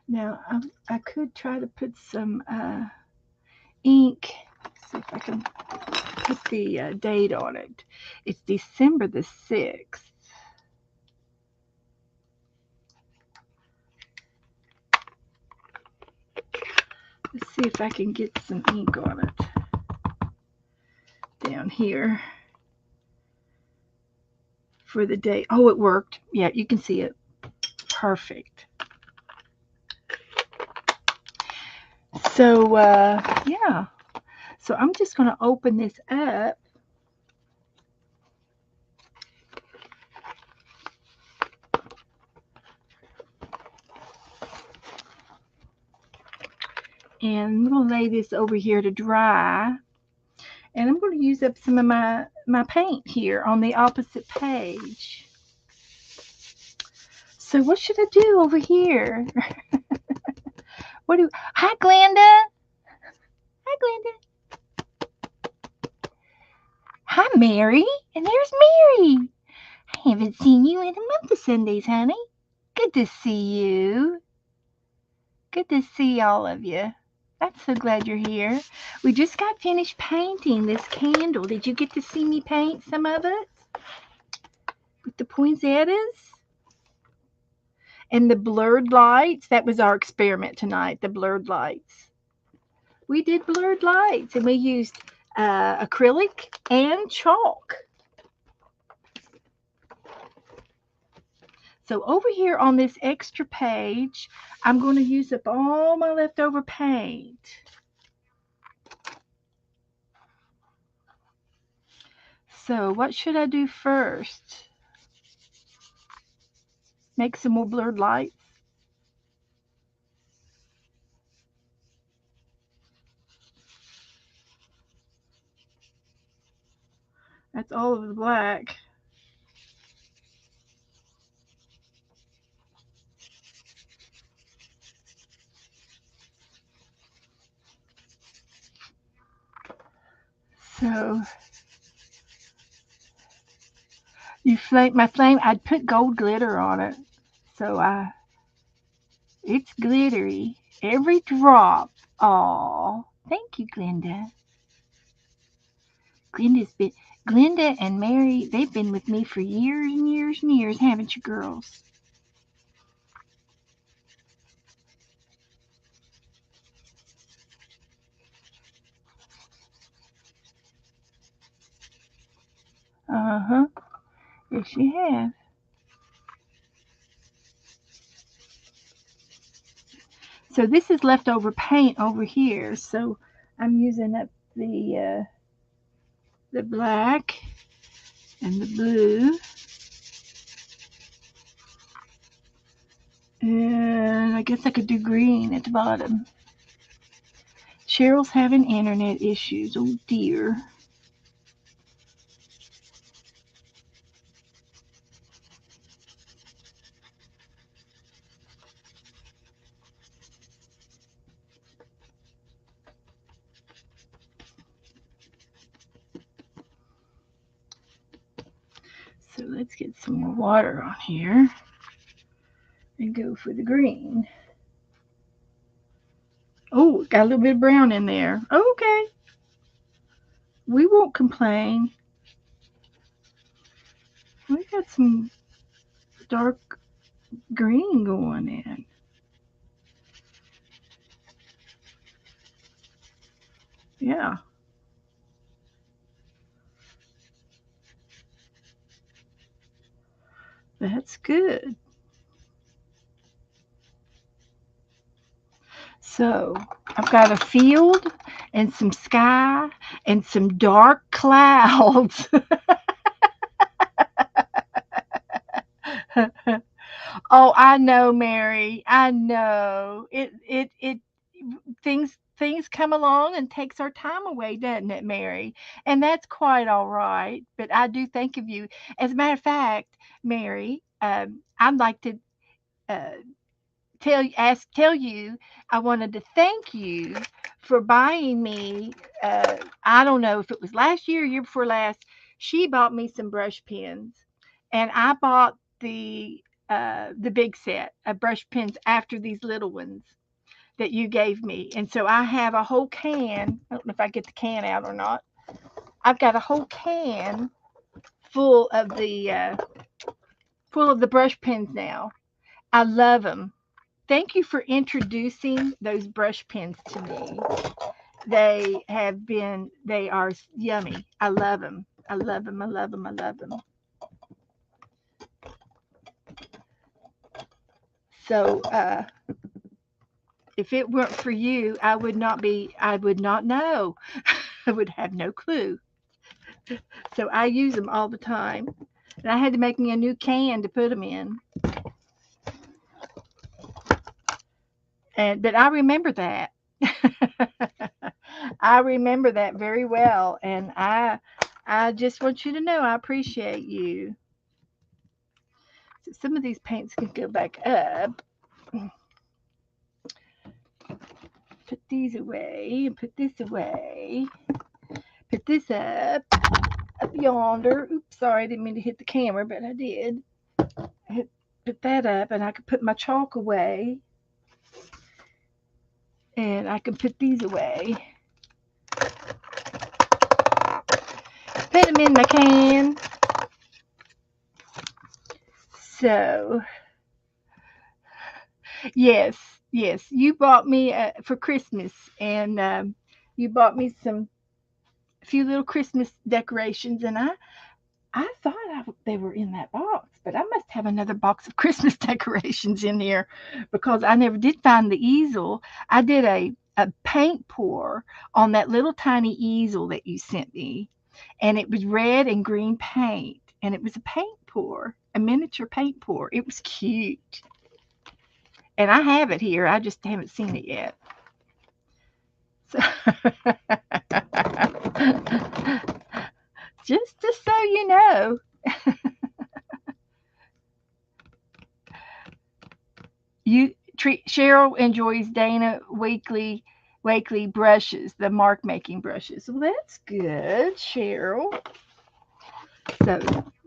Now I could try to put some ink. See if I can put the date on it. It's December the 6th. Let's see if I can get some ink on it down here for the date. Oh, it worked. Yeah, you can see it. Perfect. So, yeah. So I'm just going to open this up. And I'm going to lay this over here to dry. And I'm going to use up some of my paint here on the opposite page. So what should I do over here? Hi, Glenda. Hi, Glenda. Hi, Mary. And there's Mary. I haven't seen you in a month of Sundays, honey. Good to see you. Good to see all of you. I'm so glad you're here. We just got finished painting this candle. Did you get to see me paint some of it? With the poinsettias? And the blurred lights. That was our experiment tonight, the blurred lights. We did blurred lights, and we used acrylic and chalk. So over here on this extra page, I'm going to use up all my leftover paint. So what should I do first? Make some more blurred lights? That's all of the black. So my flame, I'd put gold glitter on it. So it's glittery. Every drop. Aw. Thank you, Glenda. Glenda's been Glenda and Mary, they've been with me for years and years and years, haven't you girls? Uh-huh. Yes, you have. So this is leftover paint over here. So I'm using up the black and the blue, and I guess I could do green at the bottom. Cheryl's having internet issues. Oh dear. So let's get some more water on here and go for the green. Oh, got a little bit of brown in there. Okay, we won't complain. We got some dark green going in. Yeah, that's good. So I've got a field and some sky and some dark clouds. Oh, I know, Mary. I know. It things come along and takes our time away, doesn't it, Mary? And that's quite all right. But I do think of you. As a matter of fact, Mary, I'd like to uh, tell you I wanted to thank you for buying me. I don't know if it was last year or year before last. She bought me some brush pens, and I bought the big set of brush pens after these little ones that you gave me. And so I have a whole can. I don't know if I get the can out or not. I've got a whole can full of the brush pens now. I love them. Thank you for introducing those brush pens to me. They are yummy. I love them. I love them. I love them. I love them. So, if it weren't for you, I would not know. I would have no clue. So I use them all the time. And I had to make me a new can to put them in. But I remember that. I remember that very well, and I just want you to know I appreciate you. So some of these paints can go back up. Put these away and put this away. Put this up yonder. Oops, sorry, I didn't mean to hit the camera, but I did. Put that up, and I could put my chalk away, and I can put these away. Put them in my can. So, yes, yes, you bought me for Christmas, and you bought me some a few little Christmas decorations, and I thought they were in that box, but I must have another box of Christmas decorations in here because I never did find the easel. I did a paint pour on that little tiny easel that you sent me, and it was red and green paint, and it was a paint pour, a miniature paint pour. It was cute. And I have it here. I just haven't seen it yet. So just so you know, you Cheryl enjoys Dana Wakely brushes, the mark making brushes. Well, that's good, Cheryl. So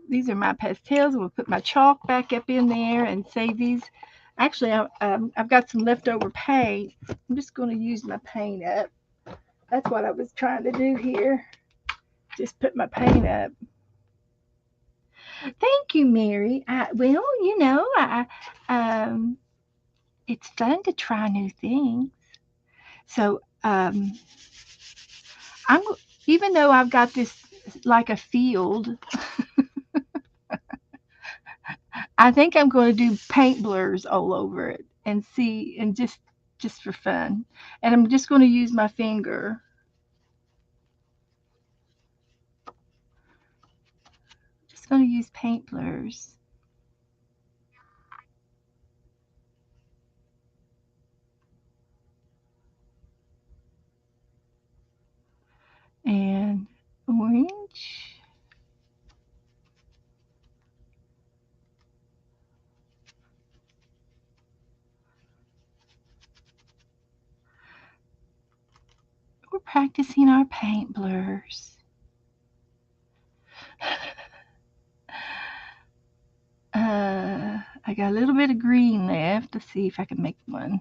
these are my pastels. We'll put my chalk back up in there and save these. Actually, I've got some leftover paint. I'm just going to use my paint up. That's what I was trying to do here. Just put my paint up. Thank you, Mary. Well, um, it's fun to try new things. So, I'm even though I've got this like a field, I think I'm going to do paint blurs all over it and see, and just for fun. And I'm just going to use my finger. Just going to use paint blurs. And orange. We're practicing our paint blurs. I got a little bit of green left. Let's see if I can make one.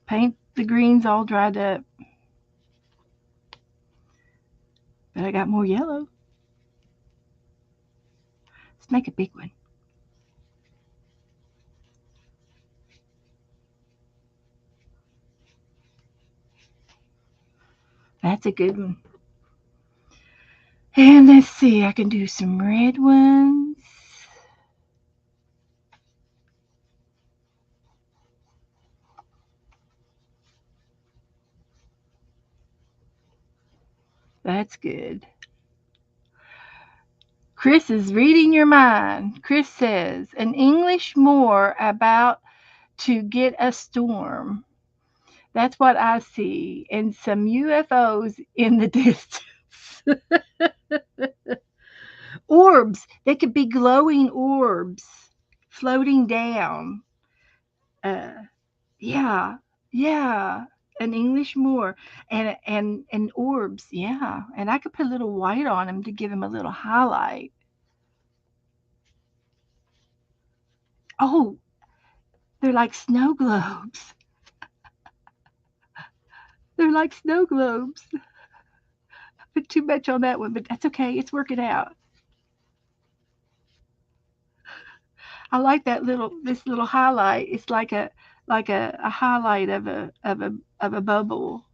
Paint the greens all dried up. But I got more yellow. Let's make a big one. That's a good one. And let's see, I can do some red ones. That's good. Chris is reading your mind. Chris says, an English more about to get a storm. That's what I see. And some UFOs in the distance. Orbs. They could be glowing orbs floating down. Uh, yeah, yeah. An English Moor and orbs. Yeah, and I could put a little white on them to give them a little highlight. Oh, they're like snow globes. They're like snow globes. Put too much on that one, but that's okay. It's working out. I like that this little highlight. It's like a highlight of a bubble.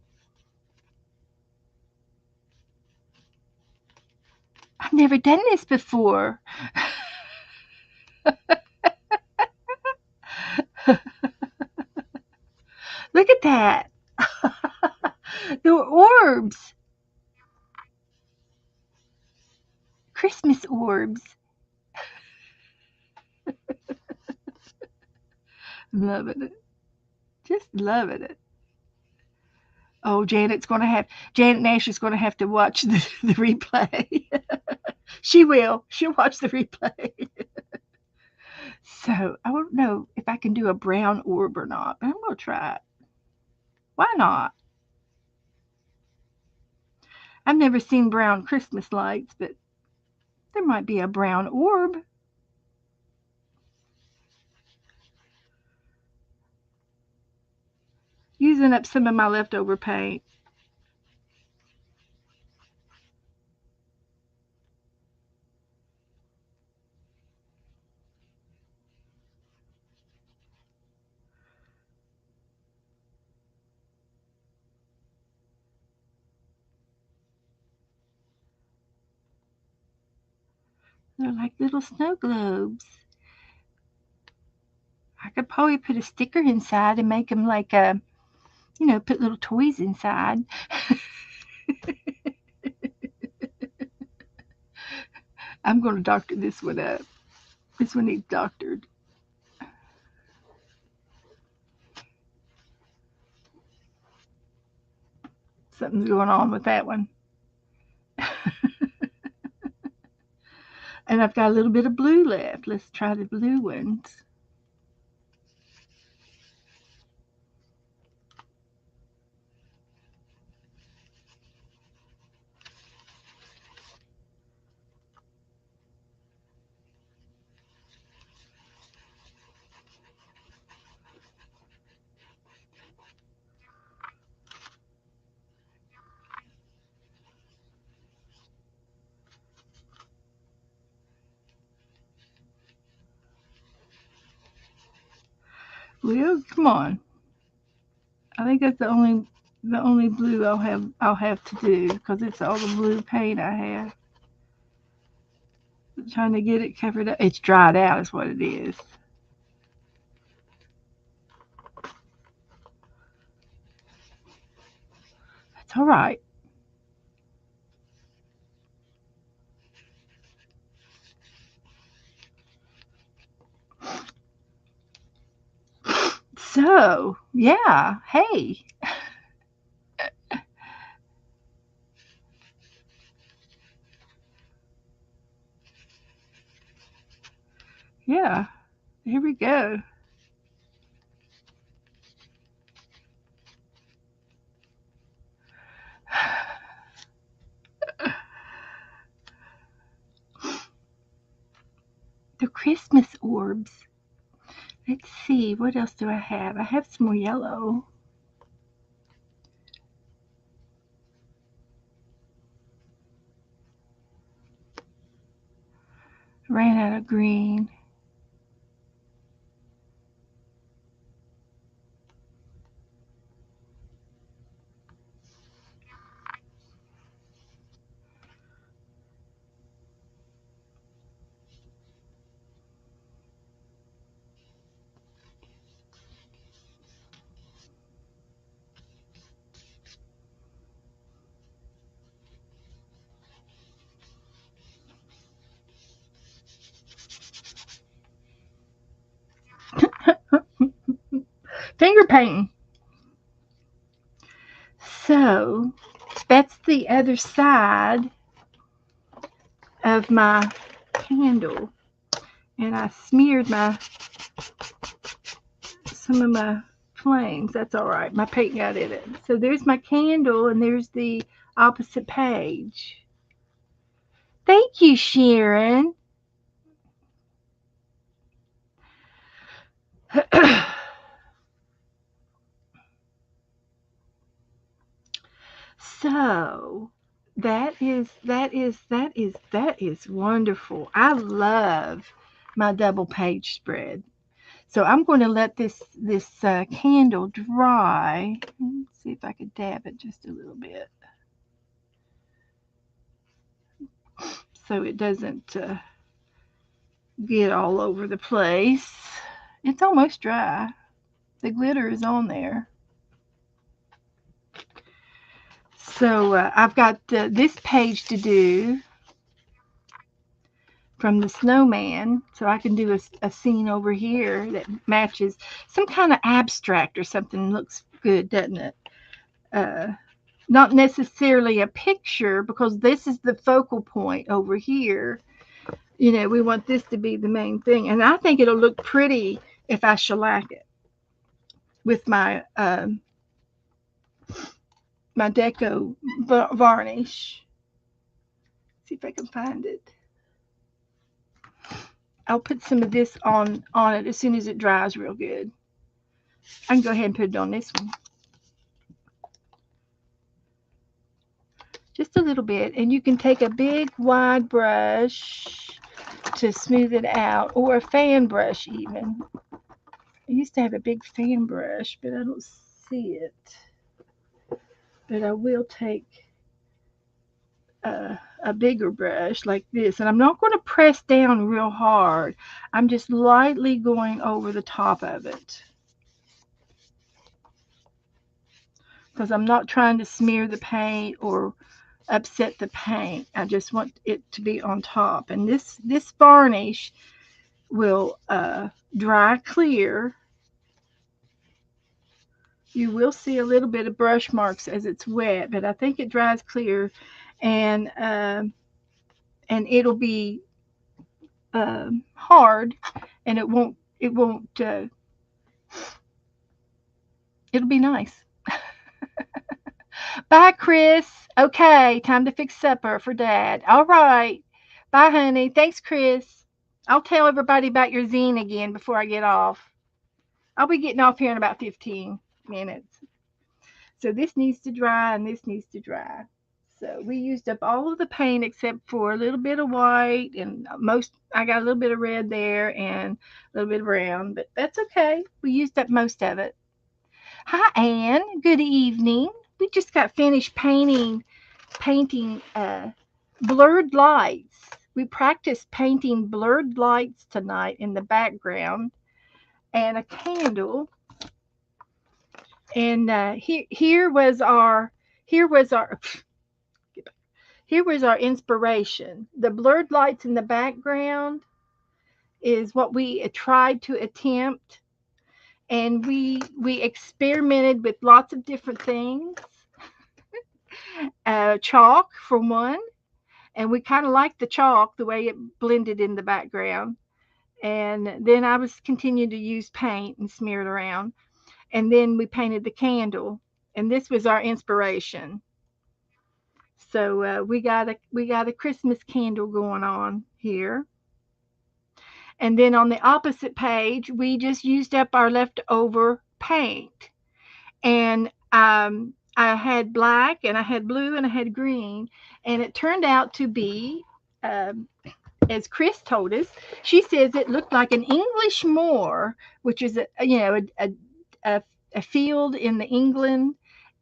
I've never done this before. Look at that. They're orbs. Christmas orbs. Loving it. Just loving it. Oh, Janet Nash is going to have to watch the replay. She will. She'll watch the replay. So I don't know if I can do a brown orb or not, but I'm going to try it. Why not? I've never seen brown Christmas lights, but there might be a brown orb. Using up some of my leftover paint. They're like little snow globes. I could probably put a sticker inside and make them like put little toys inside. I'm going to doctor this one up. This one needs doctored. Something's going on with that one. And I've got a little bit of blue left. Let's try the blue ones. Well, come on. I think that's the only blue I'll have to do because it's all the blue paint I have. I'm trying to get it covered up. It's dried out, is what it is. That's all right. So yeah, hey, yeah, here we go. The Christmas orbs. Let's see, what else do I have? I have some more yellow. Ran out of green. Finger painting. So that's the other side of my candle. And I smeared my some of my flames. That's all right. My paint got in it. So there's my candle, and there's the opposite page. Thank you, Sharon. So that is wonderful. I love my double page spread. So I'm going to let this candle dry. Let's see if I could dab it just a little bit so it doesn't get all over the place. It's almost dry. The glitter is on there. So I've got this page to do from the snowman. So I can do a scene over here that matches some kind of abstract or something. Looks good, doesn't it? Uh, Not necessarily a picture because this is the focal point over here. We want this to be the main thing. And I think it'll look pretty if I shellac it with my deco varnish. See if I can find it. I'll put some of this on it as soon as it dries real good. I can go ahead and put it on this one. Just a little bit. And you can take a big wide brush to smooth it out, or a fan brush even. I used to have a big fan brush, but I don't see it. But I will take a bigger brush like this. And I'm not going to press down real hard. I'm just lightly going over the top of it. Because I'm not trying to smear the paint or upset the paint. I just want it to be on top. And this varnish will dry clear. You will see a little bit of brush marks as it's wet, but I think it dries clear, and it'll be hard, and it won't. It'll be nice. Bye, Chris. Okay, time to fix supper for Dad. All right. Bye, honey. Thanks, Chris. I'll tell everybody about your zine again before I get off. I'll be getting off here in about 15 minutes. So this needs to dry and this needs to dry. So we used up all of the paint except for a little bit of white and most. I got a little bit of red there and a little bit of brown, but that's okay. We used up most of it. Hi, Anne. Good evening. We just got finished painting blurred lights. We practiced painting blurred lights tonight in the background and a candle. And here was our here was our inspiration. The blurred lights in the background is what we tried to attempt, and we experimented with lots of different things. Chalk for one, and we kind of liked the chalk the way it blended in the background. And then I was continuing to use paint and smear it around, and then we painted the candle, and this was our inspiration. So we got a Christmas candle going on here. And then on the opposite page, we just used up our leftover paint. And I had black and I had blue and I had green. And it turned out to be, um, as Chris told us, she says it looked like an English moor, which is a, a field in the England,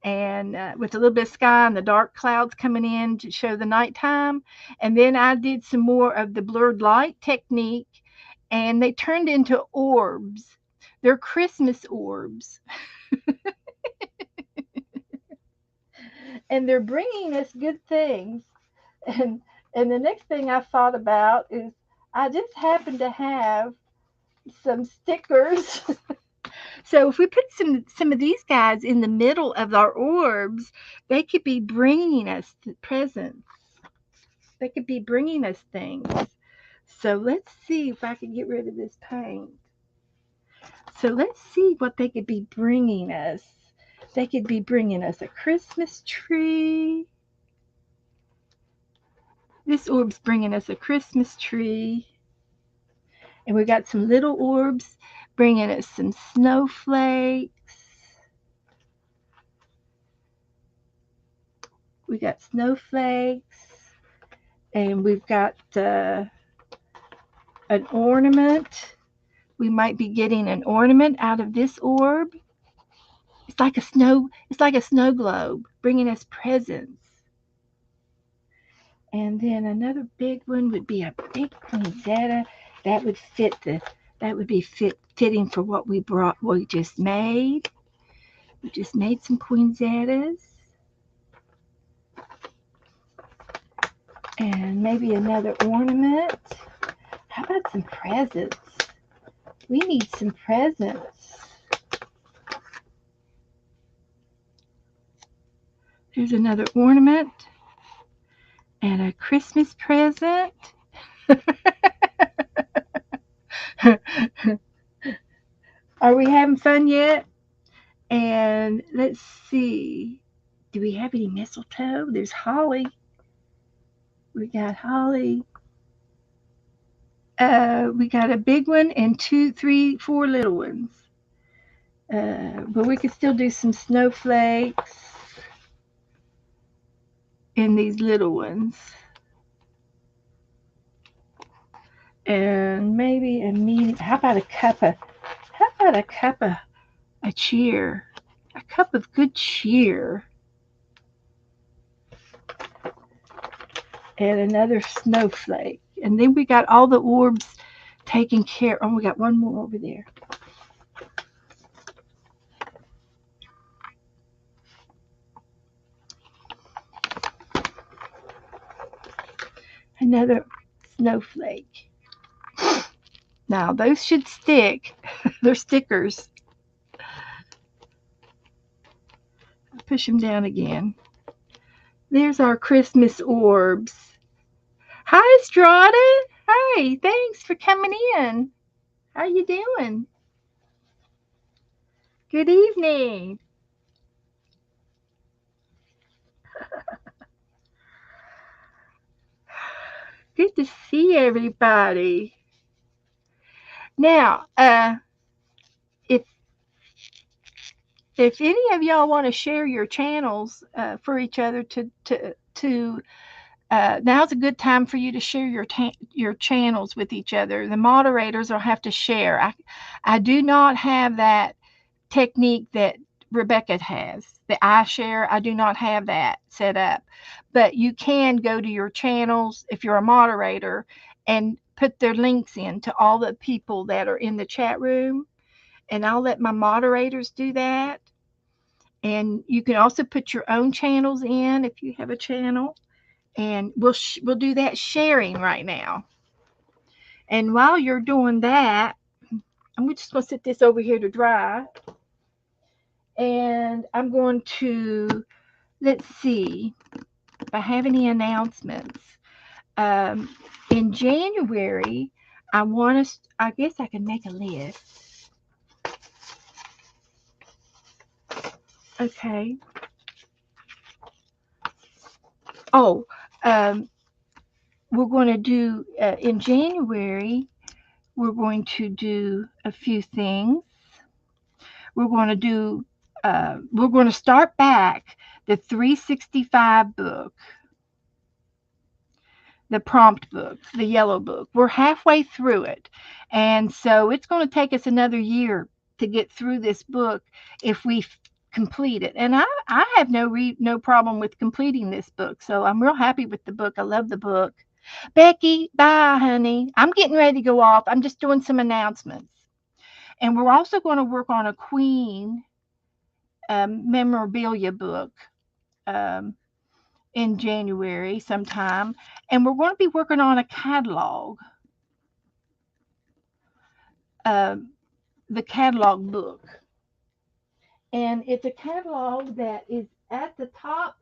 and with a little bit of sky and the dark clouds coming in to show the nighttime. And then I did some more of the blurred light technique, and they turned into orbs. They're Christmas orbs, and they're bringing us good things. And and the next thing I thought about is I just happen to have some stickers. So if we put some of these guys in the middle of our orbs, they could be bringing us presents. They could be bringing us things. So let's see if I can get rid of this paint. So let's see what they could be bringing us. They could be bringing us a Christmas tree. This orb's bringing us a Christmas tree. And we got some little orbs bringing us some snowflakes. We got snowflakes. And we've got an ornament. We might be getting an ornament out of this orb. It's like a snow globe bringing us presents. And then another big one would be a big poinsettia that would fitting for what we just made. We just made some poinsettias. And maybe another ornament. How about some presents? We need some presents. There's another ornament and a Christmas present. Are we having fun yet? And let's see. Do we have any mistletoe? There's holly. We got holly. We got a big one and two, three, four little ones. But we could still do some snowflakes in these little ones. And maybe a mean. How about a cup of a cheer? A cup of good cheer. And another snowflake. And then we got all the orbs taken care of. Oh, we got one more over there. Another snowflake. Now, those should stick. They're stickers. Push them down again. There's our Christmas orbs. Hi, Strada. Hey, thanks for coming in. How you doing? Good evening. Good to see everybody. Now, if if any of y'all want to share your channels for each other to to now's a good time for you to share your channels with each other. The moderators will have to share. I do not have that technique that Rebecca has. The I share, I do not have that set up. But you can go to your channels if you're a moderator and put their links in to all the people that are in the chat room. And I'll let my moderators do that. And you can also put your own channels in if you have a channel. And we'll do that sharing right now. And while you're doing that, I'm just going to set this over here to dry. And I'm going to, let's see if I have any announcements. Um, in January, I guess I can make a list. Okay. Oh, um, we're going to do, in January, we're going to do a few things. We're going to do, we're going to start back the 365 book, the prompt book, the yellow book. We're halfway through it. And so it's going to take us another year to get through this book if we complete it. And I have no problem with completing this book. So I'm real happy with the book. I love the book. Becky, bye, honey. I'm getting ready to go off. I'm just doing some announcements. And we're also going to work on a Queen memorabilia book um, in January sometime. And we're going to be working on a catalog, um, the catalog book. And it's a catalog that is at the top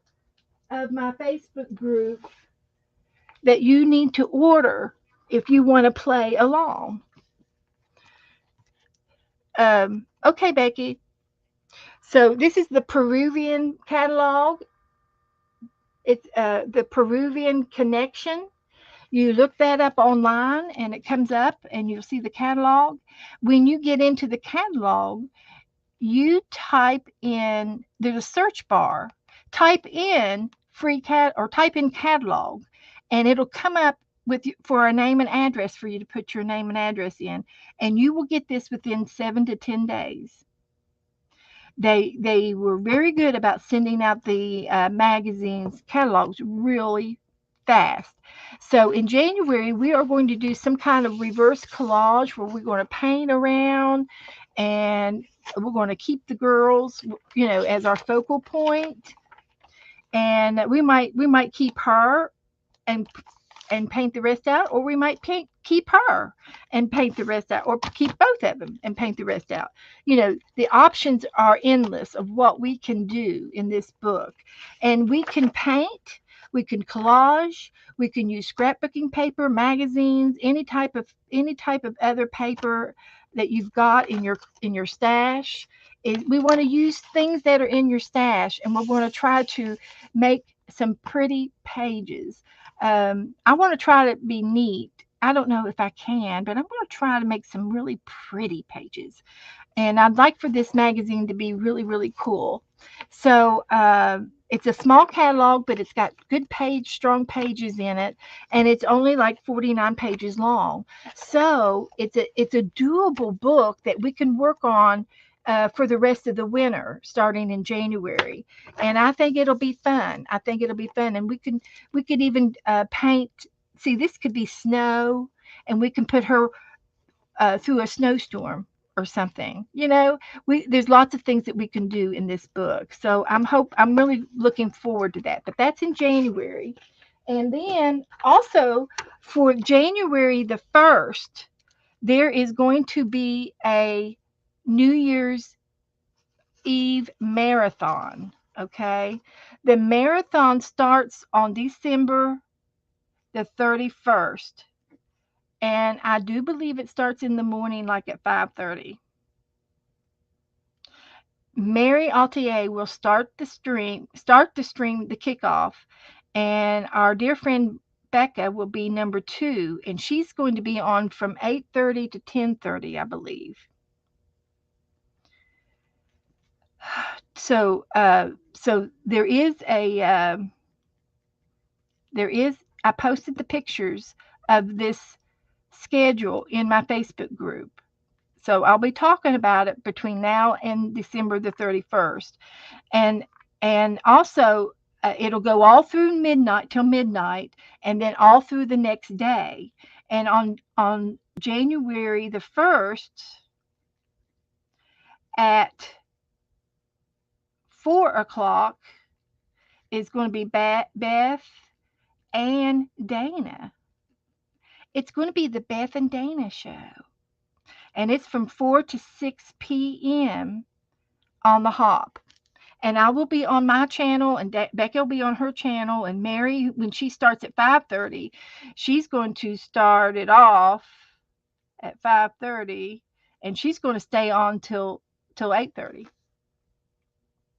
of my Facebook group that you need to order if you want to play along. Okay, Becky. So this is the Peruvian catalog. It's the Peruvian Connection. You look that up online and it comes up and you'll see the catalog. When you get into the catalog, you type in, there's a search bar, type in free cat or type in catalog and it'll come up for a name and address for you to put your name and address in. And you will get this within 7 to 10 days. They were very good about sending out the magazines catalogs really fast. So in January we are going to do some kind of reverse collage where we're going to paint around and we're going to keep the girls, as our focal point, and we might keep her and paint the rest out, or we might keep her and paint the rest out, or keep both of them and paint the rest out. The options are endless of what we can do in this book. And we can paint, we can collage, we can use scrapbooking paper, magazines, any type of other paper that you've got in your stash. We want to use things that are in your stash, and we're going to try to make some pretty pages. I want to try to be neat. I don't know if I can, but I'm going to try to make some really pretty pages. And I'd like for this magazine to be really, really cool. So it's a small catalog, but it's got strong pages in it, and it's only like 49 pages long. So it's a doable book that we can work on for the rest of the winter, starting in January. And I think it'll be fun. I think it'll be fun, and we could even paint. See, this could be snow, and we can put her through a snowstorm or something. There's lots of things that we can do in this book. So I'm really looking forward to that. But that's in January. And then also for January the 1st, there is going to be a New Year's Eve marathon. Okay. The marathon starts on December the 31st. And I do believe it starts in the morning, like at 5:30. Mary Altier will start the kickoff, and our dear friend Becca will be number 2, and she's going to be on from 8:30 to 10:30, I believe. So there is a I posted the pictures of this schedule in my Facebook group. So I'll be talking about it between now and December the 31st. And also it'll go all through midnight till midnight, and then all through the next day. And on January the 1st at 4 o'clock is going to be Beth and Dana. It's going to be the Beth and Dana show. And it's from 4 to 6 p.m. on the Hop. And I will be on my channel, and Becky will be on her channel, and Mary, when she starts at 5:30, she's going to start it off at 5:30, and she's going to stay on till 8:30.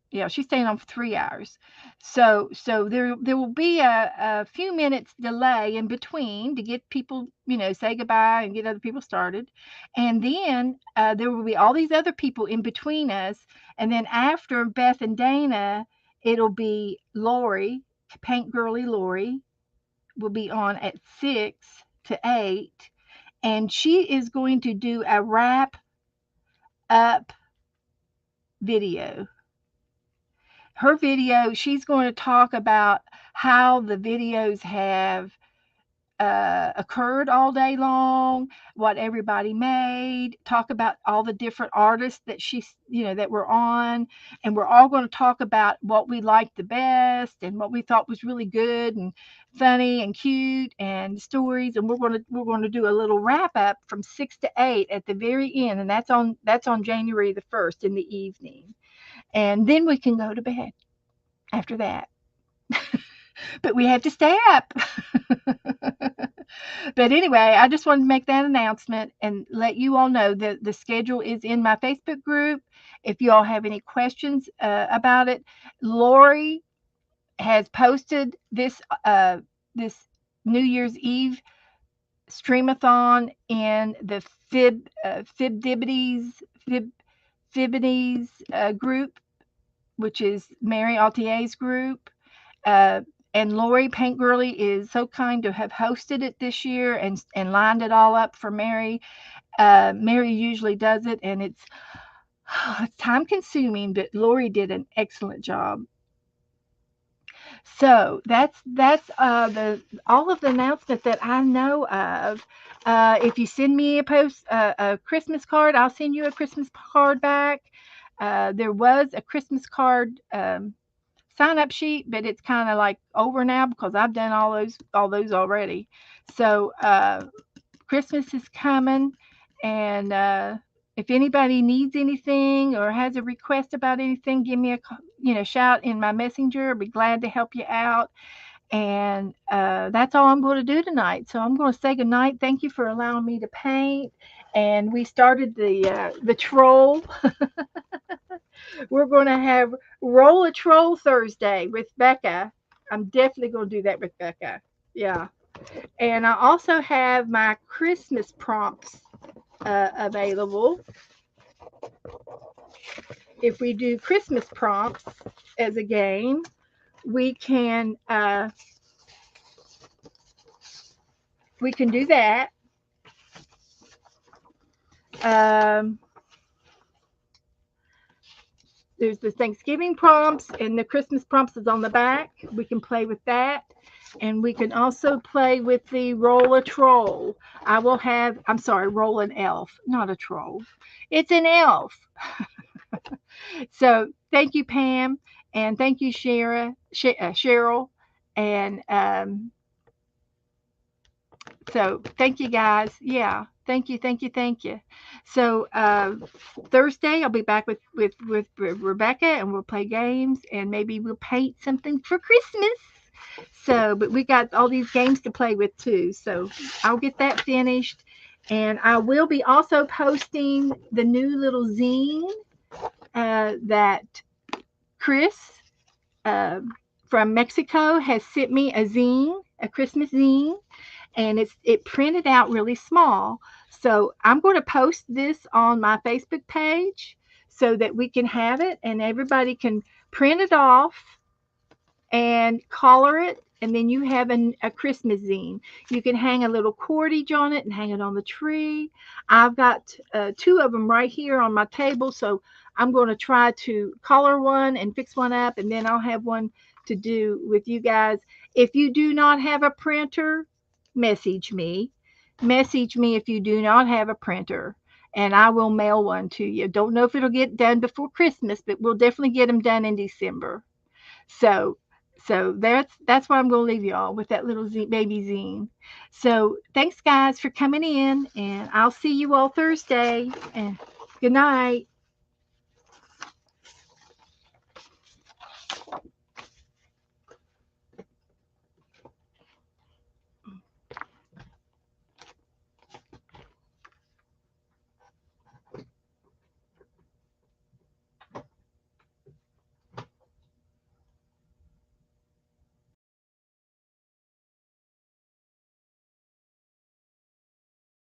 Yeah, she's staying on for 3 hours. So there will be a few minutes delay in between to get people, say goodbye and get other people started. And then there will be all these other people in between us. And then after Beth and Dana, it'll be Lori, Paint Girly Lori, will be on at 6 to 8. And she is going to do a wrap up video. Her video, she's going to talk about how the videos have occurred all day long, what everybody made, talk about all the different artists that that were on, and we're all going to talk about what we liked the best and what we thought was really good and funny and cute and stories. And we're going to do a little wrap up from 6 to 8 at the very end, and that's on January the 1st in the evening. And then we can go to bed after that. But we have to stay up. But anyway, I just wanted to make that announcement and let you all know that the schedule is in my Facebook group. If you all have any questions about it, Lori has posted this New Year's Eve streamathon in the Fibbities group, which is Mary Altier's group. And Lori Paint Girly is so kind to have hosted it this year and lined it all up for Mary. Mary usually does it, and it's time consuming, but Lori did an excellent job. So that's all of the announcements that I know of. If you send me a Christmas card, I'll send you a Christmas card back. There was a Christmas card sign up sheet, but it's kind of like over now because I've done all those already. So Christmas is coming, and if anybody needs anything or has a request about anything, give me a shout in my messenger. I'll be glad to help you out. And that's all I'm going to do tonight. So I'm going to say goodnight. Thank you for allowing me to paint. And we started the troll. We're going to have Roll a Troll Thursday with Becca. I'm definitely going to do that with Becca. Yeah. And I also have my Christmas prompts available. If we do Christmas prompts as a game, we can do that. There's the Thanksgiving prompts, and the Christmas prompts is on the back. We can play with that. And we can also play with the Roll a Troll. Roll an Elf, not a troll. It's an elf. So thank you, Pam, and thank you, Cheryl. And so thank you, guys. Yeah. Thank you. So Thursday I'll be back with Rebecca, and we'll play games, and maybe we'll paint something for Christmas. So, but we got all these games to play with too. So I'll get that finished, and I will be also posting the new little zine that Chris from Mexico has sent me a Christmas zine. And it printed out really small. So I'm going to post this on my Facebook page so that we can have it and everybody can print it off and color it and then you have a Christmas zine. You can hang a little cordage on it and hang it on the tree. I've got two of them right here on my table, so I'm going to try to color one and fix one up, and then I'll have one to do with you guys. If you do not have a printer, message me. Message me if you do not have a printer, and I will mail one to you. Don't know if it'll get done before Christmas, but we'll definitely get them done in December. So that's why I'm going to leave y'all with that little baby zine. So thanks guys for coming in, and I'll see you all Thursday. And good night.